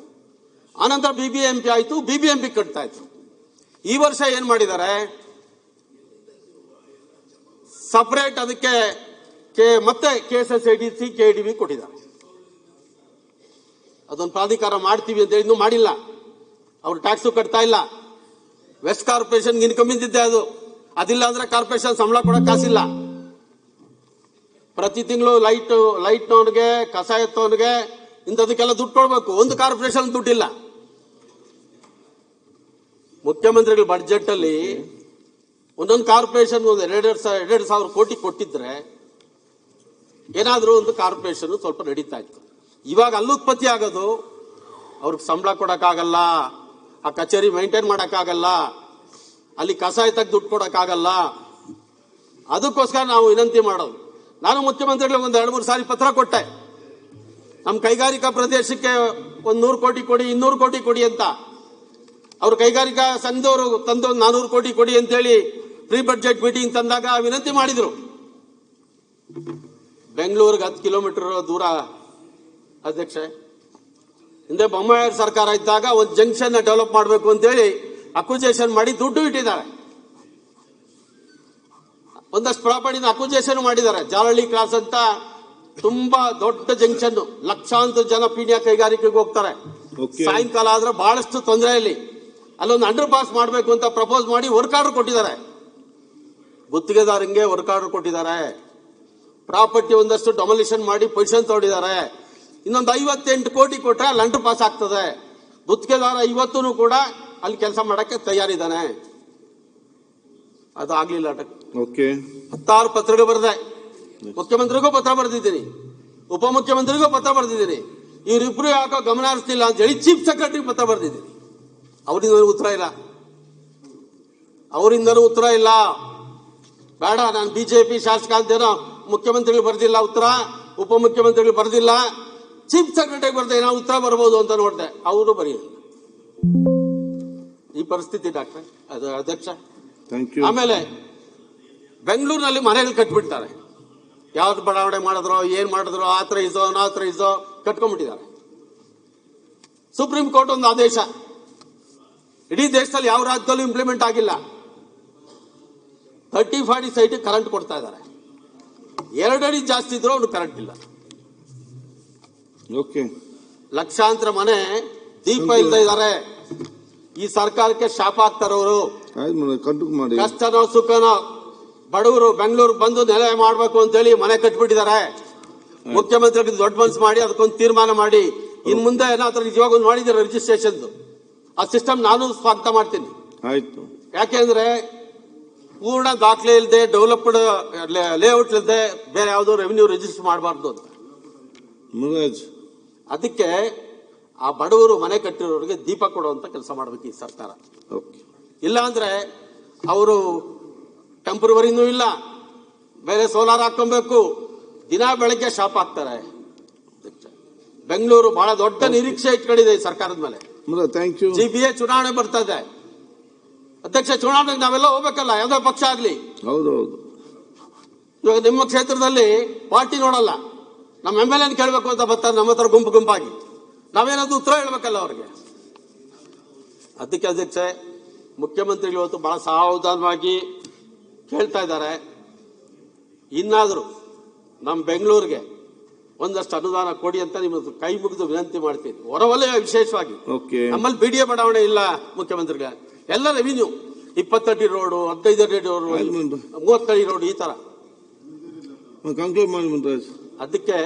ಆನಂತರ BBMP ಆಯ್ತು, BBMP ಕಟ್ತಾ ಇದ್ರು. ಈ ವರ್ಷ ಏನ್ ಮಾಡಿದ್ದಾರೆ, ಸಪರೇಟ್ ಅದಕ್ಕೆ ಮತ್ತೆ KSSIDC KDB ಕೊಟ್ಟಿದ್ದಾರೆ. ಅದೊಂದು ಪ್ರಾಧಿಕಾರ ಮಾಡ್ತೀವಿ ಅಂತ ಇನ್ನೂ ಮಾಡಿಲ್ಲ. ಅವ್ರು ಟ್ಯಾಕ್ಸು ಕಟ್ತಾ ಇಲ್ಲ. ವೆಸ್ಟ್ ಕಾರ್ಪೊರೇಷನ್ ಇನ್ಕಮ್ ಇದ್ದಿದ್ದೆ ಅದು. ಅದಿಲ್ಲ ಅಂದ್ರೆ ಕಾರ್ಪೊರೇಷನ್ ಸಂಬಳ ಕೊಡಕ್ ಕಾಸಿಲ್ಲ. ಪ್ರತಿ ತಿಂಗಳು ಲೈಟ್ನವನಿಗೆ, ಕಸ ಎತ್ತವನಿಗೆ, ಇಂಥದಕ್ಕೆಲ್ಲ ದುಡ್ಡು ಕೊಡ್ಬೇಕು. ಒಂದು ಕಾರ್ಪೊರೇಷನ್ ದುಡ್ಡಿಲ್ಲ. ಮುಖ್ಯಮಂತ್ರಿಗಳ ಬಡ್ಜೆಟ್ ಅಲ್ಲಿ ಒಂದೊಂದು ಕಾರ್ಪೊರೇಷನ್ 2,000 ಕೋಟಿ ಕೊಟ್ಟಿದ್ರೆ ಏನಾದ್ರೂ ಒಂದು ಕಾರ್ಪೊರೇಷನ್ ಸ್ವಲ್ಪ ನಡೀತಾ ಇತ್ತು. ಇವಾಗ ಅಲ್ಲಿ ಉತ್ಪತ್ತಿ ಆಗೋದು, ಅವ್ರಿಗೆ ಸಂಬಳ ಕೊಡಕ್ಕಾಗಲ್ಲ, ಆ ಕಚೇರಿ ಮೈಂಟೈನ್ ಮಾಡಕ್ಕಾಗಲ್ಲ, ಅಲ್ಲಿ ಕಸ ಎತ್ತಕ್ಕೆ ದುಡ್ಡು ಕೊಡಕ್ಕಾಗಲ್ಲ. ಅದಕ್ಕೋಸ್ಕರ ನಾವು ವಿನಂತಿ ಮಾಡೋದು. ನಾನು ಮುಖ್ಯಮಂತ್ರಿಗಳಿಗೆ ಒಂದು 2-3 ಸಾರಿ ಪತ್ರ ಕೊಟ್ಟೆ, ನಮ್ಮ ಕೈಗಾರಿಕಾ ಪ್ರದೇಶಕ್ಕೆ 100 ಕೋಟಿ ಕೊಡಿ, 200 ಕೋಟಿ ಕೊಡಿ ಅಂತ. ಅವ್ರು ಕೈಗಾರಿಕಾ ಸಂಘದವರು ತಂದು 400 ಕೋಟಿ ಕೊಡಿ ಅಂತೇಳಿ ಪ್ರೀ ಬಡ್ಜೆಟ್ ಮೀಟಿಂಗ್ ತಂದಾಗ ವಿನಂತಿ ಮಾಡಿದ್ರು. ಬೆಂಗಳೂರಿಗೆ 10 ಕಿಲೋಮೀಟರ್ ದೂರ ಅಧ್ಯಕ್ಷೆ. ಹಿಂದೆ ಬೊಮ್ಮಾಯಿ ಸರ್ಕಾರ ಇದ್ದಾಗ ಒಂದು ಜಂಕ್ಷನ್ ಡೆವಲಪ್ ಮಾಡಬೇಕು ಅಂತೇಳಿ ಅಕ್ವಿಜೇಷನ್ ಮಾಡಿ ದುಡ್ಡು ಇಟ್ಟಿದ್ದಾರೆ. ಒಂದಷ್ಟು ಪ್ರಾಪರ್ಟಿನ ಅಕ್ವಿಜೇಷನ್ ಮಾಡಿದ್ದಾರೆ. ಜಾಲಹಳ್ಳಿ ಕ್ರಾಸ್ ಅಂತ ತುಂಬಾ ದೊಡ್ಡ ಜಂಕ್ಷನ್, ಲಕ್ಷಾಂತರ ಜನ ಪೀಣ್ಯ ಕೈಗಾರಿಕೆಗೆ ಹೋಗ್ತಾರೆ. ಸಾಯಂಕಾಲ ಆದ್ರೆ ಬಹಳಷ್ಟು ತೊಂದರೆಯಲ್ಲಿ ಅಲ್ಲೊಂದು ಅಂಡರ್ ಪಾಸ್ ಮಾಡಬೇಕು ಅಂತ ಪ್ರಪೋಸ್ ಮಾಡಿ ವರ್ಕ್ ಆರ್ಡರ್ ಕೊಟ್ಟಿದ್ದಾರೆ. ಗುತ್ತಿಗೆದಾರಂಗೆ ವರ್ಕ್ ಆರ್ಡರ್ ಕೊಟ್ಟಿದ್ದಾರೆ. ಪ್ರಾಪರ್ಟಿ ಒಂದಷ್ಟು ಡೆಮಾಲಿಷನ್ ಮಾಡಿ ಪೊಸಿಷನ್ ತಗೊಂಡಿದ್ದಾರೆ. ಇನ್ನೊಂದು 58 ಕೋಟಿ ಕೊಟ್ರೆ ಅಲ್ಲಿ ಅಂಡರ್ ಪಾಸ್ ಆಗ್ತದೆ. ಗುತ್ತಿಗೆದಾರ ಇವತ್ತೂ ಕೂಡ ಅಲ್ಲಿ ಕೆಲಸ ಮಾಡಕ್ಕೆ ತಯಾರಿದ್ದಾನೆ. ಅದು ಆಗ್ಲಿಲ್ಲ. 16 ಪತ್ರಗಳು ಬರೆದೆ. ಮುಖ್ಯಮಂತ್ರಿಗೂ ಪತ್ರ ಬರೆದಿದ್ದೀನಿ, ಉಪಮುಖ್ಯಮಂತ್ರಿಗೂ ಪತ್ರ ಬರೆದಿದ್ದೀನಿ. ಇವರಿಬ್ರು ಯಾಕೋ ಗಮನ ಹರಿಸ್ತಿಲ್ಲ ಅಂತ ಹೇಳಿ ಚೀಫ್ ಸೆಕ್ರೆಟರಿ ಪತ್ರ ಬರೆದಿದ್ದೀನಿ. ಅವರಿಂದನೂ ಉತ್ತರ ಇಲ್ಲ. ಬೇಡ, ನಾನು ಬಿಜೆಪಿ ಶಾಸಕ ಅಂತೇನೋ ಮುಖ್ಯಮಂತ್ರಿಗಳು ಬರೆದಿಲ್ಲ ಉತ್ತರ, ಉಪಮುಖ್ಯಮಂತ್ರಿಗಳು ಬರೆದಿಲ್ಲ, ಚೀಫ್ ಸೆಕ್ರೆಟರಿ ಬರ್ದೆ ನಾವು ಉತ್ತರ ಬರ್ಬೋದು ಅಂತ ನೋಡಿದೆ, ಅವರು ಬರೆಯಲಿಲ್ಲ. ಈ ಪರಿಸ್ಥಿತಿ ಡಾಕ್ಟರ್ ಅಧ್ಯಕ್ಷ. ಆಮೇಲೆ ಬೆಂಗಳೂರಿನಲ್ಲಿ ಮನೆಗಳು ಕಟ್ಬಿಡ್ತಾರೆ. ಯಾವ್ದು ಬಡಾವಣೆ ಮಾಡಿದ್ರು, ಏನ್ ಮಾಡಿದ್ರು, ಅನಾಥರೈಸೋ ಕಟ್ಕೊಂಡ್ಬಿಟ್ಟಿದ್ದಾರೆ. ಸುಪ್ರೀಂ ಕೋರ್ಟ್ ಒಂದು ಆದೇಶ, ಇಡೀ ದೇಶದಲ್ಲಿ ಯಾವ ರಾಜ್ಯದಲ್ಲೂ ಇಂಪ್ಲಿಮೆಂಟ್ ಆಗಿಲ್ಲ. 30-40 ಸೈಟ್ ಕರೆಂಟ್ ಕೊಡ್ತಾ ಇದ್ದಾರೆ. 2 ಅಡಿ ಜಾಸ್ತಿ ಇದ್ರು ಅವ್ನು ಕರೆಂಟ್ ಇಲ್ಲ. ಲಕ್ಷಾಂತರ ಮನೆ ದೀಪ ಇಲ್ಲದೆ ಇದ್ದಾರೆ. ಈ ಸರ್ಕಾರಕ್ಕೆ ಶಾಪ ಆಗ್ತಾರವರು. ಆಯ್ತು ಕಂಟ್ರೋಲ್ ಮಾಡಿ. ಕಷ್ಟನೋ ಸುಖನೋ ಬಡವರು ಬೆಂಗಳೂರು ಬಂದು ನೆಲೆ ಮಾಡಬೇಕು ಅಂತೇಳಿ ಮನೆ ಕಟ್ಬಿಟ್ಟಿದ್ದಾರೆ. ಮುಖ್ಯಮಂತ್ರಿಗಳಿಗೆ ದೊಡ್ಡ ಮನಸ್ಸು ಮಾಡಿ ಅದಕ್ಕೊಂದು ತೀರ್ಮಾನ ಮಾಡಿ ಇನ್ ಮುಂದೆ ಏನಾದ್ರೂ ನಿಜವಾಗ ಒಂದು ಮಾಡಿದ್ದಾರೆ ರಿಜಿಸ್ಟ್ರೇಷನ್ ಆ ಸಿಸ್ಟಮ್ ನಾನು ಸ್ವಾಗತ ಮಾಡ್ತೀನಿ. ಆಯ್ತು. ಯಾಕೆಂದ್ರೆ ಪೂರ್ಣ ದಾಖಲೆ ಇಲ್ಲದೆ ಡೆವಲಪ್ಡ್ ಲೇಔಟ್ ಇಲ್ಲದೆ ಬೇರೆ ಯಾವುದೋ ರೆವಿನ್ಯೂ ರಿಜಿಸ್ಟರ್ ಮಾಡಬಾರ್ದು ಅಂತ. ಮುರುಘರಾಜ್, ಅದಕ್ಕೆ ಆ ಬಡವರು ಮನೆ ಕಟ್ಟಿರೋರಿಗೆ ದೀಪ ಕೊಡುವಂತ ಕೆಲಸ ಮಾಡಬೇಕು ಈ ಸರ್ಕಾರ. ಇಲ್ಲ ಅಂದ್ರೆ ಅವರು ಟೆಂಪ್ರವರಿನೂ ಇಲ್ಲ, ಬೇರೆ ಸೋಲಾರ್ ಹಾಕೊಬೇಕು, ದಿನ ಬೆಳಗ್ಗೆ ಶಾಪ್ ಹಾಕ್ತಾರೆ. ಬೆಂಗಳೂರು ಬಹಳ ದೊಡ್ಡ ನಿರೀಕ್ಷೆ ಇಟ್ಕೊಂಡಿದೆ ಈ ಸರ್ಕಾರದ ಮೇಲೆ. Thank you. ಸಿಬಿಐ ಚುನಾವಣೆ ಬರ್ತಾ ಇದೆ ಅಧ್ಯಕ್ಷ, ಚುನಾವಣೆಗೆ ನಾವೆಲ್ಲ ಹೋಗ್ಬೇಕಲ್ಲ, ಯಾವುದೇ ಪಕ್ಷ ಆಗ್ಲಿ. ಹೌದೌದು. ಇವಾಗ ನಿಮ್ಮ ಕ್ಷೇತ್ರದಲ್ಲಿ ಪಾರ್ಟಿ ನೋಡಲ್ಲ, ನಮ್ಮ MLA ಕೇಳಬೇಕು ಅಂತ ಬರ್ತಾರೆ ನಮ್ಮ ಹತ್ರ ಗುಂಪು ಗುಂಪಾಗಿ, ನಾವೇನಾದ್ರು ಉತ್ತರ ಹೇಳ್ಬೇಕಲ್ಲ ಅವ್ರಿಗೆ. ಅದಕ್ಕೆ ಅಧ್ಯಕ್ಷೆ, ಮುಖ್ಯಮಂತ್ರಿಗಳು ಇವತ್ತು ಬಹಳ ಸಾವಧಾನವಾಗಿ ಕೇಳ್ತಾ ಇದ್ದಾರೆ. ಇನ್ನಾದರೂ ನಮ್ಮ ಬೆಂಗಳೂರಿಗೆ ಒಂದಷ್ಟು ಅನುದಾನ ಕೊಡಿ ಅಂತ ನಿಮ್ಮ ಕೈ ಮುಗಿದು ವಿನಂತಿ ಮಾಡ್ತೀನಿ. ಹೊರವಲಯ ವಿಶೇಷವಾಗಿ ನಮ್ಮಲ್ಲಿ BDA ಬಡಾವಣೆ ಇಲ್ಲ ಮುಖ್ಯಮಂತ್ರಿಗಳ, ಎಲ್ಲ ರೆವಿನ್ಯೂ 20 ಅಡಿ ರೋಡು, 15 ಅಡಿ ರೋಡು, 30 ಅಡಿ ರೋಡು, ಈ ತರ. ಅದಕ್ಕೆ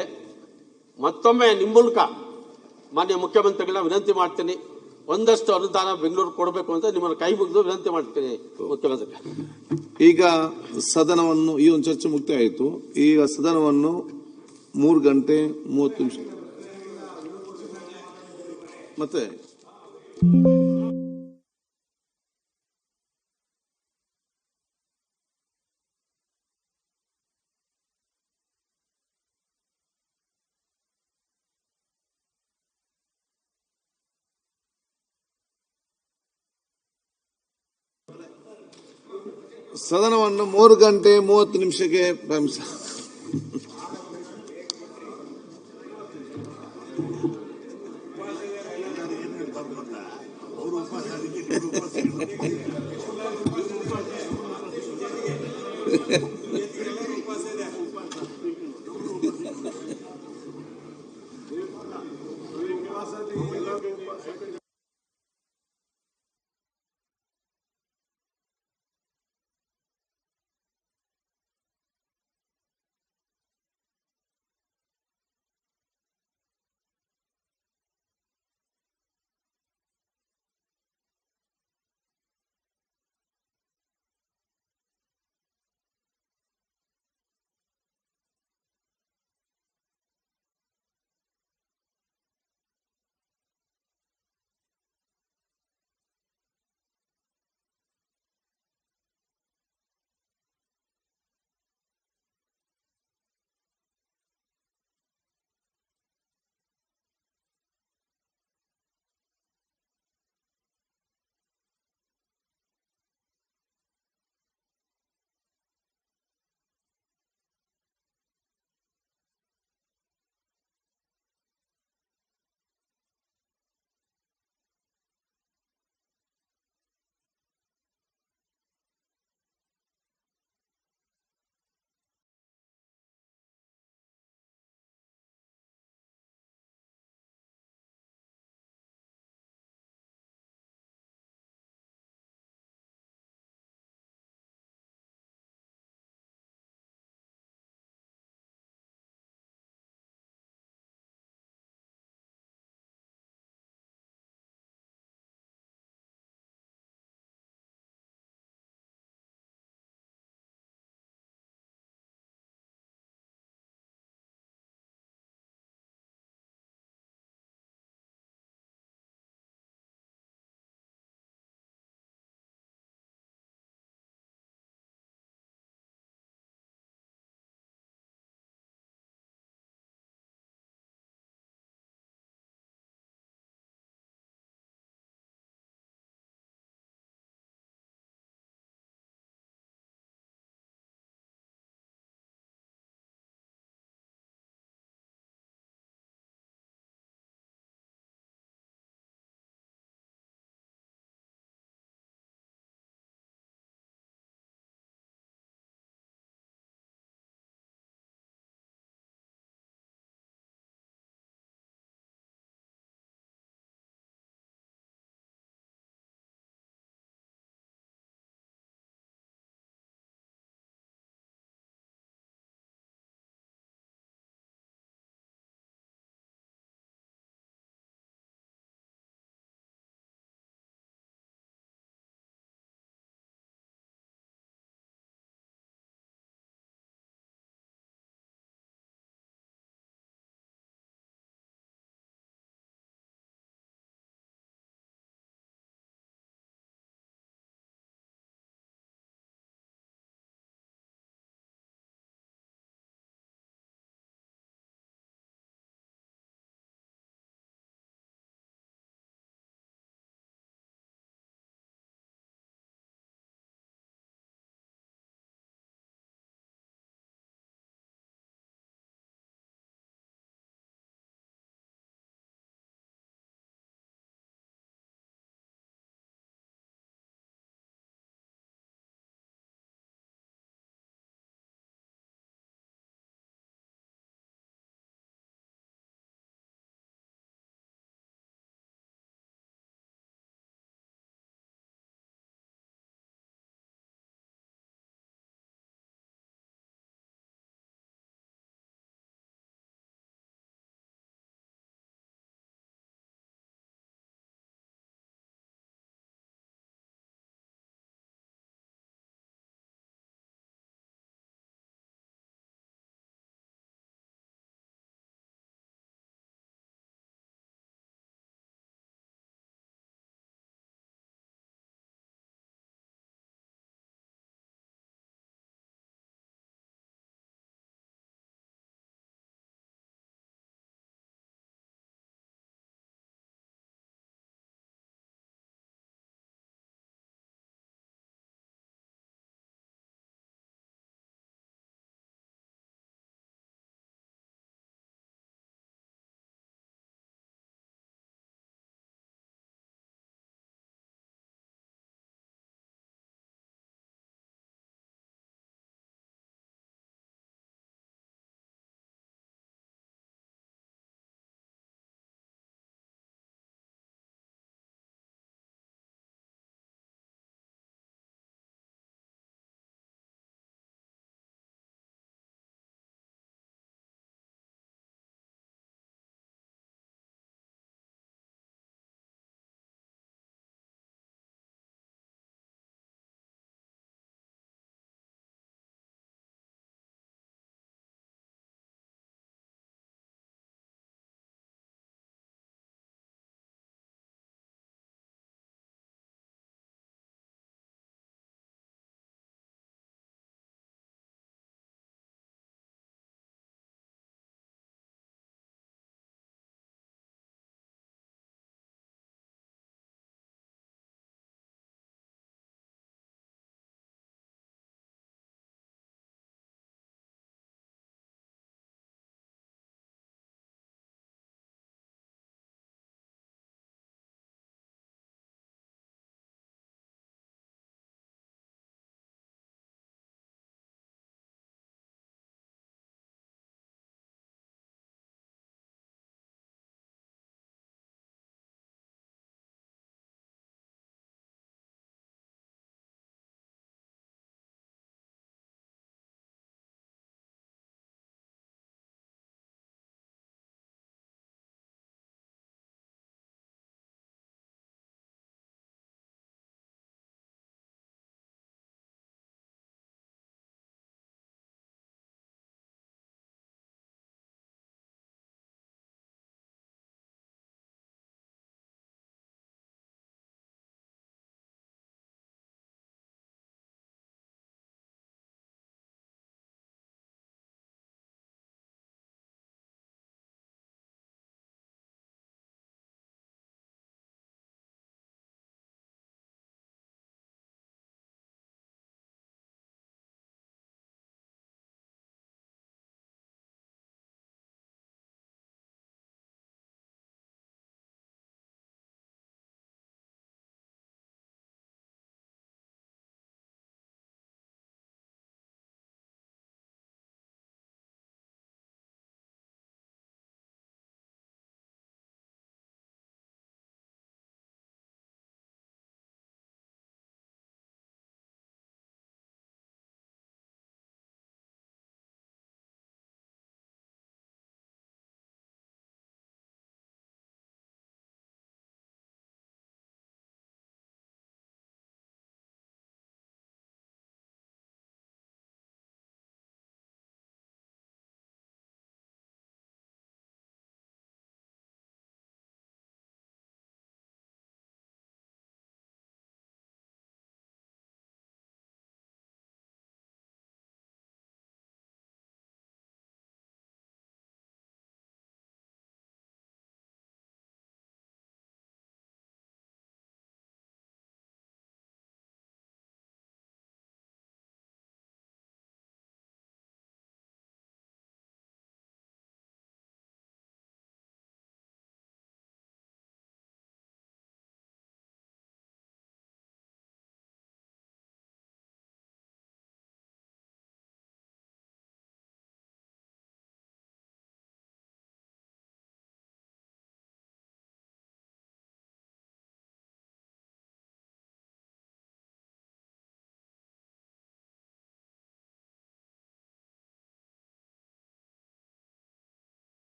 ಮತ್ತೊಮ್ಮೆ ನಿಮ್ಮ ಮೂಲಕ ಮಾನ್ಯ ಮುಖ್ಯಮಂತ್ರಿಗಳನ್ನ ವಿನಂತಿ ಮಾಡ್ತೀನಿ, ಒಂದಷ್ಟು ಅನುದಾನ ಬೆಂಗಳೂರು ಕೊಡಬೇಕು ಅಂತ ನಿಮ್ಮನ್ನು ಕೈ ಮುಗಿದು ವಿನಂತಿ ಮಾಡ್ತೀನಿ ಮುಖ್ಯಮಂತ್ರಿ. ಈಗ ಸದನವನ್ನು ಈ ಒಂದು ಚರ್ಚೆ ಮುಕ್ತಾಯ ಆಯಿತು. ಈಗ ಸದನವನ್ನು 3 ಗಂಟೆ 30 ನಿಮಿಷ ಮತ್ತೆ ಸದನವನ್ನು 3 ಗಂಟೆ 30 ನಿಮಿಷಕ್ಕೆ ಪ್ರಾರಂಭಿಸ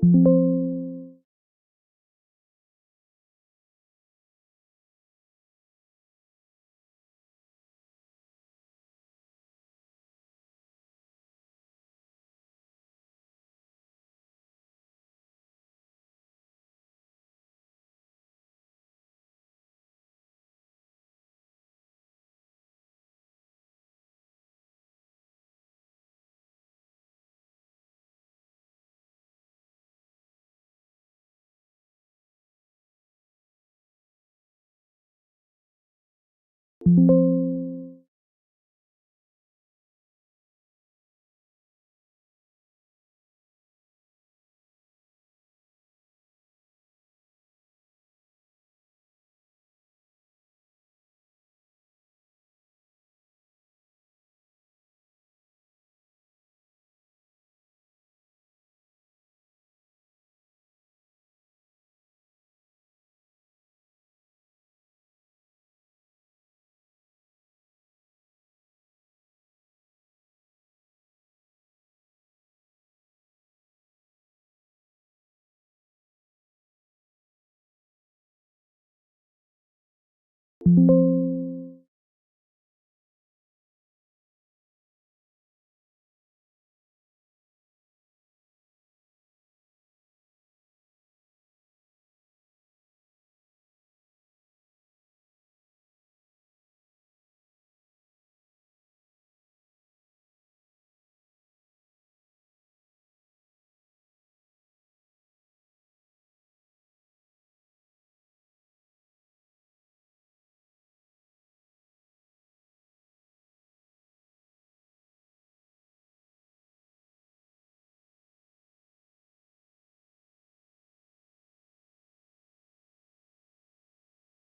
you